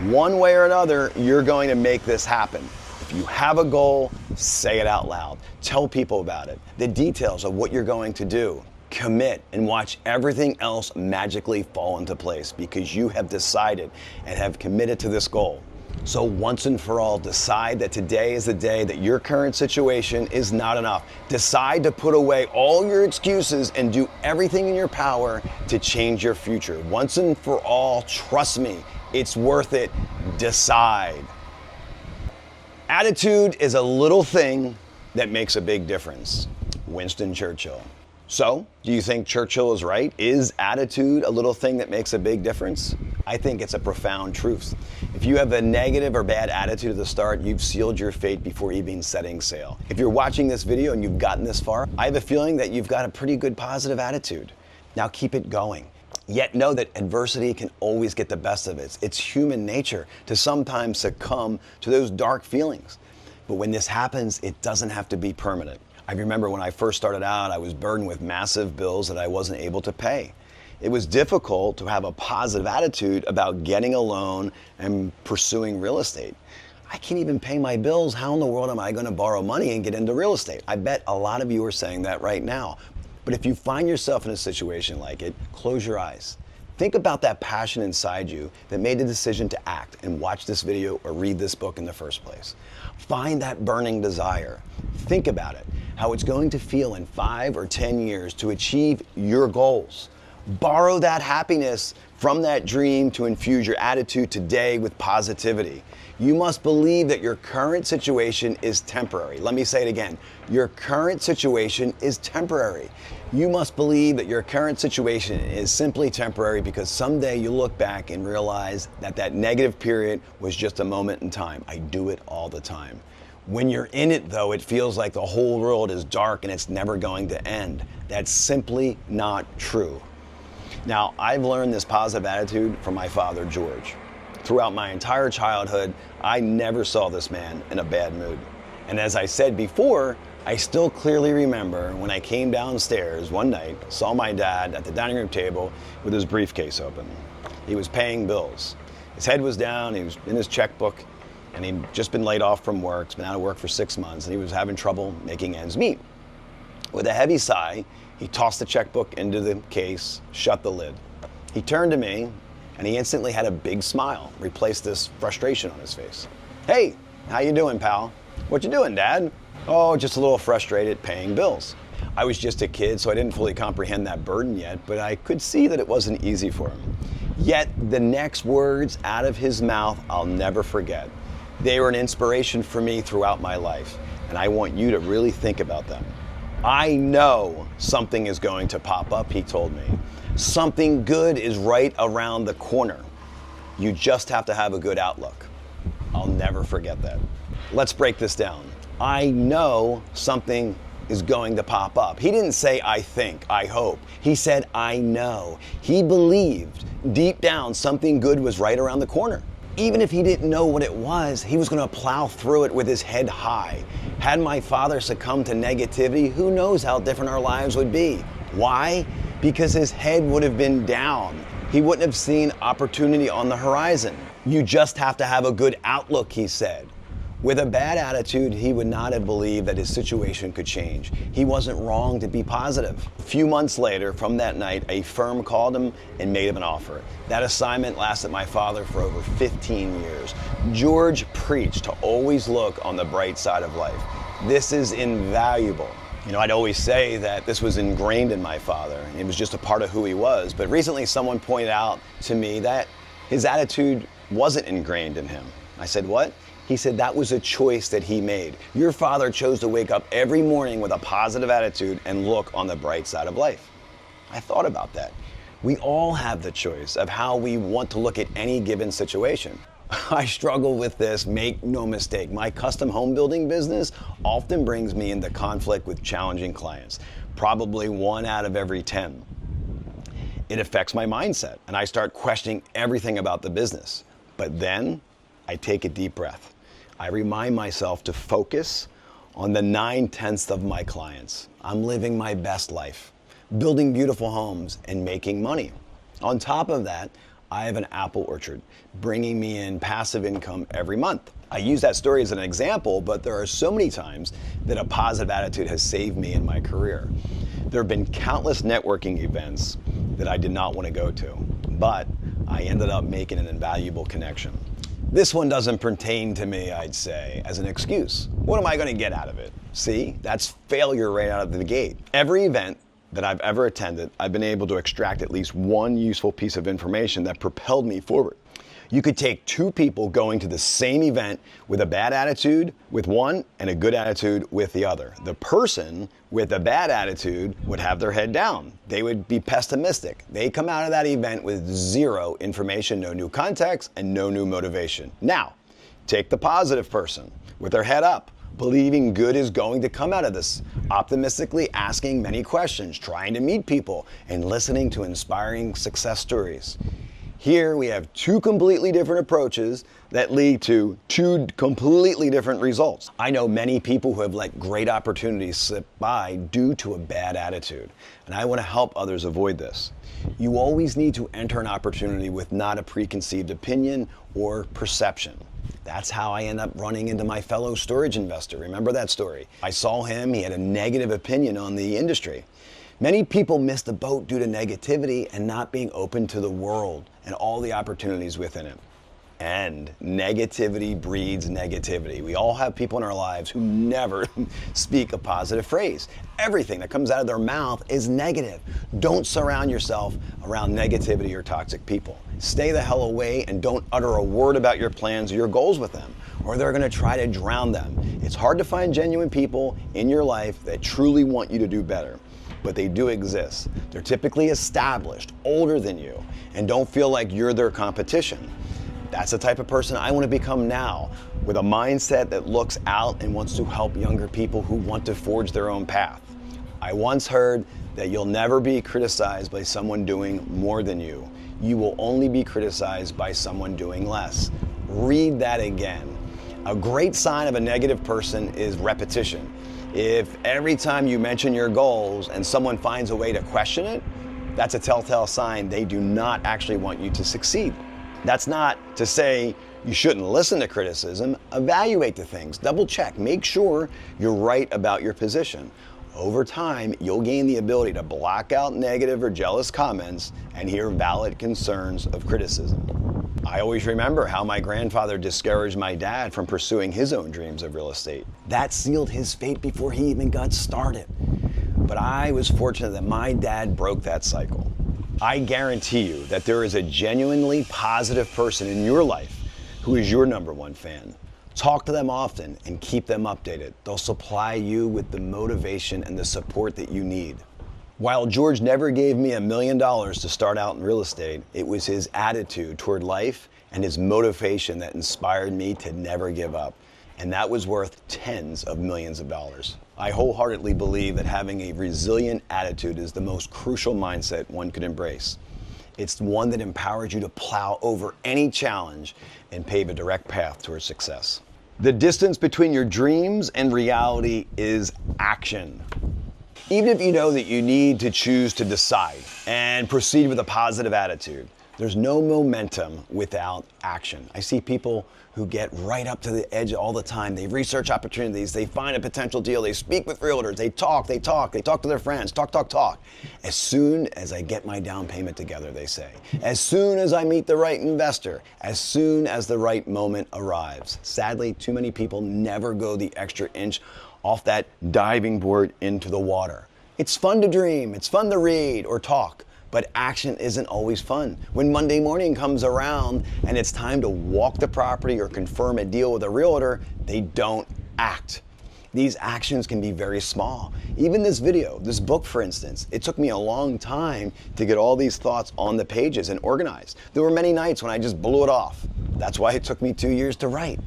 One way or another, you're going to make this happen. If you have a goal, say it out loud. Tell people about it, the details of what you're going to do. Commit and watch everything else magically fall into place because you have decided and have committed to this goal. So once and for all, decide that today is the day that your current situation is not enough. Decide to put away all your excuses and do everything in your power to change your future. Once and for all, trust me, it's worth it. Decide. Attitude is a little thing that makes a big difference. Winston Churchill. So, do you think Churchill is right? Is attitude a little thing that makes a big difference? I think it's a profound truth. If you have a negative or bad attitude at the start, you've sealed your fate before even setting sail. If you're watching this video and you've gotten this far, I have a feeling that you've got a pretty good positive attitude. Now keep it going. Yet know that adversity can always get the best of it. It's human nature to sometimes succumb to those dark feelings. But when this happens, it doesn't have to be permanent. I remember when I first started out, I was burdened with massive bills that I wasn't able to pay. It was difficult to have a positive attitude about getting a loan and pursuing real estate. I can't even pay my bills. How in the world am I going to borrow money and get into real estate? I bet a lot of you are saying that right now. But if you find yourself in a situation like it, close your eyes. Think about that passion inside you that made the decision to act and watch this video or read this book in the first place. Find that burning desire. Think about it, how it's going to feel in 5 or 10 years to achieve your goals. Borrow that happiness from that dream to infuse your attitude today with positivity. You must believe that your current situation is temporary. Let me say it again. Your current situation is temporary. You must believe that your current situation is simply temporary because someday you'll look back and realize that that negative period was just a moment in time. I do it all the time. When you're in it, though, it feels like the whole world is dark and it's never going to end. That's simply not true. Now, I've learned this positive attitude from my father, George. Throughout my entire childhood, I never saw this man in a bad mood. And as I said before, I still clearly remember when I came downstairs one night, saw my dad at the dining room table with his briefcase open. He was paying bills. His head was down, he was in his checkbook, and he'd just been laid off from work. He's been out of work for 6 months, and he was having trouble making ends meet. With a heavy sigh, he tossed the checkbook into the case, shut the lid. He turned to me, and he instantly had a big smile, replaced this frustration on his face. "Hey, how you doing, pal?" "What you doing, Dad?" "Oh, just a little frustrated paying bills." I was just a kid, so I didn't fully comprehend that burden yet, but I could see that it wasn't easy for him. Yet the next words out of his mouth I'll never forget. They were an inspiration for me throughout my life, and I want you to really think about them. "I know something is going to pop up," he told me. "Something good is right around the corner. You just have to have a good outlook." I'll never forget that. Let's break this down. I know something is going to pop up. He didn't say, "I think, I hope." He said, "I know." He believed deep down something good was right around the corner. Even if he didn't know what it was, he was going to plow through it with his head high. Had my father succumbed to negativity, who knows how different our lives would be. Why? Because his head would have been down. He wouldn't have seen opportunity on the horizon. You just have to have a good outlook, he said. With a bad attitude, he would not have believed that his situation could change. He wasn't wrong to be positive. A few months later, from that night, a firm called him and made him an offer. That assignment lasted my father for over 15 years. George preached to always look on the bright side of life. This is invaluable. You know, I'd always say that this was ingrained in my father. It was just a part of who he was. But recently someone pointed out to me that his attitude wasn't ingrained in him. I said, what? He said that was a choice that he made. Your father chose to wake up every morning with a positive attitude and look on the bright side of life. I thought about that. We all have the choice of how we want to look at any given situation. I struggle with this, make no mistake. My custom home building business often brings me into conflict with challenging clients, probably 1 out of every 10. It affects my mindset and I start questioning everything about the business. But then I take a deep breath. I remind myself to focus on the 9/10 of my clients. I'm living my best life, building beautiful homes and making money. On top of that, I have an apple orchard, bringing me in passive income every month. I use that story as an example, but there are so many times that a positive attitude has saved me in my career. There have been countless networking events that I did not want to go to, but I ended up making an invaluable connection. This one doesn't pertain to me, I'd say, as an excuse. What am I going to get out of it? See, that's failure right out of the gate. Every event that I've ever attended, I've been able to extract at least one useful piece of information that propelled me forward. You could take 2 people going to the same event with a bad attitude with one and a good attitude with the other. The person with a bad attitude would have their head down. They would be pessimistic. They come out of that event with 0 information, no new context, and no new motivation. Now, take the positive person with their head up, believing good is going to come out of this, optimistically asking many questions, trying to meet people, and listening to inspiring success stories. Here we have 2 completely different approaches that lead to 2 completely different results. I know many people who have let great opportunities slip by due to a bad attitude, and I want to help others avoid this. You always need to enter an opportunity with not a preconceived opinion or perception. That's how I end up running into my fellow storage investor. Remember that story? I saw him, he had a negative opinion on the industry. Many people miss the boat due to negativity and not being open to the world and all the opportunities within it. And negativity breeds negativity. We all have people in our lives who never speak a positive phrase. Everything that comes out of their mouth is negative. Don't surround yourself around negativity or toxic people. Stay the hell away and don't utter a word about your plans or your goals with them, or they're gonna try to drown them. It's hard to find genuine people in your life that truly want you to do better, but they do exist. They're typically established, older than you, and don't feel like you're their competition. That's the type of person I want to become now, with a mindset that looks out and wants to help younger people who want to forge their own path. I once heard that you'll never be criticized by someone doing more than you. You will only be criticized by someone doing less. Read that again. A great sign of a negative person is repetition. If every time you mention your goals and someone finds a way to question it, that's a telltale sign they do not actually want you to succeed. That's not to say you shouldn't listen to criticism. Evaluate the things, double check, make sure you're right about your position. Over time, you'll gain the ability to block out negative or jealous comments and hear valid concerns of criticism. I always remember how my grandfather discouraged my dad from pursuing his own dreams of real estate. That sealed his fate before he even got started. But I was fortunate that my dad broke that cycle. I guarantee you that there is a genuinely positive person in your life who is your #1 fan. Talk to them often and keep them updated. They'll supply you with the motivation and the support that you need. While George never gave me $1 million to start out in real estate, it was his attitude toward life and his motivation that inspired me to never give up. And that was worth tens of millions of dollars. I wholeheartedly believe that having a resilient attitude is the most crucial mindset one could embrace. It's one that empowers you to plow over any challenge and pave a direct path towards success. The distance between your dreams and reality is action. Even if you know that you need to choose to decide and proceed with a positive attitude, there's no momentum without action. I see people who get right up to the edge all the time. They research opportunities, they find a potential deal, they speak with realtors, they talk to their friends, talk. As soon as I get my down payment together, they say. As soon as I meet the right investor, as soon as the right moment arrives. Sadly, too many people never go the extra inch off that diving board into the water. It's fun to dream, it's fun to read or talk, but action isn't always fun. When Monday morning comes around and it's time to walk the property or confirm a deal with a realtor, they don't act. These actions can be very small. Even this video, this book for instance, it took me a long time to get all these thoughts on the pages and organized. There were many nights when I just blew it off. That's why it took me 2 years to write.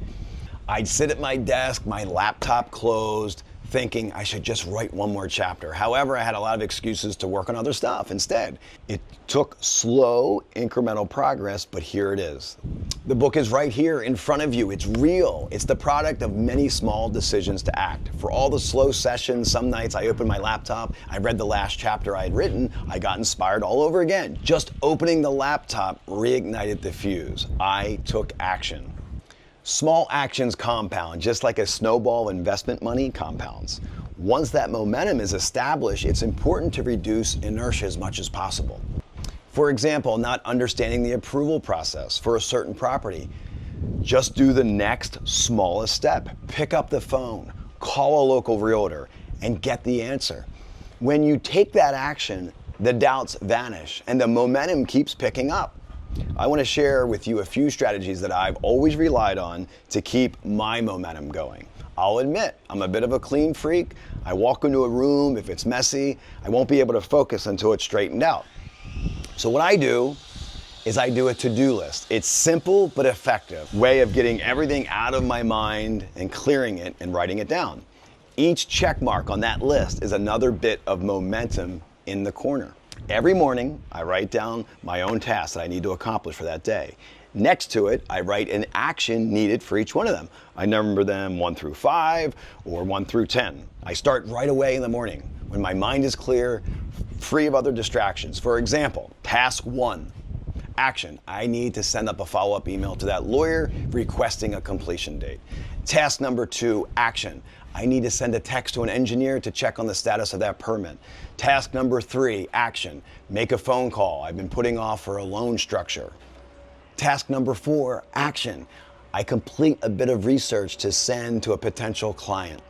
I'd sit at my desk, my laptop closed, thinking I should just write one more chapter. However, I had a lot of excuses to work on other stuff instead. It took slow, incremental progress, but here it is. The book is right here in front of you. It's real. It's the product of many small decisions to act. For all the slow sessions, some nights I opened my laptop, I read the last chapter I had written, I got inspired all over again. Just opening the laptop reignited the fuse. I took action. Small actions compound, just like a snowball of investment money compounds. Once that momentum is established, it's important to reduce inertia as much as possible. For example, not understanding the approval process for a certain property. Just do the next smallest step. Pick up the phone, call a local realtor, and get the answer. When you take that action, the doubts vanish and the momentum keeps picking up. I want to share with you a few strategies that I've always relied on to keep my momentum going. I'll admit, I'm a bit of a clean freak. I walk into a room, if it's messy, I won't be able to focus until it's straightened out. So what I do is I do a to-do list. It's simple but effective way of getting everything out of my mind and clearing it and writing it down. Each check mark on that list is another bit of momentum in the corner. Every morning, I write down my own tasks that I need to accomplish for that day. Next to it, I write an action needed for each one of them. I number them 1 through 5 or 1 through 10. I start right away in the morning when my mind is clear, free of other distractions. For example, task 1, action. I need to send up a follow-up email to that lawyer requesting a completion date. Task number 2, action. I need to send a text to an engineer to check on the status of that permit. Task number 3, action. Make a phone call I've been putting off for a loan structure. Task number 4, action. I complete a bit of research to send to a potential client.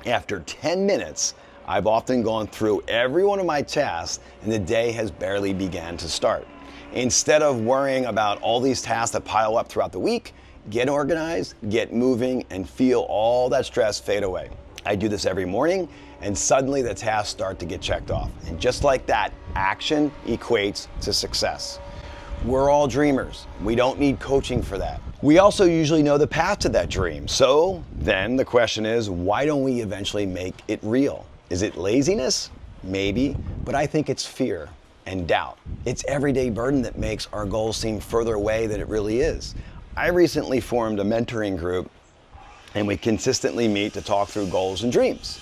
After 10 minutes, I've often gone through every one of my tasks and the day has barely began to start. Instead of worrying about all these tasks that pile up throughout the week, get organized, get moving, and feel all that stress fade away. I do this every morning, and suddenly the tasks start to get checked off. And just like that, action equates to success. We're all dreamers. We don't need coaching for that. We also usually know the path to that dream. So then the question is, why don't we eventually make it real? Is it laziness? Maybe, but I think it's fear and doubt. It's everyday burden that makes our goals seem further away than it really is. I recently formed a mentoring group and we consistently meet to talk through goals and dreams.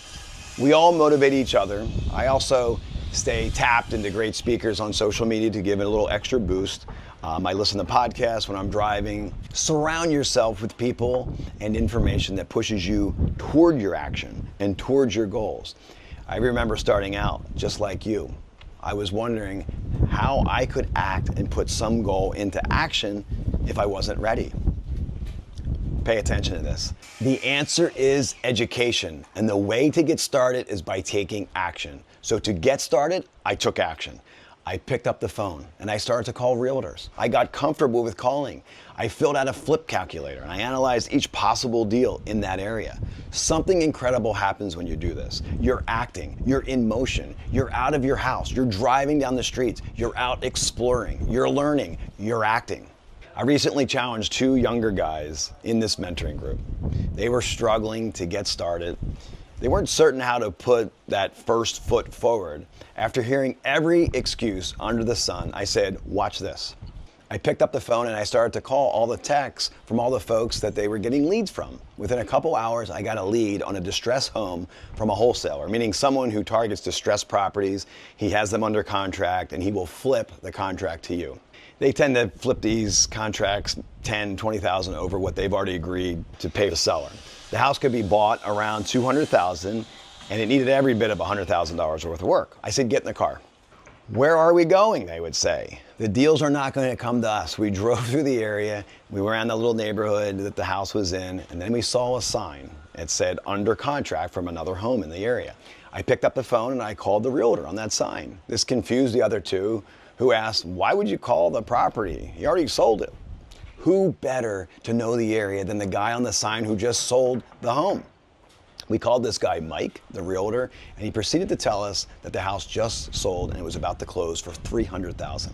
We all motivate each other. I also stay tapped into great speakers on social media to give it a little extra boost. I listen to podcasts when I'm driving. Surround yourself with people and information that pushes you toward your action and towards your goals. I remember starting out just like you. I was wondering how I could act and put some goal into action if I wasn't ready. Pay attention to this. The answer is education, and the way to get started is by taking action. So to get started, I took action. I picked up the phone and I started to call realtors. I got comfortable with calling. I filled out a flip calculator and I analyzed each possible deal in that area. Something incredible happens when you do this. You're acting, you're in motion, you're out of your house, you're driving down the streets, you're out exploring, you're learning, you're acting. I recently challenged 2 younger guys in this mentoring group. They were struggling to get started They weren't certain how to put that first foot forward. After hearing every excuse under the sun, I said, watch this. I picked up the phone and I started to call all the techs from all the folks that they were getting leads from. Within a couple hours, I got a lead on a distressed home from a wholesaler, meaning someone who targets distressed properties. He has them under contract and he will flip the contract to you. They tend to flip these contracts 10, 20,000 over what they've already agreed to pay the seller. The house could be bought around 200,000 and it needed every bit of $100,000 worth of work. I said, get in the car. Where are we going? They would say. The deals are not going to come to us. We drove through the area, we were around the little neighborhood that the house was in, and then we saw a sign. It said under contract from another home in the area. I picked up the phone and I called the realtor on that sign. This confused the other two who asked, why would you call the property? You already sold it. Who better to know the area than the guy on the sign who just sold the home? We called this guy Mike, the realtor, and he proceeded to tell us that the house just sold and it was about to close for $300,000.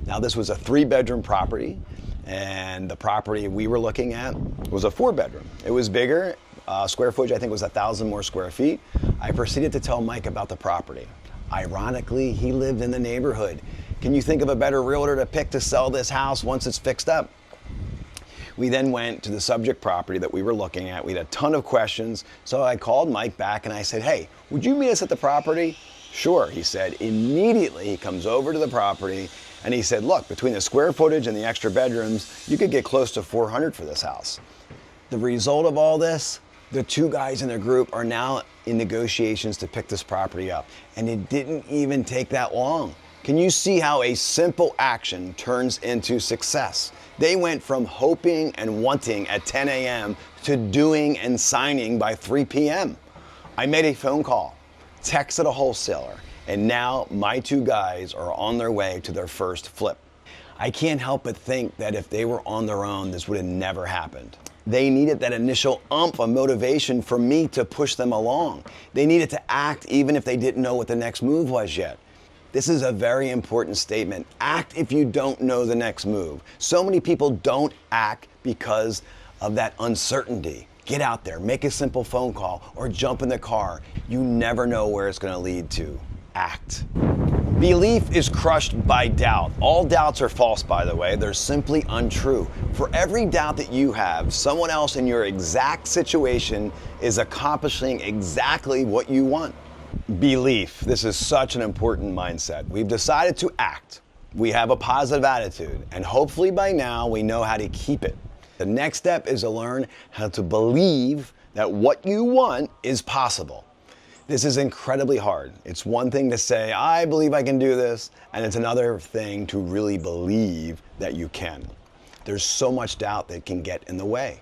Now this was a 3-bedroom property, and the property we were looking at was a 4-bedroom. It was bigger, square footage I think was 1,000 more square feet. I proceeded to tell Mike about the property. Ironically, he lived in the neighborhood. Can you think of a better realtor to pick to sell this house once it's fixed up? We then went to the subject property that we were looking at. We had a ton of questions. So I called Mike back and I said, hey, would you meet us at the property? Sure, he said. Immediately he comes over to the property and he said, look, between the square footage and the extra bedrooms, you could get close to 400 for this house. The result of all this, the two guys in the group are now in negotiations to pick this property up. And it didn't even take that long. Can you see how a simple action turns into success? They went from hoping and wanting at 10 a.m. to doing and signing by 3 p.m. I made a phone call, texted a wholesaler, and now my two guys are on their way to their first flip. I can't help but think that if they were on their own, this would have never happened. They needed that initial umph of motivation for me to push them along. They needed to act even if they didn't know what the next move was yet. This is a very important statement. Act if you don't know the next move. So many people don't act because of that uncertainty. Get out there, make a simple phone call, or jump in the car. You never know where it's going to lead to. Act. Belief is crushed by doubt. All doubts are false, by the way. They're simply untrue. For every doubt that you have, someone else in your exact situation is accomplishing exactly what you want. Belief. This is such an important mindset. We've decided to act. We have a positive attitude, and hopefully by now we know how to keep it. The next step is to learn how to believe that what you want is possible. This is incredibly hard. It's one thing to say, I believe I can do this, and it's another thing to really believe that you can. There's so much doubt that can get in the way.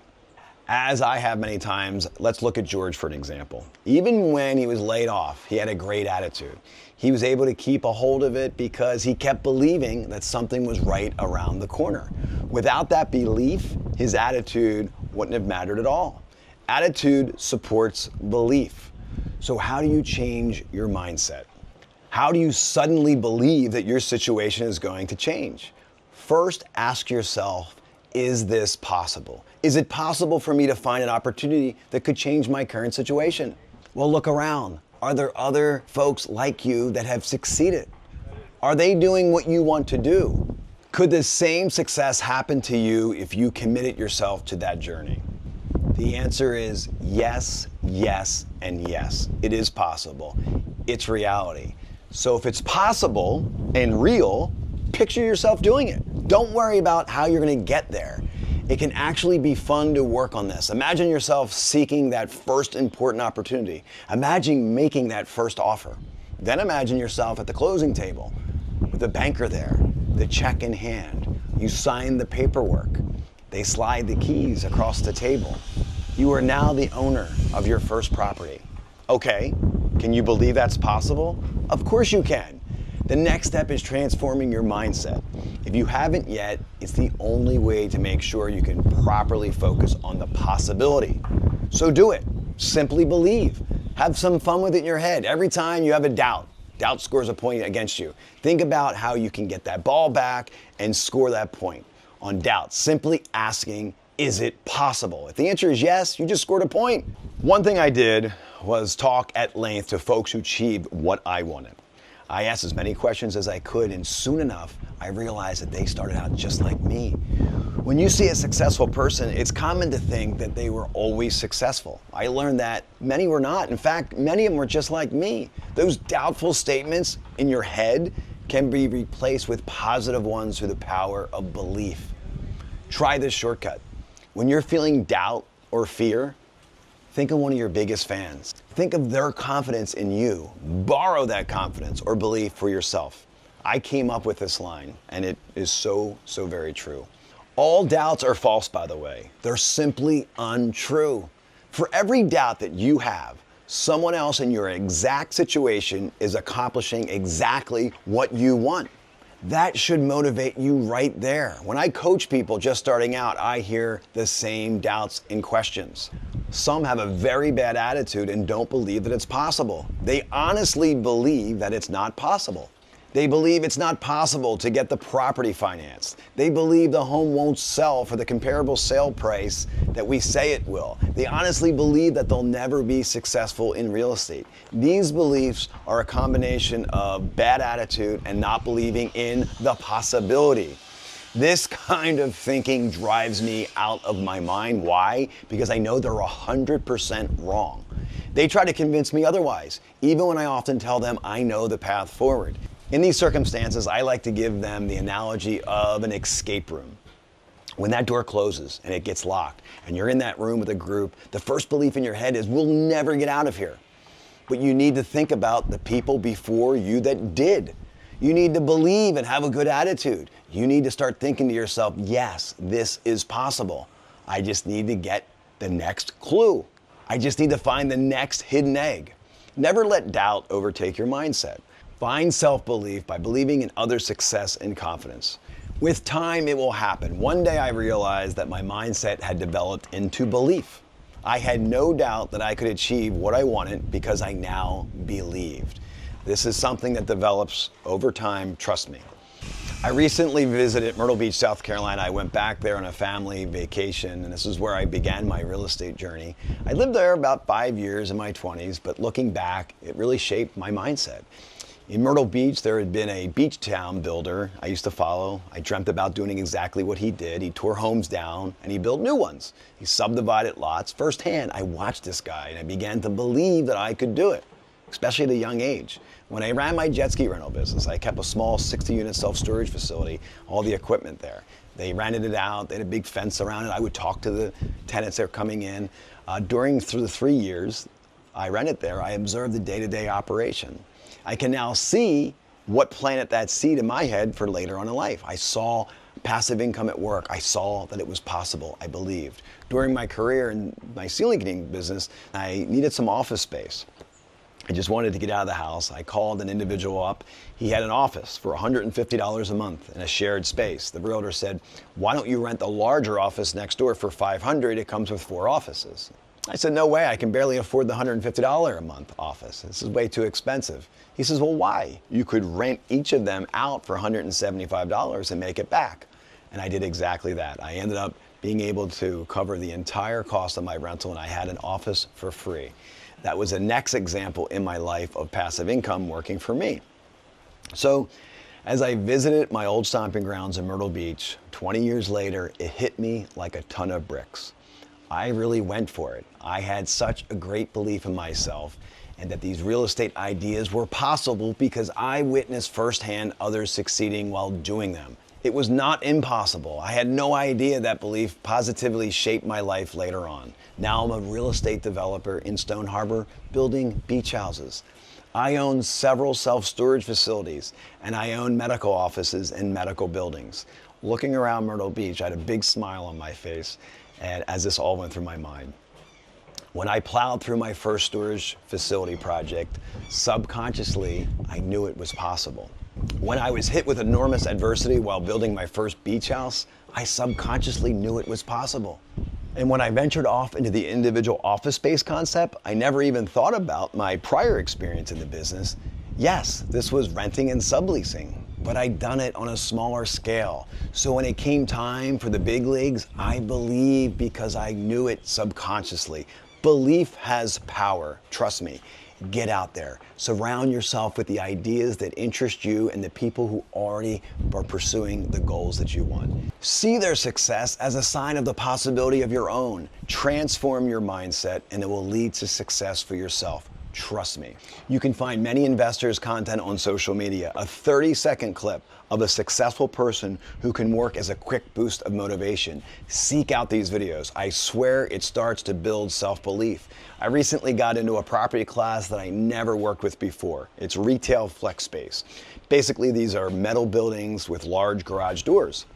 As I have many times, let's look at George for an example. Even when he was laid off, he had a great attitude. He was able to keep a hold of it because he kept believing that something was right around the corner. Without that belief, his attitude wouldn't have mattered at all. Attitude supports belief. So how do you change your mindset? How do you suddenly believe that your situation is going to change? First, ask yourself, is this possible? Is it possible for me to find an opportunity that could change my current situation? Well, look around. Are there other folks like you that have succeeded? Are they doing what you want to do? Could the same success happen to you if you committed yourself to that journey? The answer is yes, yes, and yes. It is possible. It's reality. So if it's possible and real, picture yourself doing it. Don't worry about how you're going to get there. It can actually be fun to work on this. Imagine yourself seeking that first important opportunity. Imagine making that first offer. Then imagine yourself at the closing table with the banker there, the check in hand. You sign the paperwork. They slide the keys across the table. You are now the owner of your first property. Okay, can you believe that's possible? Of course you can. The next step is transforming your mindset. If you haven't yet, it's the only way to make sure you can properly focus on the possibility. So do it. Simply believe. Have some fun with it in your head. Every time you have a doubt, doubt scores a point against you. Think about how you can get that ball back and score that point on doubt. Simply asking, is it possible? If the answer is yes, you just scored a point. One thing I did was talk at length to folks who achieved what I wanted. I asked as many questions as I could, and soon enough, I realized that they started out just like me. When you see a successful person, it's common to think that they were always successful. I learned that many were not. In fact, many of them were just like me. Those doubtful statements in your head can be replaced with positive ones through the power of belief. Try this shortcut. When you're feeling doubt or fear, think of one of your biggest fans. Think of their confidence in you. Borrow that confidence or belief for yourself. I came up with this line, and it is so very true. All doubts are false, by the way. They're simply untrue. For every doubt that you have, someone else in your exact situation is accomplishing exactly what you want. That should motivate you right there. When I coach people just starting out, I hear the same doubts and questions. Some have a very bad attitude and don't believe that it's possible. They honestly believe that it's not possible. They believe it's not possible to get the property financed. They believe the home won't sell for the comparable sale price that we say it will. They honestly believe that they'll never be successful in real estate. These beliefs are a combination of bad attitude and not believing in the possibility. This kind of thinking drives me out of my mind. Why? Because I know they're 100% wrong. They try to convince me otherwise, even when I often tell them I know the path forward. In these circumstances, I like to give them the analogy of an escape room. When that door closes and it gets locked and you're in that room with a group, the first belief in your head is, we'll never get out of here. But you need to think about the people before you that did. You need to believe and have a good attitude. You need to start thinking to yourself, yes, this is possible. I just need to get the next clue. I just need to find the next hidden egg. Never let doubt overtake your mindset. Find self-belief by believing in others' success and confidence. With time, it will happen. One day I realized that my mindset had developed into belief. I had no doubt that I could achieve what I wanted because I now believed. This is something that develops over time, trust me. I recently visited Myrtle Beach, South Carolina. I went back there on a family vacation, and this is where I began my real estate journey. I lived there about 5 years in my 20s, but looking back, it really shaped my mindset. In Myrtle Beach, there had been a beach town builder I used to follow. I dreamt about doing exactly what he did. He tore homes down and he built new ones. He subdivided lots. Firsthand, I watched this guy and I began to believe that I could do it, especially at a young age. When I ran my jet ski rental business, I kept a small 60-unit self-storage facility, all the equipment there. They rented it out, they had a big fence around it. I would talk to the tenants that were coming in. Through the 3 years I rented there, I observed the day-to-day operation. I can now see what planted that seed in my head for later on in life. I saw passive income at work. I saw that it was possible. I believed. During my career in my ceiling cleaning business, I needed some office space. I just wanted to get out of the house. I called an individual up. He had an office for $150 a month in a shared space. The realtor said, why don't you rent the larger office next door for $500? It comes with 4 offices. I said, no way, I can barely afford the $150 a month office. This is way too expensive. He says, well, why? You could rent each of them out for $175 and make it back. And I did exactly that. I ended up being able to cover the entire cost of my rental, and I had an office for free. That was the next example in my life of passive income working for me. So as I visited my old stomping grounds in Myrtle Beach, 20 years later, it hit me like a ton of bricks. I really went for it. I had such a great belief in myself and that these real estate ideas were possible because I witnessed firsthand others succeeding while doing them. It was not impossible. I had no idea that belief positively shaped my life later on. Now I'm a real estate developer in Stone Harbor building beach houses. I own several self-storage facilities and I own medical offices and medical buildings. Looking around Myrtle Beach, I had a big smile on my face and as this all went through my mind. When I plowed through my first storage facility project, subconsciously, I knew it was possible. When I was hit with enormous adversity while building my first beach house, I subconsciously knew it was possible. And when I ventured off into the individual office space concept, I never even thought about my prior experience in the business. Yes, this was renting and subleasing, but I'd done it on a smaller scale. So when it came time for the big leagues, I believed because I knew it subconsciously. Belief has power, trust me. Get out there. Surround yourself with the ideas that interest you and the people who already are pursuing the goals that you want. See their success as a sign of the possibility of your own. Transform your mindset and it will lead to success for yourself. Trust me. You can find many investors' content on social media, a 30-second clip of a successful person who can work as a quick boost of motivation. Seek out these videos. I swear it starts to build self-belief. I recently got into a property class that I never worked with before. It's retail flex space. Basically, these are metal buildings with large garage doors.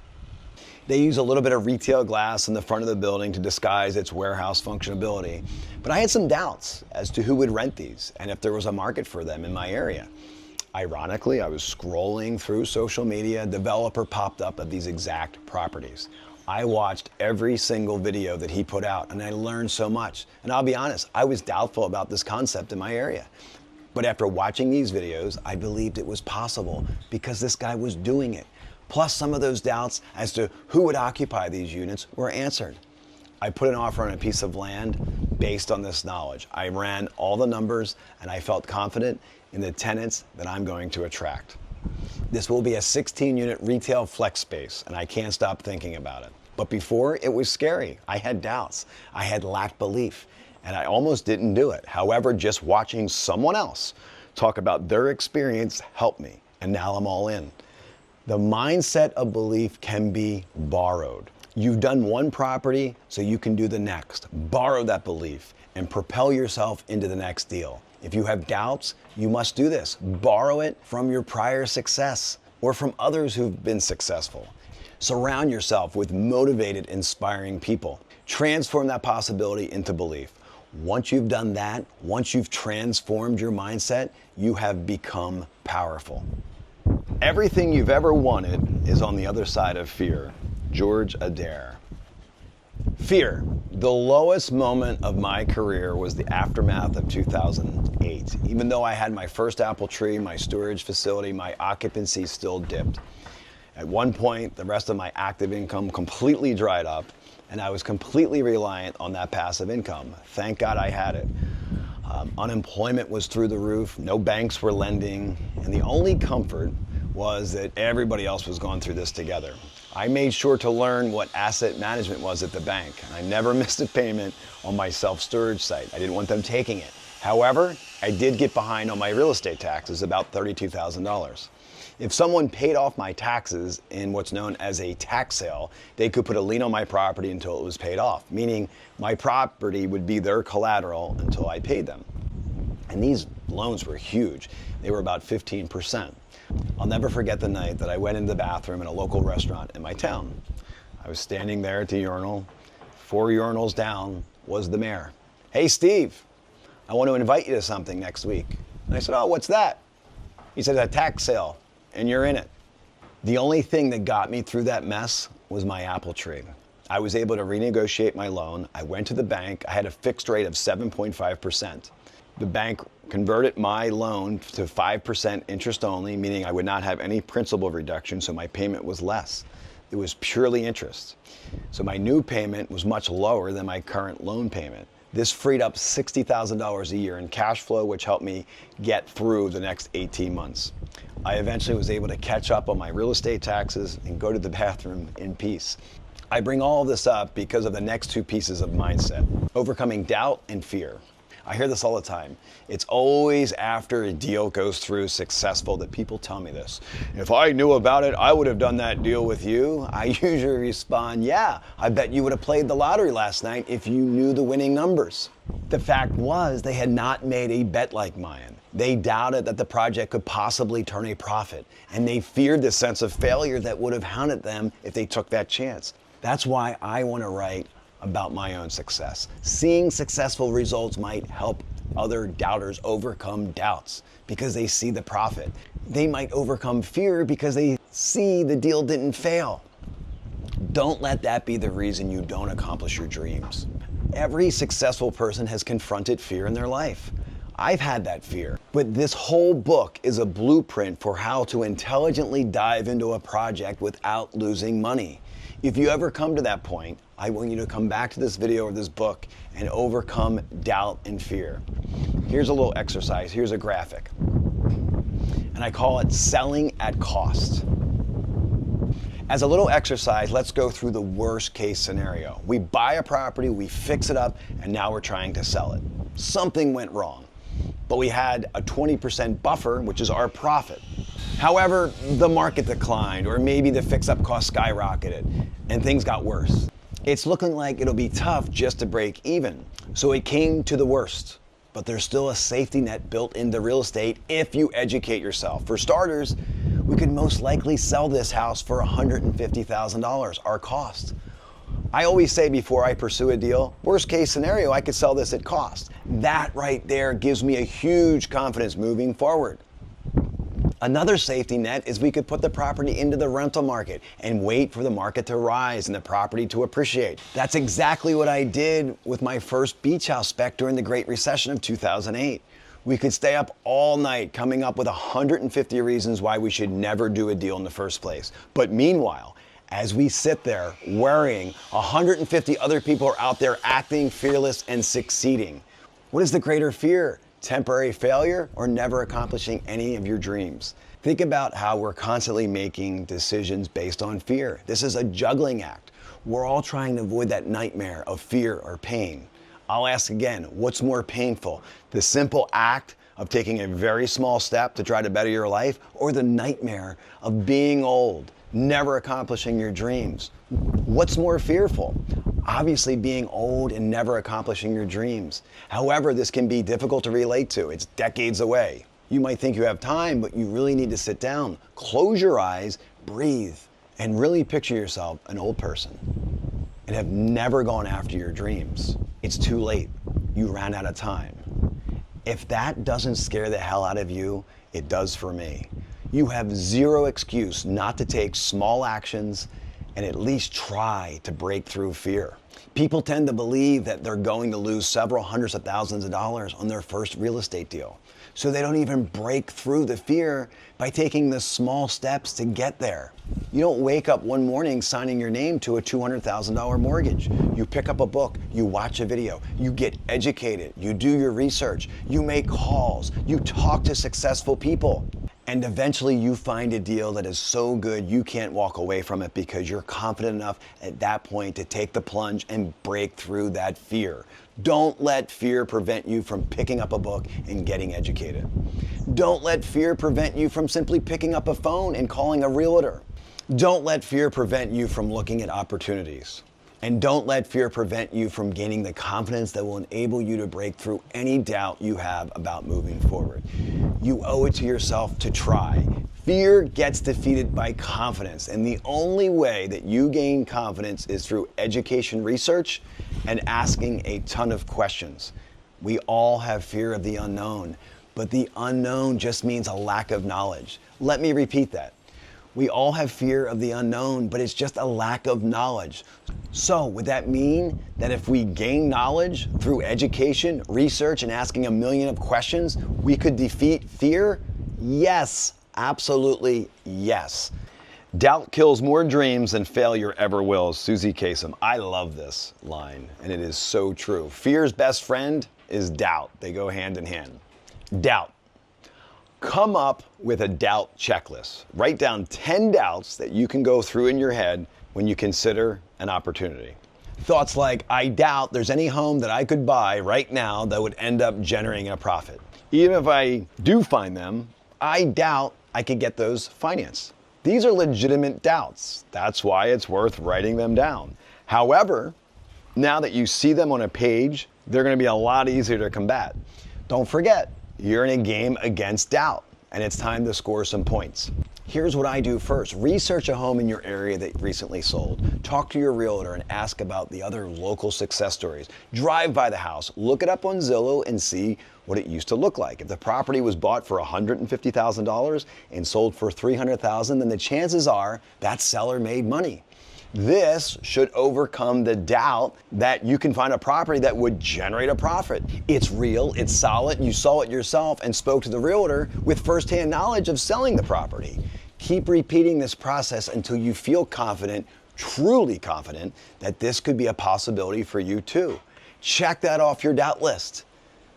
They use a little bit of retail glass in the front of the building to disguise its warehouse functionality. But I had some doubts as to who would rent these and if there was a market for them in my area. Ironically, I was scrolling through social media, a developer popped up of these exact properties. I watched every single video that he put out and I learned so much. And I'll be honest, I was doubtful about this concept in my area. But after watching these videos, I believed it was possible because this guy was doing it. Plus, some of those doubts as to who would occupy these units were answered. I put an offer on a piece of land based on this knowledge. I ran all the numbers and I felt confident in the tenants that I'm going to attract. This will be a 16-unit retail flex space and I can't stop thinking about it. But before, it was scary. I had doubts. I had lacked belief and I almost didn't do it. However, just watching someone else talk about their experience helped me and now I'm all in. The mindset of belief can be borrowed. You've done one property, so you can do the next. Borrow that belief and propel yourself into the next deal. If you have doubts, you must do this. Borrow it from your prior success or from others who've been successful. Surround yourself with motivated, inspiring people. Transform that possibility into belief. Once you've done that, once you've transformed your mindset, you have become powerful. Everything you've ever wanted is on the other side of fear. George Adair. Fear. The lowest moment of my career was the aftermath of 2008. Even though I had my first apple tree, my storage facility, my occupancy still dipped. At one point, the rest of my active income completely dried up, and I was completely reliant on that passive income. Thank God I had it. Unemployment was through the roof, no banks were lending, and the only comfort was that everybody else was going through this together. I made sure to learn what asset management was at the bank. I never missed a payment on my self-storage site. I didn't want them taking it. However, I did get behind on my real estate taxes, about $32,000. If someone paid off my taxes in what's known as a tax sale, they could put a lien on my property until it was paid off, meaning my property would be their collateral until I paid them. And these loans were huge. They were about 15%. I'll never forget the night that I went into the bathroom in a local restaurant in my town. I was standing there at the urinal. 4 urinals down was the mayor. Hey, Steve, I want to invite you to something next week. And I said, oh, what's that? He said, a tax sale, and you're in it. The only thing that got me through that mess was my apple tree. I was able to renegotiate my loan. I went to the bank. I had a fixed rate of 7.5%. The bank converted my loan to 5% interest only, meaning I would not have any principal reduction, so my payment was less. It was purely interest. So my new payment was much lower than my current loan payment. This freed up $60,000 a year in cash flow, which helped me get through the next 18 months. I eventually was able to catch up on my real estate taxes and go to the bathroom in peace. I bring all of this up because of the next two pieces of mindset: overcoming doubt and fear. I hear this all the time. It's always after a deal goes through successful that people tell me this. If I knew about it, I would have done that deal with you. I usually respond, yeah, I bet you would have played the lottery last night if you knew the winning numbers. The fact was, they had not made a bet like mine. They doubted that the project could possibly turn a profit, and they feared the sense of failure that would have haunted them if they took that chance. That's why I want to write about my own success. Seeing successful results might help other doubters overcome doubts because they see the profit. They might overcome fear because they see the deal didn't fail. Don't let that be the reason you don't accomplish your dreams. Every successful person has confronted fear in their life. I've had that fear, but this whole book is a blueprint for how to intelligently dive into a project without losing money. If you ever come to that point, I want you to come back to this video or this book and overcome doubt and fear. Here's a little exercise. Here's a graphic. And I call it selling at cost. As a little exercise, let's go through the worst case scenario. We buy a property, we fix it up, and now we're trying to sell it. Something went wrong, but we had a 20% buffer, which is our profit. However, the market declined, or maybe the fix-up cost skyrocketed, and things got worse. It's looking like it'll be tough just to break even. So it came to the worst, but there's still a safety net built into real estate if you educate yourself. For starters, we could most likely sell this house for $150,000, our cost. I always say before I pursue a deal, worst case scenario, I could sell this at cost. That right there gives me a huge confidence moving forward. Another safety net is we could put the property into the rental market and wait for the market to rise and the property to appreciate. That's exactly what I did with my first beach house spec during the Great Recession of 2008. We could stay up all night coming up with 150 reasons why we should never do a deal in the first place. But meanwhile, as we sit there worrying, 150 other people are out there acting fearless and succeeding. What is the greater fear? Temporary failure or never accomplishing any of your dreams? Think about how we're constantly making decisions based on fear. This is a juggling act. We're all trying to avoid that nightmare of fear or pain. I'll ask again, what's more painful? The simple act of taking a very small step to try to better your life, or the nightmare of being old, never accomplishing your dreams? What's more fearful? Obviously being old and never accomplishing your dreams. However, this can be difficult to relate to. It's decades away. You might think you have time, but you really need to sit down, close your eyes, breathe, and really picture yourself an old person and have never gone after your dreams. It's too late. You ran out of time. If that doesn't scare the hell out of you, it does for me. You have zero excuse not to take small actions and at least try to break through fear. People tend to believe that they're going to lose several hundreds of thousands of dollars on their first real estate deal. So they don't even break through the fear by taking the small steps to get there. You don't wake up one morning signing your name to a $200,000 mortgage. You pick up a book, you watch a video, you get educated, you do your research, you make calls, you talk to successful people. And eventually you find a deal that is so good you can't walk away from it because you're confident enough at that point to take the plunge and break through that fear. Don't let fear prevent you from picking up a book and getting educated. Don't let fear prevent you from simply picking up a phone and calling a realtor. Don't let fear prevent you from looking at opportunities. And don't let fear prevent you from gaining the confidence that will enable you to break through any doubt you have about moving forward. You owe it to yourself to try. Fear gets defeated by confidence, and the only way that you gain confidence is through education, research, and asking a ton of questions. We all have fear of the unknown, but the unknown just means a lack of knowledge. Let me repeat that. We all have fear of the unknown, but it's just a lack of knowledge. So would that mean that if we gain knowledge through education, research, and asking a million of questions, we could defeat fear? Yes, absolutely yes. Doubt kills more dreams than failure ever will. Susie Kasem. I love this line, and it is so true. Fear's best friend is doubt. They go hand in hand. Doubt. Come up with a doubt checklist. Write down 10 doubts that you can go through in your head when you consider an opportunity. Thoughts like, I doubt there's any home that I could buy right now that would end up generating a profit. Even if I do find them, I doubt I could get those financed. These are legitimate doubts. That's why it's worth writing them down. However, now that you see them on a page, they're going to be a lot easier to combat. Don't forget, you're in a game against doubt, and it's time to score some points. Here's what I do first. Research a home in your area that recently sold. Talk to your realtor and ask about the other local success stories. Drive by the house, look it up on Zillow, and see what it used to look like. If the property was bought for $150,000 and sold for $300,000, then the chances are that seller made money. This should overcome the doubt that you can find a property that would generate a profit. It's real, it's solid, you saw it yourself and spoke to the realtor with firsthand knowledge of selling the property. Keep repeating this process until you feel confident truly confident that this could be a possibility for you too. Check that off your doubt list.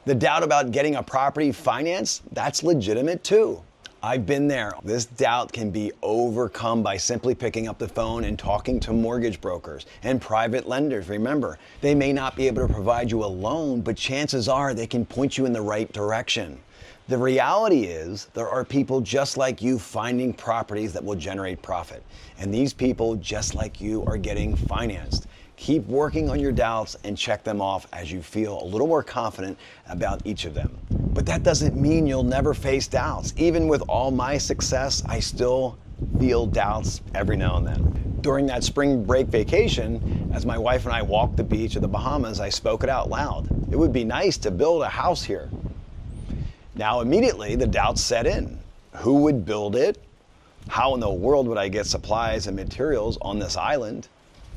The doubt about getting a property financed, that's legitimate too. I've been there. This doubt can be overcome by simply picking up the phone and talking to mortgage brokers and private lenders. Remember, they may not be able to provide you a loan, but chances are they can point you in the right direction. The reality is there are people just like you finding properties that will generate profit. And these people just like you are getting financed. Keep working on your doubts and check them off as you feel a little more confident about each of them. But that doesn't mean you'll never face doubts. Even with all my success, I still feel doubts every now and then. During that spring break vacation, as my wife and I walked the beach of the Bahamas, I spoke it out loud. It would be nice to build a house here. Now immediately the doubts set in. Who would build it? How in the world would I get supplies and materials on this island?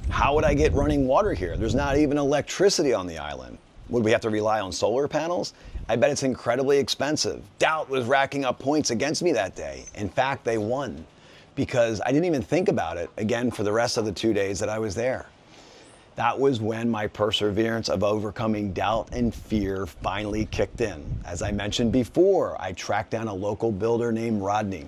How would I get running water here? There's not even electricity on the island. Would we have to rely on solar panels? I bet it's incredibly expensive. Doubt was racking up points against me that day. In fact, they won because I didn't even think about it again for the rest of the 2 days that I was there. That was when my perseverance of overcoming doubt and fear finally kicked in. As I mentioned before, I tracked down a local builder named Rodney.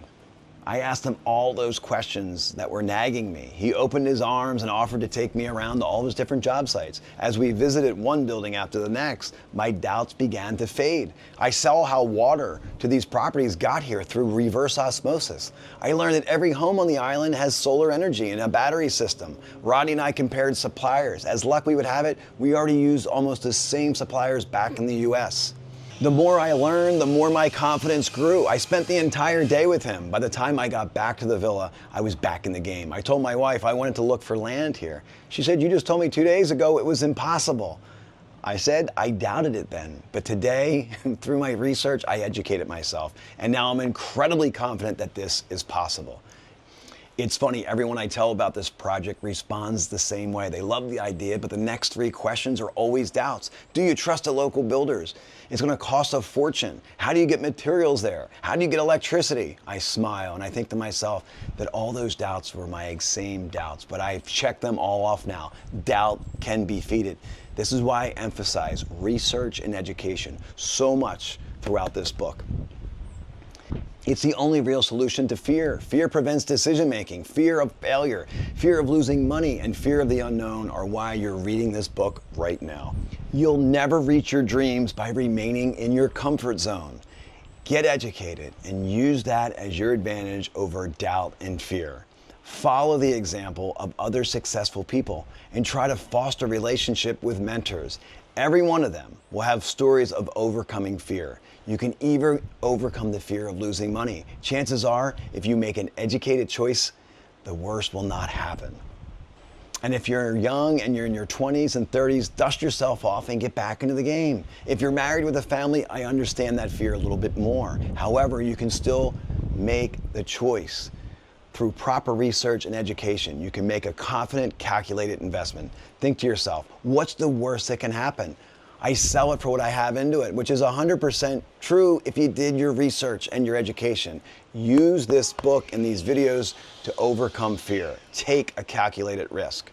I asked him all those questions that were nagging me. He opened his arms and offered to take me around to all his different job sites. As we visited one building after the next, my doubts began to fade. I saw how water to these properties got here through reverse osmosis. I learned that every home on the island has solar energy and a battery system. Rodney and I compared suppliers. As luck we would have it, we already used almost the same suppliers back in the US. The more I learned, the more my confidence grew. I spent the entire day with him. By the time I got back to the villa, I was back in the game. I told my wife I wanted to look for land here. She said, "You just told me 2 days ago it was impossible." I said, I doubted it then. But today, through my research, I educated myself. And now I'm incredibly confident that this is possible. It's funny, everyone I tell about this project responds the same way. They love the idea, but the next 3 questions are always doubts. Do you trust the local builders? It's going to cost a fortune. How do you get materials there? How do you get electricity? I smile and I think to myself that all those doubts were my same doubts, but I've checked them all off now. Doubt can be defeated. This is why I emphasize research and education so much throughout this book. It's the only real solution to fear. Fear prevents decision-making. Fear of failure, fear of losing money, and fear of the unknown are why you're reading this book right now. You'll never reach your dreams by remaining in your comfort zone. Get educated and use that as your advantage over doubt and fear. Follow the example of other successful people and try to foster a relationship with mentors. Every one of them will have stories of overcoming fear. You can even overcome the fear of losing money. Chances are, if you make an educated choice, the worst will not happen. And if you're young and you're in your 20s and 30s, dust yourself off and get back into the game. If you're married with a family, I understand that fear a little bit more. However, you can still make the choice. Through proper research and education, you can make a confident, calculated investment. Think to yourself, what's the worst that can happen? I sell it for what I have into it, which is 100% true if you did your research and your education. Use this book and these videos to overcome fear. Take a calculated risk.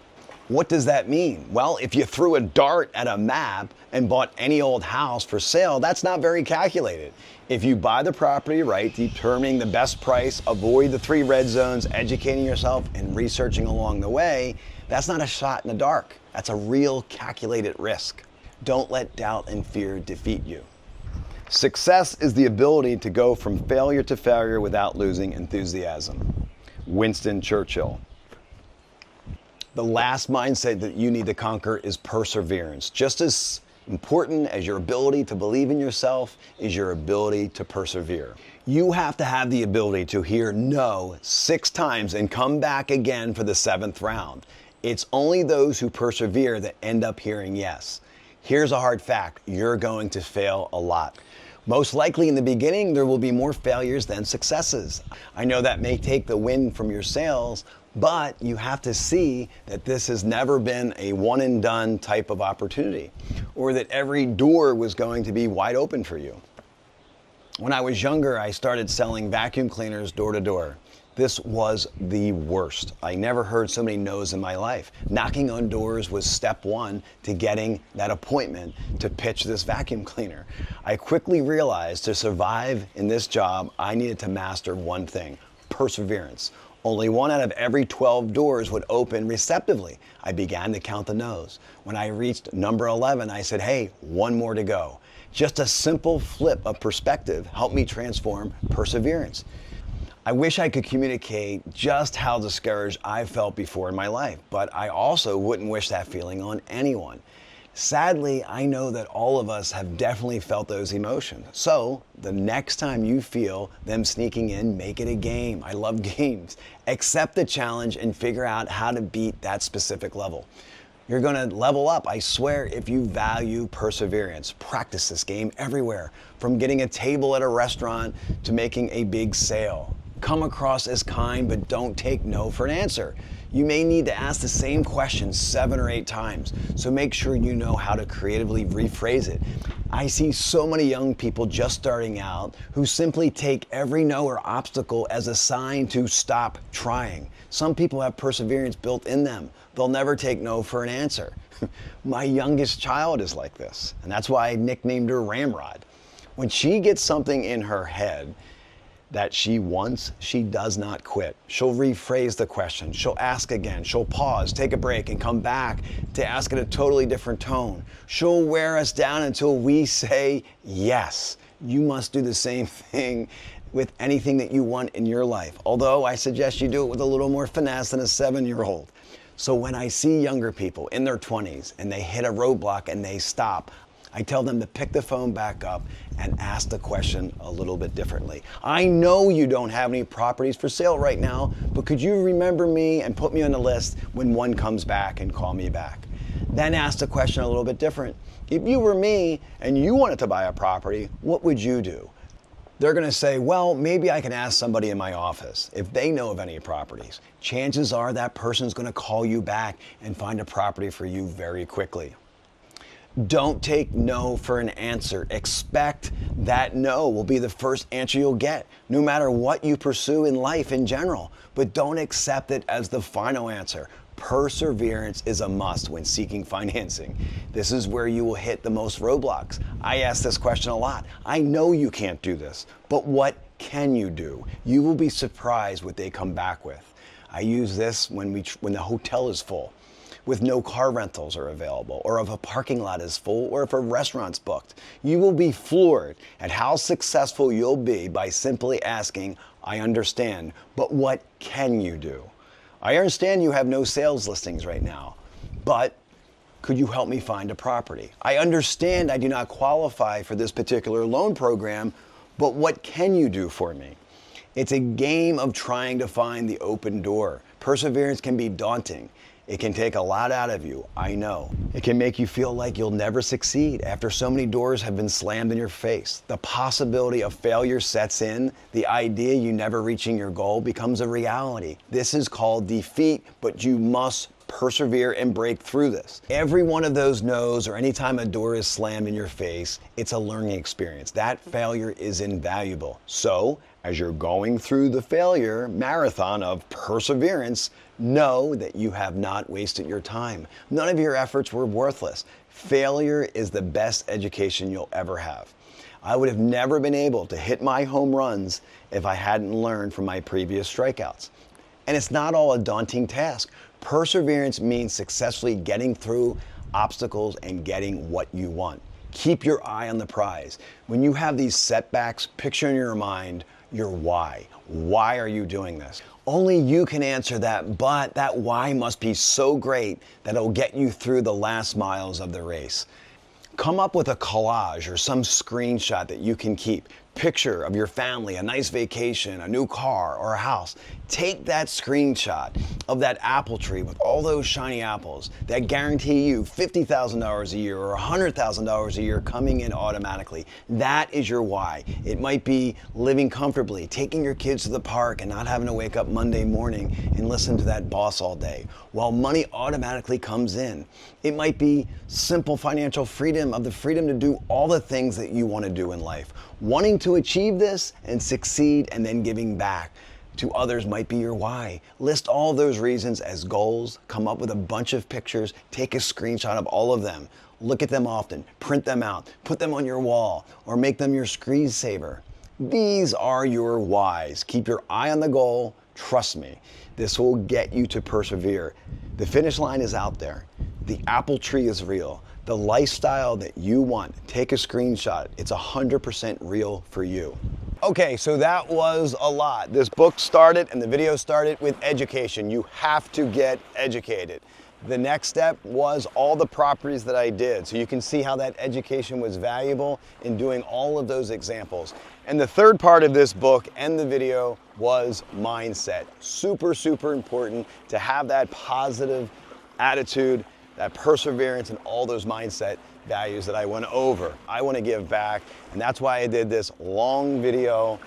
What does that mean? Well, if you threw a dart at a map and bought any old house for sale, that's not very calculated. If you buy the property right, determining the best price, avoid the 3 red zones, educating yourself and researching along the way, that's not a shot in the dark. That's a real calculated risk. Don't let doubt and fear defeat you. Success is the ability to go from failure to failure without losing enthusiasm. Winston Churchill. The last mindset that you need to conquer is perseverance. Just as important as your ability to believe in yourself is your ability to persevere. You have to have the ability to hear no 6 times and come back again for the 7th round. It's only those who persevere that end up hearing yes. Here's a hard fact, you're going to fail a lot. Most likely in the beginning, there will be more failures than successes. I know that may take the wind from your sails, but you have to see that this has never been a one and done type of opportunity, or that every door was going to be wide open for you. When I was younger, I started selling vacuum cleaners door to door. This was the worst. I never heard so many no's in my life. Knocking on doors was step one to getting that appointment to pitch this vacuum cleaner. I quickly realized to survive in this job, I needed to master one thing: perseverance. Only 1 out of every 12 doors would open receptively. I began to count the no's. When I reached number 11, I said, hey, 1 more to go. Just a simple flip of perspective helped me transform perseverance. I wish I could communicate just how discouraged I felt before in my life, but I also wouldn't wish that feeling on anyone. Sadly, I know that all of us have definitely felt those emotions. So the next time you feel them sneaking in, make it a game. I love games. Accept the challenge and figure out how to beat that specific level. You're gonna level up, I swear, if you value perseverance. Practice this game everywhere, from getting a table at a restaurant to making a big sale. Come across as kind, but don't take no for an answer. You may need to ask the same question 7 or 8 times, so make sure you know how to creatively rephrase it. I see so many young people just starting out who simply take every no or obstacle as a sign to stop trying. Some people have perseverance built in them. They'll never take no for an answer. My youngest child is like this, and that's why I nicknamed her Ramrod. When she gets something in her head that she wants, she does not quit. She'll rephrase the question. She'll ask again. She'll pause, take a break, and come back to ask in a totally different tone. She'll wear us down until we say yes. You must do the same thing with anything that you want in your life. Although I suggest you do it with a little more finesse than a 7-year-old. So when I see younger people in their 20s and they hit a roadblock and they stop, I tell them to pick the phone back up and ask the question a little bit differently. I know you don't have any properties for sale right now, but could you remember me and put me on the list when one comes back and call me back? Then ask the question a little bit different. If you were me and you wanted to buy a property, what would you do? They're gonna say, well, maybe I can ask somebody in my office if they know of any properties. Chances are that person's gonna call you back and find a property for you very quickly. Don't take no for an answer. Expect that no will be the first answer you'll get, no matter what you pursue in life in general. But don't accept it as the final answer. Perseverance is a must when seeking financing. This is where you will hit the most roadblocks. I ask this question a lot. I know you can't do this, but what can you do? You will be surprised what they come back with. I use this when the hotel is full, with no car rentals are available, or if a parking lot is full, or if a restaurant's booked. You will be floored at how successful you'll be by simply asking, I understand, but what can you do? I understand you have no sales listings right now, but could you help me find a property? I understand I do not qualify for this particular loan program, but what can you do for me? It's a game of trying to find the open door. Perseverance can be daunting. It can take a lot out of you, I know. It can make you feel like you'll never succeed after so many doors have been slammed in your face. The possibility of failure sets in. The idea you never reaching your goal becomes a reality. This is called defeat, but you must persevere and break through this. Every one of those no's, or anytime a door is slammed in your face, it's a learning experience. That failure is invaluable. So, as you're going through the failure marathon of perseverance, know that you have not wasted your time. None of your efforts were worthless. Failure is the best education you'll ever have. I would have never been able to hit my home runs if I hadn't learned from my previous strikeouts. And it's not all a daunting task. Perseverance means successfully getting through obstacles and getting what you want. Keep your eye on the prize. When you have these setbacks, picture in your mind your why. Why are you doing this? Only you can answer that, but that why must be so great that it'll get you through the last miles of the race. Come up with a collage or some screenshot that you can keep. Picture of your family, a nice vacation, a new car, or a house. Take that screenshot of that apple tree with all those shiny apples that guarantee you $50,000 a year or $100,000 a year coming in automatically. That is your why. It might be living comfortably, taking your kids to the park and not having to wake up Monday morning and listen to that boss all day, while money automatically comes in. It might be simple financial freedom, of the freedom to do all the things that you want to do in life. Wanting to achieve this and succeed, and then giving back To others might be your why. List all those reasons as goals, come up with a bunch of pictures, take a screenshot of all of them. Look at them often, print them out, put them on your wall, or make them your screensaver. These are your whys. Keep your eye on the goal. Trust me, this will get you to persevere. The finish line is out there. The apple tree is real. The lifestyle that you want, take a screenshot. It's 100% real for you. Okay, so that was a lot. This book started and the video started with education. You have to get educated. The next step was all the properties that I did. So you can see how that education was valuable in doing all of those examples. And the third part of this book and the video was mindset. Super, super important to have that positive attitude, that perseverance, and all those mindset values that I went over. I want to give back, and that's why I did this long video.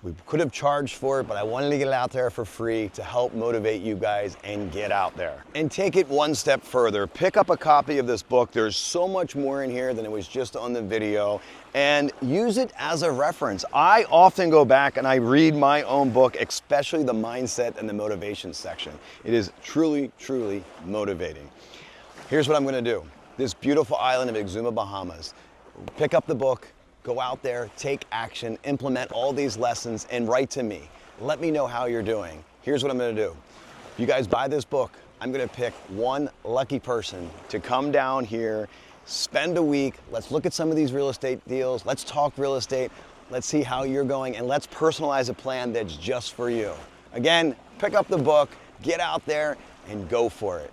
We could have charged for it, but I wanted to get it out there for free to help motivate you guys and get out there. And take it one step further. Pick up a copy of this book. There's so much more in here than it was just on the video, and use it as a reference. I often go back and I read my own book, especially the mindset and the motivation section. It is truly, truly motivating. Here's what I'm going to do. This beautiful island of Exuma, Bahamas. Pick up the book, go out there, take action, implement all these lessons, and write to me. Let me know how you're doing. Here's what I'm going to do. If you guys buy this book, I'm going to pick one lucky person to come down here, spend a week. Let's look at some of these real estate deals. Let's talk real estate. Let's see how you're going, and let's personalize a plan that's just for you. Again, pick up the book, get out there, and go for it.